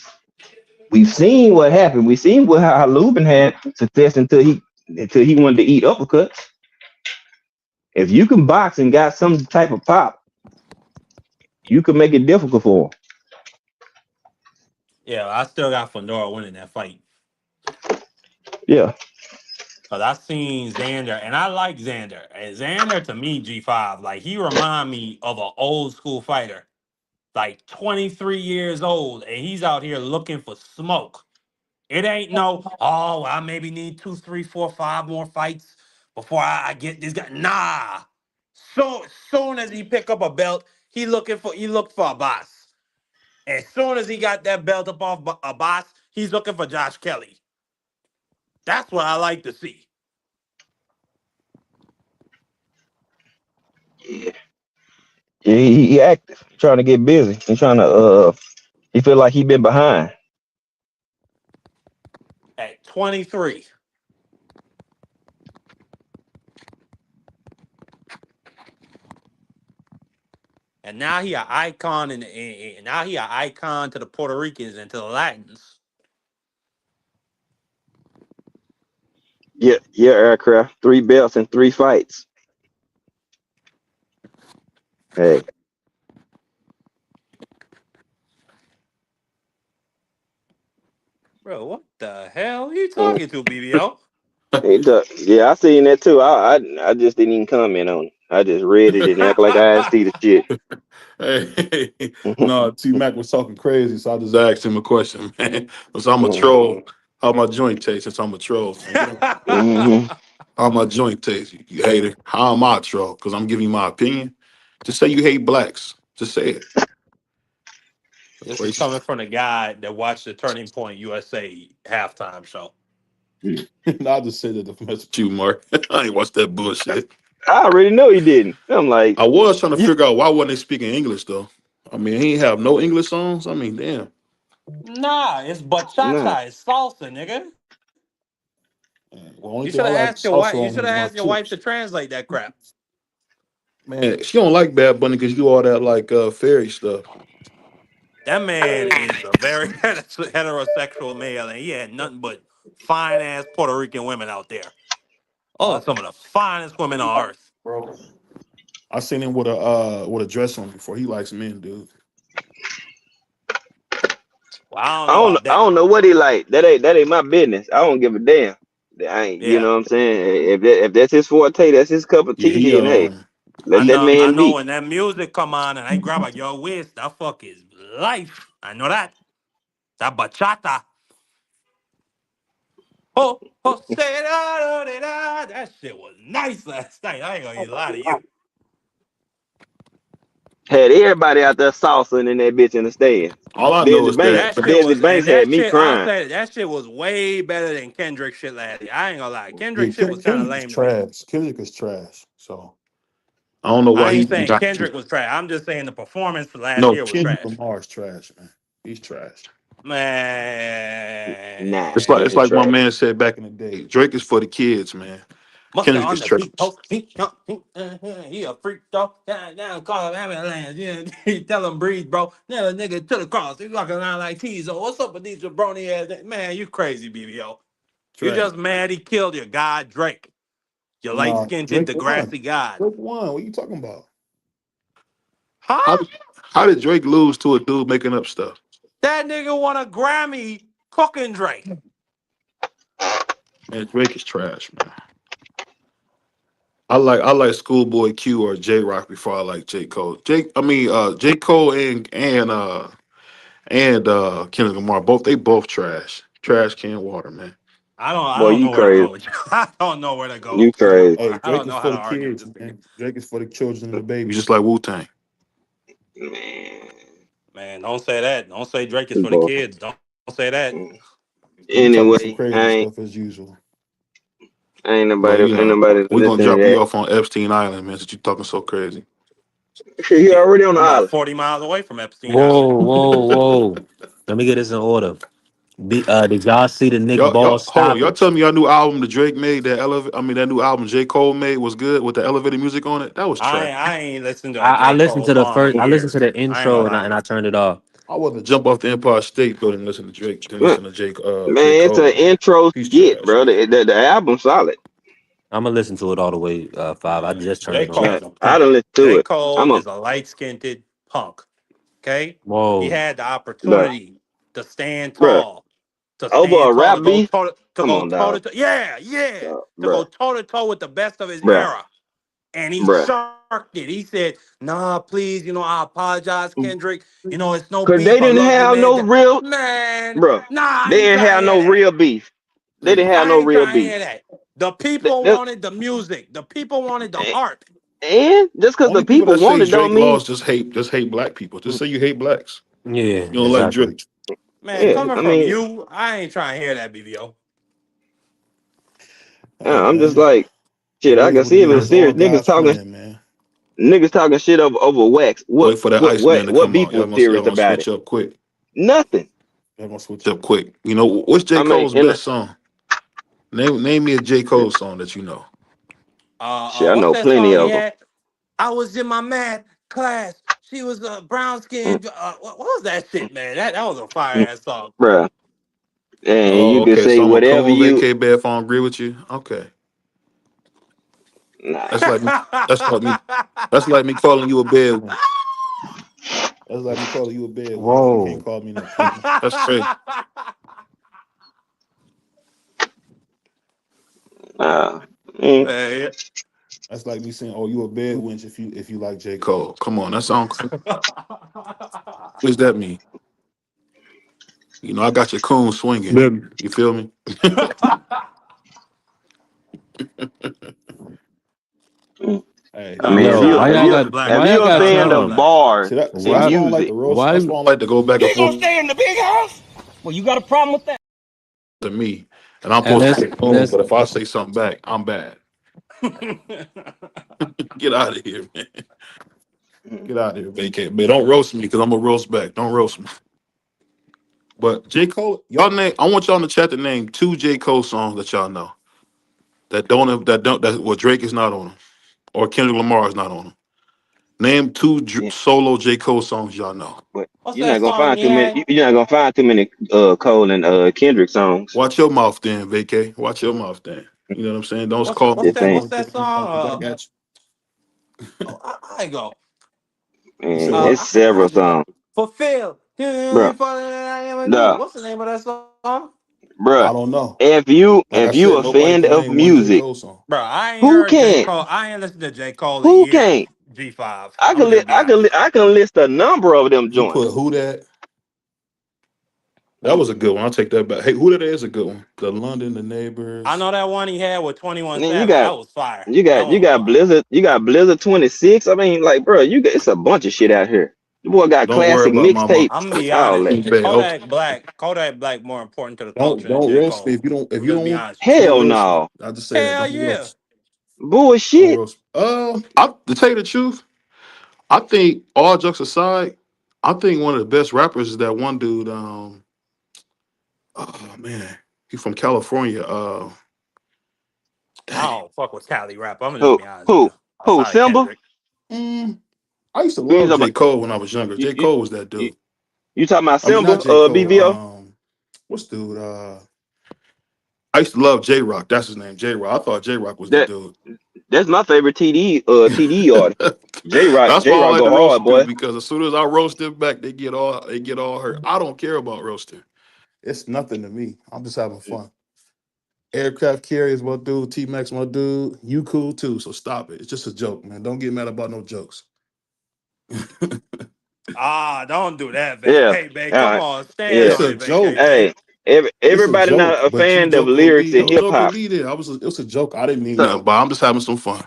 Speaker 7: We've seen what happened. We've seen what how Lubin had success until he wanted to eat uppercuts. If you can box and got some type of pop, you can make it difficult for him.
Speaker 2: Yeah, I still got Fondora winning that fight.
Speaker 7: Yeah,
Speaker 2: Cause I seen Xander, and I like Xander. And Xander to me, G5, like he remind me of an old school fighter, like 23 years old, and he's out here looking for smoke. It ain't no, oh, I maybe need two, three, four, five more fights before I get this guy. Nah. So soon as he pick up a belt, he looked for a boss. As soon as he got that belt up off a boss, he's looking for Josh Kelly. That's what I like to see.
Speaker 7: yeah, yeah. He active, trying to get busy. He's trying to. He feel like he been behind.
Speaker 2: At 23. And now he an icon and now he an icon to the Puerto Ricans and to the Latins.
Speaker 7: Yeah, yeah. Aircraft, 3 belts and 3 fights. Hey,
Speaker 2: Bro, what the hell are you
Speaker 7: mm,
Speaker 2: talking to, BBO?
Speaker 7: yeah, I seen that too. I just didn't even comment on it. I just read it and act like I didn't see the shit.
Speaker 8: Hey, no, T Mac was talking crazy, so I just asked him a question, man. So I'm a troll. How my joint taste? Since I'm a troll, man.
Speaker 7: Hmm.
Speaker 8: How my joint taste? You hater. How am I a troll? Because I'm giving you my opinion. Just say you hate blacks. Just say it.
Speaker 2: This is
Speaker 8: Racist.
Speaker 2: coming from the guy that watched the Turning Point USA halftime show.
Speaker 8: I just said that to mess with you, Mark. I ain't watched that bullshit.
Speaker 7: I already know he didn't. I'm like,
Speaker 8: I was trying to
Speaker 7: you
Speaker 8: figure out why wasn't they speaking English though. I mean, he ain't have no English songs. I mean, damn.
Speaker 2: Nah, it's
Speaker 7: nah.
Speaker 2: bachata, it's salsa, nigga.
Speaker 8: Well, only
Speaker 2: You
Speaker 8: thing
Speaker 2: should
Speaker 8: I
Speaker 2: have
Speaker 8: like
Speaker 2: asked your wife.
Speaker 8: salsa
Speaker 2: You
Speaker 8: on
Speaker 2: should
Speaker 8: is
Speaker 2: have
Speaker 8: my
Speaker 2: asked your wife to
Speaker 8: chips.
Speaker 2: translate that crap.
Speaker 8: Man, she don't like Bad Bunny because you do all that like fairy stuff.
Speaker 2: That man is a very heterosexual male, and he had nothing but fine ass Puerto Rican women out there. Oh, some of the finest women on earth.
Speaker 8: Bro, I seen him with a dress on before. He likes men, dude.
Speaker 2: Well, I don't know about
Speaker 7: I
Speaker 2: that.
Speaker 7: don't know what he like. That ain't my business. I don't give a damn. I ain't, you
Speaker 2: Yeah,
Speaker 7: know what I'm saying? If that's his forte, that's his cup of
Speaker 8: Yeah,
Speaker 7: tea.
Speaker 8: he
Speaker 7: Then hey, let that
Speaker 2: I
Speaker 7: man
Speaker 2: know
Speaker 7: be.
Speaker 2: when that music come on and I grab a yo whiz, that fuck is life. I know that. That bachata. Oh, oh, say da, da, da, da. That shit was nice last night. I ain't gonna even lie to you.
Speaker 7: Had everybody out there salsaing in that bitch in the stands.
Speaker 8: all I know
Speaker 7: Busy
Speaker 8: is
Speaker 7: Banks,
Speaker 8: that
Speaker 2: That shit
Speaker 7: Busy
Speaker 2: was,
Speaker 7: Banks
Speaker 2: and
Speaker 7: had
Speaker 2: that
Speaker 7: me
Speaker 2: shit, I'll
Speaker 7: crying.
Speaker 2: say it, that shit was way better than Kendrick shit last year. I ain't gonna lie.
Speaker 8: yeah,
Speaker 2: Kendrick shit was kind of
Speaker 8: Kendrick is
Speaker 2: lame to me.
Speaker 8: trash. Kendrick is trash. So I don't know
Speaker 2: I
Speaker 8: why he
Speaker 2: ain't saying
Speaker 8: got
Speaker 2: Kendrick was trash. I'm just saying the performance for last
Speaker 8: no
Speaker 2: year was
Speaker 8: Kendrick
Speaker 2: trash.
Speaker 8: Lamar is trash, man. He's trash.
Speaker 7: Nah,
Speaker 8: It's
Speaker 2: Man.
Speaker 8: like
Speaker 7: he
Speaker 8: it's
Speaker 7: ain't
Speaker 8: like my
Speaker 7: trash.
Speaker 8: man said back in the day. Drake is for the kids, man.
Speaker 2: Must have
Speaker 8: Kendrick
Speaker 2: on
Speaker 8: is
Speaker 2: the
Speaker 8: trash.
Speaker 2: beat post. He a freak though. Down, call him ambulance. Yeah, he tell him breathe, bro. Nail a nigga to the cross. He walking around like Tizo. What's up with these jabroni ass? Man, you crazy, BBO. You
Speaker 8: Trash.
Speaker 2: just mad he killed your god Drake. Your light
Speaker 8: Nah,
Speaker 2: skinned
Speaker 8: Drake won.
Speaker 2: Degrassi god.
Speaker 8: Drake won. What you talking about? How
Speaker 2: Huh?
Speaker 8: did, how did Drake lose to a dude making up stuff?
Speaker 2: That nigga won a Grammy cooking Drake.
Speaker 8: Man, Drake is trash, man. I like Schoolboy Q or J Rock before I like J Cole. J Cole and Kendrick Lamar. They both trash. Trash can water, man.
Speaker 2: I
Speaker 7: Boy,
Speaker 2: don't
Speaker 7: you
Speaker 2: know where to
Speaker 7: crazy.
Speaker 2: go with you. I don't know where to go
Speaker 7: You
Speaker 2: with you,
Speaker 7: crazy.
Speaker 2: boy.
Speaker 8: Hey,
Speaker 2: I
Speaker 8: Drake
Speaker 2: don't
Speaker 8: is
Speaker 2: know how
Speaker 8: for
Speaker 2: to
Speaker 8: the
Speaker 2: argue with
Speaker 8: kids,
Speaker 2: this nigga.
Speaker 8: man. Drake is for the children and the babies, just like Wu-Tang.
Speaker 7: Man.
Speaker 2: Man, don't say that. Don't say Drake is for the
Speaker 7: Boy.
Speaker 2: kids. Don't say that.
Speaker 8: You talking some
Speaker 7: Anyway,
Speaker 8: crazy stuff as usual. Well,
Speaker 7: ain't nobody
Speaker 8: we're gonna
Speaker 7: listening to
Speaker 8: drop you
Speaker 7: that.
Speaker 8: off on Epstein Island, man, since you talking so crazy.
Speaker 7: Shit, he
Speaker 2: Shit,
Speaker 7: already on the
Speaker 2: I'm about
Speaker 7: island.
Speaker 2: 40 miles away from Epstein
Speaker 4: Whoa,
Speaker 2: Island.
Speaker 4: whoa, whoa. Let me get this in order. Did y'all see the Nick Ball
Speaker 8: Y'all hold on. Y'all tell
Speaker 4: stoppage?
Speaker 8: me y'all new album the Drake made, that new album J. Cole made was good with the elevated music on it. That was trash.
Speaker 2: I ain't listened to a
Speaker 4: I
Speaker 2: J.
Speaker 4: listened
Speaker 2: Cole
Speaker 4: to the
Speaker 2: song in
Speaker 4: first. I listened to
Speaker 2: years.
Speaker 4: the
Speaker 2: I ain't
Speaker 4: intro
Speaker 2: gonna
Speaker 4: and
Speaker 2: lie to
Speaker 4: I
Speaker 2: you.
Speaker 4: turned it off.
Speaker 8: I wasn't jump off the Empire State Building and listen to Drake, then
Speaker 7: Man,
Speaker 8: listen to J.
Speaker 7: it's
Speaker 8: Cole,
Speaker 7: an
Speaker 8: man.
Speaker 7: intro
Speaker 8: He's
Speaker 7: skit,
Speaker 8: trash,
Speaker 7: bro.
Speaker 8: man.
Speaker 7: The album solid.
Speaker 4: I'm gonna listen to it all the way. Five. I just turned
Speaker 2: J.
Speaker 4: it on.
Speaker 2: Cole
Speaker 7: Man,
Speaker 2: is a
Speaker 7: I
Speaker 2: punk.
Speaker 7: done listened to
Speaker 2: J.
Speaker 7: it.
Speaker 2: Cole
Speaker 7: I'm a
Speaker 2: is a light-skinned punk. Okay? He
Speaker 4: Whoa.
Speaker 2: had the
Speaker 7: bruh,
Speaker 2: opportunity to stand
Speaker 7: bruh.
Speaker 2: tall, to
Speaker 7: Over
Speaker 2: stand
Speaker 7: a
Speaker 2: tall,
Speaker 7: rap beef.
Speaker 2: to
Speaker 7: Come
Speaker 2: go
Speaker 7: on,
Speaker 2: toe
Speaker 7: dog.
Speaker 2: to toe. Yeah, to go
Speaker 7: Bruh,
Speaker 2: toe to toe with the best of his
Speaker 7: bruh,
Speaker 2: era. And he
Speaker 7: bruh.
Speaker 2: sharked it. He said, "Nah, please, I apologize, Kendrick. It's no
Speaker 7: Cause they
Speaker 2: beef. I
Speaker 7: didn't
Speaker 2: love you,
Speaker 7: have
Speaker 2: man.
Speaker 7: no real,
Speaker 2: Man,
Speaker 7: bruh.
Speaker 2: nah, I
Speaker 7: They
Speaker 2: ain't
Speaker 7: didn't
Speaker 2: trying to
Speaker 7: have
Speaker 2: hear
Speaker 7: no
Speaker 2: that.
Speaker 7: real beef. They didn't have
Speaker 2: I
Speaker 7: no
Speaker 2: ain't
Speaker 7: real
Speaker 2: trying to
Speaker 7: beef.
Speaker 2: hear that. The people
Speaker 7: That-
Speaker 2: wanted the music. The people wanted the
Speaker 7: that-
Speaker 2: art.
Speaker 7: and just because the
Speaker 8: Only people
Speaker 7: people
Speaker 8: that say
Speaker 7: want it, don't
Speaker 8: Drake
Speaker 7: mean.
Speaker 8: laws just hate black people. Just say you hate blacks.
Speaker 4: Yeah,
Speaker 8: You don't like
Speaker 4: exactly.
Speaker 8: Drake.
Speaker 2: Man,
Speaker 7: Yeah,
Speaker 2: coming
Speaker 7: I
Speaker 2: from
Speaker 7: mean,
Speaker 2: you, I ain't trying to hear that, BBO.
Speaker 8: Hey
Speaker 7: I'm just
Speaker 8: man,
Speaker 7: like,
Speaker 8: the
Speaker 7: shit. I can
Speaker 8: radio
Speaker 7: see it
Speaker 8: DJ
Speaker 7: was
Speaker 8: is all
Speaker 7: serious.
Speaker 8: God's friend, man.
Speaker 7: Niggas talking shit over wax.
Speaker 8: Wait for the Iceman to
Speaker 7: What
Speaker 8: come
Speaker 7: beef
Speaker 8: out.
Speaker 7: was
Speaker 8: Y'all
Speaker 7: serious
Speaker 8: gonna
Speaker 7: about it?
Speaker 8: switch up quick.
Speaker 7: Nothing.
Speaker 8: Y'all gonna switch up quick. What's J.
Speaker 7: I mean,
Speaker 8: Cole's best song? Name me a J. Cole song that you know.
Speaker 7: shit, I
Speaker 2: What's
Speaker 7: know
Speaker 2: that
Speaker 7: plenty
Speaker 2: song he
Speaker 7: of them.
Speaker 2: had? I was in my math class. She was a brown skinned. What was that shit, man? That was a fire ass song.
Speaker 7: Bruh. And you
Speaker 8: Oh,
Speaker 7: can
Speaker 8: okay.
Speaker 7: say
Speaker 8: So I'm a
Speaker 7: whatever
Speaker 8: cold
Speaker 7: you.
Speaker 8: vacay bad if I don't agree with you. Okay.
Speaker 7: Nah.
Speaker 8: That's like me. That's like me. That's like me calling you a bad one. That's like me calling you a bad one. You can't
Speaker 4: Whoa.
Speaker 8: call me nothing. That's crazy.
Speaker 7: Nah. Mm.
Speaker 2: Man,
Speaker 8: That's like me saying, "Oh, you a bad wench if you like J. Cole." Come on, that sounds. What does that mean? I got your coon swinging.
Speaker 4: Them.
Speaker 8: You feel me?
Speaker 7: Mm.
Speaker 8: Hey,
Speaker 7: I
Speaker 2: nah,
Speaker 7: mean,
Speaker 2: but
Speaker 7: if
Speaker 4: Yo,
Speaker 2: shout
Speaker 7: you
Speaker 2: out
Speaker 4: why
Speaker 2: to
Speaker 7: if
Speaker 4: y'all
Speaker 2: all
Speaker 7: you
Speaker 2: the
Speaker 4: got
Speaker 2: black
Speaker 7: if
Speaker 4: why
Speaker 7: you
Speaker 4: y'all
Speaker 2: people.
Speaker 4: got
Speaker 2: Shout out
Speaker 7: understand
Speaker 2: to
Speaker 7: the
Speaker 2: the
Speaker 4: time?
Speaker 2: black people.
Speaker 7: bars in
Speaker 8: that's
Speaker 4: Why
Speaker 8: why I don't like the
Speaker 7: music,
Speaker 8: roast.
Speaker 4: why
Speaker 8: That's why I don't like to go back
Speaker 3: You
Speaker 8: and
Speaker 3: ain't gonna
Speaker 8: forth
Speaker 3: stay in the big house? Well, you got a problem with that?
Speaker 8: to me, and I'm
Speaker 4: and
Speaker 8: supposed to
Speaker 4: that's
Speaker 8: say
Speaker 4: and
Speaker 8: boom.
Speaker 4: that's
Speaker 8: But if I say something back, I'm bad. Get out of here, man. Get out of here, vacate. Man, don't roast me because I'm a roast back. Don't roast me. But J. Cole, y'all name. I want y'all in the chat to name two J. Cole songs that y'all know that Drake is not on them or Kendrick Lamar is not on them. Name two
Speaker 7: yeah,
Speaker 8: solo J. Cole songs y'all know.
Speaker 7: but
Speaker 2: What's
Speaker 7: you're
Speaker 2: that
Speaker 7: not gonna
Speaker 2: song
Speaker 7: find
Speaker 2: he
Speaker 7: too many.
Speaker 2: had?
Speaker 7: You're not gonna find too many Cole and Kendrick songs.
Speaker 8: Watch your mouth, then, vacate. Watch your mouth, then. You know what I'm saying? Don't call me
Speaker 2: What's
Speaker 7: Just
Speaker 2: that?
Speaker 7: saying,
Speaker 2: What's
Speaker 8: Cole.
Speaker 2: that
Speaker 8: I
Speaker 2: song?
Speaker 8: got
Speaker 2: I go.
Speaker 8: you. said
Speaker 7: man,
Speaker 8: what?
Speaker 7: it's
Speaker 2: How
Speaker 7: several
Speaker 2: does it go?
Speaker 7: songs,
Speaker 2: Fulfill.
Speaker 7: bruh,
Speaker 2: Falling than I ever do.
Speaker 7: duh,
Speaker 2: What's the name of that song?
Speaker 8: I
Speaker 7: bruh.
Speaker 8: don't know. Like I
Speaker 7: If you
Speaker 8: said,
Speaker 7: a
Speaker 8: nobody
Speaker 7: fan
Speaker 8: can
Speaker 7: of
Speaker 8: name one J.
Speaker 7: music,
Speaker 8: Cole song.
Speaker 2: Bro, I ain't
Speaker 7: who
Speaker 2: heard J.
Speaker 7: can't?
Speaker 2: Cole. I ain't listened to J. Cole in
Speaker 7: Who
Speaker 2: years.
Speaker 7: can't?
Speaker 2: G5. I'm just be honest with you.
Speaker 7: I can list a number of them
Speaker 8: You put
Speaker 7: joints.
Speaker 8: who that? That
Speaker 7: Mm.
Speaker 8: was a good one. I'll take that back. Hey, who that is a good one. The London, the
Speaker 2: I
Speaker 8: neighbors.
Speaker 2: know that one he had with 21
Speaker 7: Then you
Speaker 2: Savage.
Speaker 7: got
Speaker 2: That was fire.
Speaker 7: you
Speaker 2: That
Speaker 7: got you
Speaker 2: one was
Speaker 7: got
Speaker 2: fire.
Speaker 7: Blizzard, 26. I mean, like, bro, it's a bunch of shit out here. The boy got
Speaker 8: Don't worry
Speaker 7: classic
Speaker 8: about my mom.
Speaker 2: I'm
Speaker 7: mixtapes,
Speaker 2: gonna be
Speaker 7: all
Speaker 2: honest.
Speaker 7: that.
Speaker 8: Okay.
Speaker 2: Kodak Black more important to the
Speaker 8: Don't
Speaker 2: culture than
Speaker 8: don't
Speaker 2: J.
Speaker 8: roast me
Speaker 2: Cole.
Speaker 8: if
Speaker 2: I'm
Speaker 8: you
Speaker 2: just
Speaker 8: don't
Speaker 2: be
Speaker 8: want
Speaker 2: honest with you.
Speaker 8: don't
Speaker 7: Hell
Speaker 8: roast me.
Speaker 7: no,
Speaker 8: I just say that.
Speaker 2: Hell
Speaker 8: Don't
Speaker 2: yeah.
Speaker 8: roast. Don't
Speaker 7: bullshit.
Speaker 8: roast. To tell you the truth, I think all jokes aside, I think one of the best rappers is that one dude. Oh man, he's from California.
Speaker 2: I
Speaker 8: Dang.
Speaker 2: don't fuck with Cali rap. I'm gonna just
Speaker 7: Who
Speaker 2: be honest with
Speaker 7: who
Speaker 2: you.
Speaker 7: who?
Speaker 2: Outside of
Speaker 7: Simba?
Speaker 2: Kendrick.
Speaker 8: Mm, I used to
Speaker 7: You
Speaker 8: love
Speaker 7: talking
Speaker 8: J.
Speaker 7: about
Speaker 8: Cole when I was younger.
Speaker 7: you
Speaker 8: J.
Speaker 7: you,
Speaker 8: Cole was that
Speaker 7: you,
Speaker 8: dude.
Speaker 7: you talking about
Speaker 8: I mean, not
Speaker 7: Simba?
Speaker 8: J. Cole.
Speaker 7: BBO.
Speaker 8: What's dude? I used to love J. Rock. That's his name, J. Rock. I thought J. Rock was the
Speaker 7: That
Speaker 8: dude.
Speaker 7: that's my favorite TD artist.
Speaker 8: That's
Speaker 7: J
Speaker 8: why I
Speaker 7: Rock
Speaker 8: like to
Speaker 7: go
Speaker 8: roast
Speaker 7: hard,
Speaker 8: them too,
Speaker 7: boy.
Speaker 8: because as soon as I roast them back, they get all hurt. I don't care about roasting. It's nothing to me. I'm just having fun. Aircraft carriers, my dude. T Max, my dude. You cool too, so stop it. It's just a joke, man. Don't get mad about no jokes.
Speaker 2: Don't do that,
Speaker 7: Yeah.
Speaker 2: vacay, babe.
Speaker 7: All
Speaker 2: Come
Speaker 7: right.
Speaker 2: on, stand
Speaker 7: Yeah.
Speaker 8: It's
Speaker 2: on
Speaker 8: a
Speaker 2: it, vacay,
Speaker 8: joke.
Speaker 2: babe.
Speaker 7: Hey,
Speaker 8: It's a
Speaker 7: everybody
Speaker 8: joke,
Speaker 7: not a
Speaker 8: but you
Speaker 7: fan of
Speaker 8: joke with
Speaker 7: lyrics
Speaker 8: me.
Speaker 7: and
Speaker 8: Don't
Speaker 7: hip
Speaker 8: joke with
Speaker 7: hop.
Speaker 8: me. Then it was a joke. I didn't mean
Speaker 7: So
Speaker 8: nothing, but I'm just having some fun.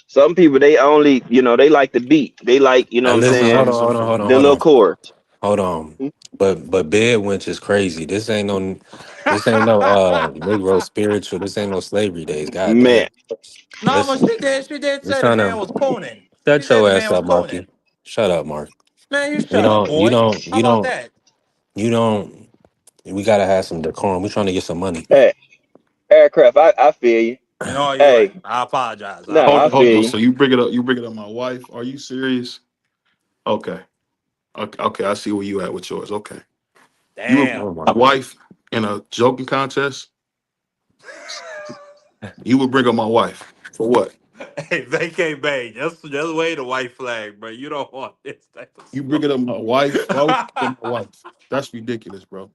Speaker 7: some people they only they like the beat. They like
Speaker 8: I'm
Speaker 7: what I'm
Speaker 8: just
Speaker 4: Listen,
Speaker 7: saying,
Speaker 8: having some fun.
Speaker 7: the little chorus.
Speaker 4: hold on. But bed wench is crazy. This ain't no Negro spiritual. This ain't no slavery days. God
Speaker 7: Man,
Speaker 4: damn.
Speaker 2: No, but
Speaker 4: Listen,
Speaker 2: she did
Speaker 4: we
Speaker 2: say the
Speaker 4: trying
Speaker 2: man
Speaker 4: to
Speaker 2: was cooning. She
Speaker 4: shut
Speaker 2: said
Speaker 4: your
Speaker 2: the man
Speaker 4: ass
Speaker 2: was
Speaker 4: up,
Speaker 2: cooning.
Speaker 4: Marky. Shut up, Mark.
Speaker 2: Man, you
Speaker 4: We
Speaker 2: shut up,
Speaker 4: don't. You
Speaker 2: boy.
Speaker 4: don't.
Speaker 2: How
Speaker 4: You
Speaker 2: about
Speaker 4: don't.
Speaker 2: that?
Speaker 4: You don't. We gotta have some decorum. We trying to get some money.
Speaker 7: hey, aircraft, I feel you.
Speaker 2: You know what? You're right.
Speaker 7: Hey,
Speaker 2: I apologize. I
Speaker 7: nah,
Speaker 8: Hold on,
Speaker 7: I
Speaker 8: hold
Speaker 2: apologize.
Speaker 7: feel
Speaker 8: on.
Speaker 7: you.
Speaker 8: So you bring it up. You bring it up. My wife. Are you serious? Okay. Okay. Okay. I see where you at with yours. Okay. You would
Speaker 2: Damn.
Speaker 4: Oh my
Speaker 8: my
Speaker 4: god.
Speaker 8: wife in a joking contest. You would bring up my wife for what?
Speaker 2: Hey, vacay, babe. Just wave the white flag, bro. You don't want this type of
Speaker 8: You bring it up my wife. Why would you bring up my
Speaker 2: stuff.
Speaker 8: wife? That's ridiculous, bro.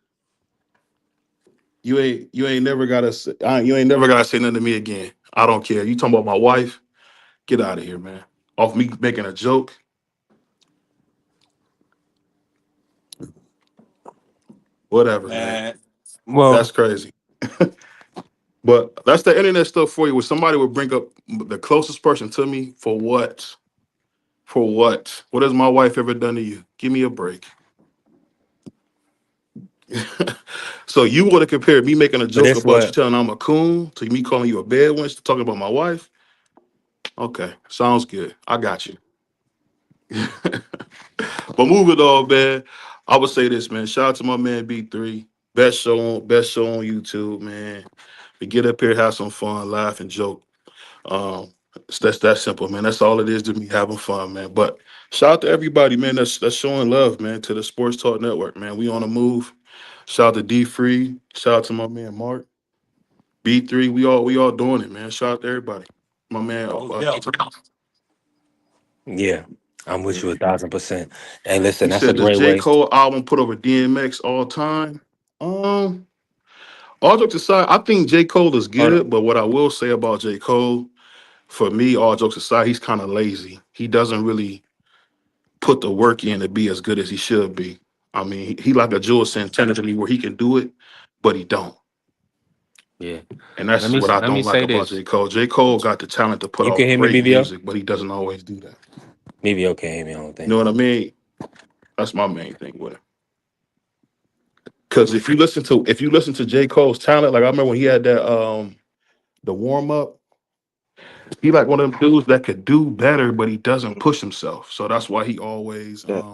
Speaker 8: You ain't never gotta say, you ain't never gotta say nothing to me again. I don't care. You talking about my wife? Get out of here, man. Off me making a joke. Whatever, man.
Speaker 2: Man,
Speaker 8: That's
Speaker 4: Well,
Speaker 8: crazy. But that's the internet stuff for you. Where somebody would bring up the closest person to me for what? For what? What has my wife ever done to you? Give me a break. So you want to compare me making a
Speaker 4: but
Speaker 8: joke
Speaker 4: it's
Speaker 8: about you
Speaker 4: what.
Speaker 8: telling I'm a coon to me calling you a bad wench to talking about my wife? Okay, sounds good. I got you. But moving on, man. I would say this, man. Shout out to my man B3. Best show on YouTube, man. We get up here, have some fun, laugh and joke. That's that simple, man. That's all it is to me, having fun, man. But shout out to everybody, man. That's showing love, man, to the Sports Talk Network, man. We on the move. Shout out to D Free. Shout out to my man Mark. B3. We all doing it, man. Shout out to everybody. My man.
Speaker 2: no doubt.
Speaker 4: Yeah, I'm with you
Speaker 8: Yeah.
Speaker 4: 1,000%. Hey, listen,
Speaker 8: He
Speaker 4: that's a
Speaker 8: said the
Speaker 4: great
Speaker 8: J.
Speaker 4: way.
Speaker 8: Cole album put over DMX all time. Um, all jokes aside, I think J. Cole is
Speaker 4: Hold on.
Speaker 8: good, but what I will say about J. Cole, for me, all jokes aside, he's kind of lazy. He doesn't really put the work in to be as good as he should be. I mean, he like a Jules Santana to me where he can do it, but he don't.
Speaker 4: Yeah.
Speaker 8: And
Speaker 4: Let
Speaker 8: that's
Speaker 4: me
Speaker 8: what I
Speaker 4: let me
Speaker 8: don't like
Speaker 4: say
Speaker 8: about
Speaker 4: this.
Speaker 8: J. Cole. J. Cole got the talent to put
Speaker 4: You can
Speaker 8: out
Speaker 4: hear me,
Speaker 8: great
Speaker 4: BVO?
Speaker 8: music, but he doesn't always do that.
Speaker 4: BVO can't hear me, I don't
Speaker 8: You know
Speaker 4: think.
Speaker 8: what I mean? That's my main thing with him. Because if you listen to J. Cole's talent, like I remember when he had that the warm up, he like one of them dudes that could do better, but he doesn't push himself. So that's why he always
Speaker 7: That-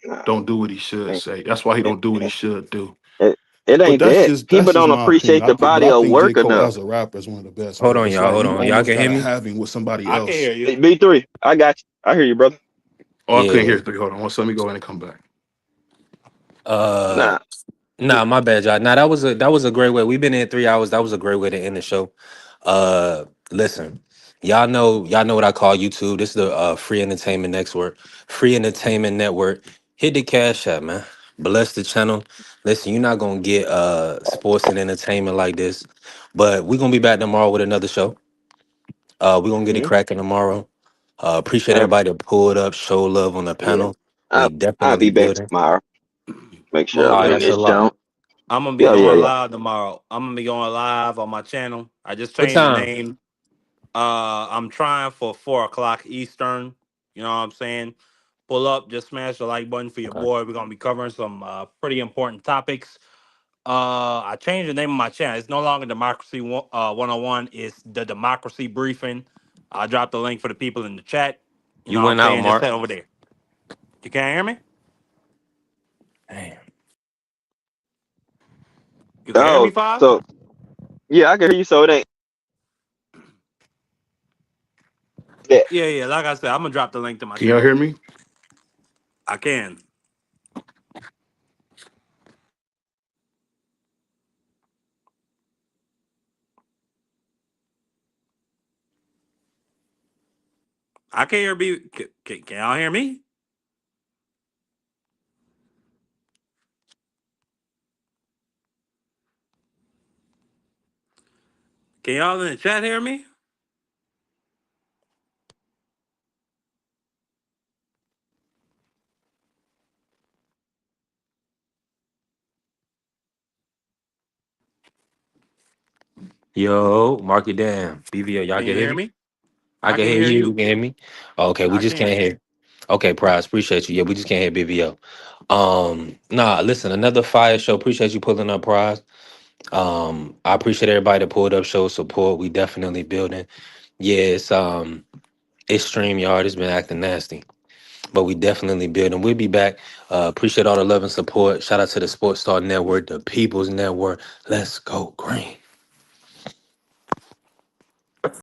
Speaker 7: nah,
Speaker 8: don't do what he should
Speaker 7: ain't-
Speaker 8: say. That's why he
Speaker 7: it,
Speaker 8: don't do what he should do.
Speaker 7: it
Speaker 8: But
Speaker 7: ain't that.
Speaker 8: that's
Speaker 7: People
Speaker 8: just
Speaker 7: don't
Speaker 8: my opinion.
Speaker 7: appreciate the
Speaker 8: But
Speaker 7: body
Speaker 8: I
Speaker 7: of
Speaker 8: think J.
Speaker 7: work
Speaker 8: Cole
Speaker 7: enough.
Speaker 8: as a rapper is one of the best,
Speaker 4: Hold
Speaker 8: man.
Speaker 4: on,
Speaker 8: It's
Speaker 4: y'all.
Speaker 8: like
Speaker 4: Hold
Speaker 8: you
Speaker 4: on. Y'all
Speaker 8: almost
Speaker 4: can hear
Speaker 8: gotta
Speaker 4: me?
Speaker 8: have him with somebody
Speaker 2: I can
Speaker 8: else.
Speaker 2: hear you.
Speaker 7: B3, I got you. I hear you, brother.
Speaker 8: Oh, I couldn't
Speaker 4: Yeah.
Speaker 8: hear three. Hold on. Let me go in and come back.
Speaker 4: Uh
Speaker 7: Nah,
Speaker 4: nah, my bad, y'all. Nah, that was a great way. We've been in 3 hours. That was a great way to end the show. Listen, y'all know what I call YouTube. This is the free entertainment network. Free entertainment network. Hit the cash app, man. Bless the channel. Listen, you're not gonna get sports and entertainment like this. But we're gonna be back tomorrow with another show. We're gonna get it
Speaker 7: hmm
Speaker 4: cracking tomorrow. Appreciate
Speaker 7: uh,
Speaker 4: everybody that pulled up, show love on the
Speaker 7: yeah.
Speaker 4: panel. We
Speaker 7: I'll
Speaker 4: definitely
Speaker 7: be back
Speaker 4: building.
Speaker 7: tomorrow. Make sure I
Speaker 2: Most
Speaker 4: All right,
Speaker 7: bring
Speaker 4: that's a
Speaker 7: this
Speaker 2: definitely.
Speaker 4: lot.
Speaker 7: jump.
Speaker 2: I'm gonna be
Speaker 7: Yeah, yeah,
Speaker 2: going
Speaker 7: yeah.
Speaker 2: live tomorrow. I'm gonna be going live on my channel. I just
Speaker 4: What
Speaker 2: changed the
Speaker 4: time?
Speaker 2: name. I'm trying for 4 o'clock Eastern. You know what I'm saying? Pull up, just smash the like button for your
Speaker 4: Okay.
Speaker 2: boy. We're gonna be covering some pretty important topics. I changed the name of my channel. It's no longer Democracy 101. It's the Democracy Briefing. I dropped the link for the people in the chat. You
Speaker 4: You
Speaker 2: know what I'm
Speaker 4: went out,
Speaker 2: saying? Just
Speaker 4: Mark.
Speaker 2: head over there. You can't hear me?
Speaker 4: Damn.
Speaker 2: You can hear me,
Speaker 7: Oh,
Speaker 2: Five?
Speaker 7: so yeah, I can hear you. So it ain't that.
Speaker 2: Yeah, yeah. Like I said, I'm gonna drop the link to my
Speaker 8: Can y'all
Speaker 2: channel.
Speaker 8: hear me?
Speaker 2: I can. I can hear me. Can y'all hear me? Can y'all in the chat hear me?
Speaker 4: Yo, mark it down. BVO, y'all
Speaker 2: Can
Speaker 4: can
Speaker 2: you
Speaker 4: hear
Speaker 2: hear
Speaker 4: me?
Speaker 2: me?
Speaker 4: I
Speaker 2: I
Speaker 4: can
Speaker 2: can
Speaker 4: hear
Speaker 2: hear
Speaker 4: you. You
Speaker 2: you.
Speaker 4: can hear me? Okay, we
Speaker 2: I
Speaker 4: just can't
Speaker 2: can.
Speaker 4: hear. Okay, Prize, appreciate you. Yeah, we just can't hear BVO. Nah, listen, another fire show. Appreciate you pulling up, Prize. I appreciate everybody that pulled up, show support. We definitely building. Yeah, it's StreamYard. It's been acting nasty, but we definitely building. We'll be back. Appreciate all the love and support. Shout out to the Sports Star Network, the People's Network. Let's go green.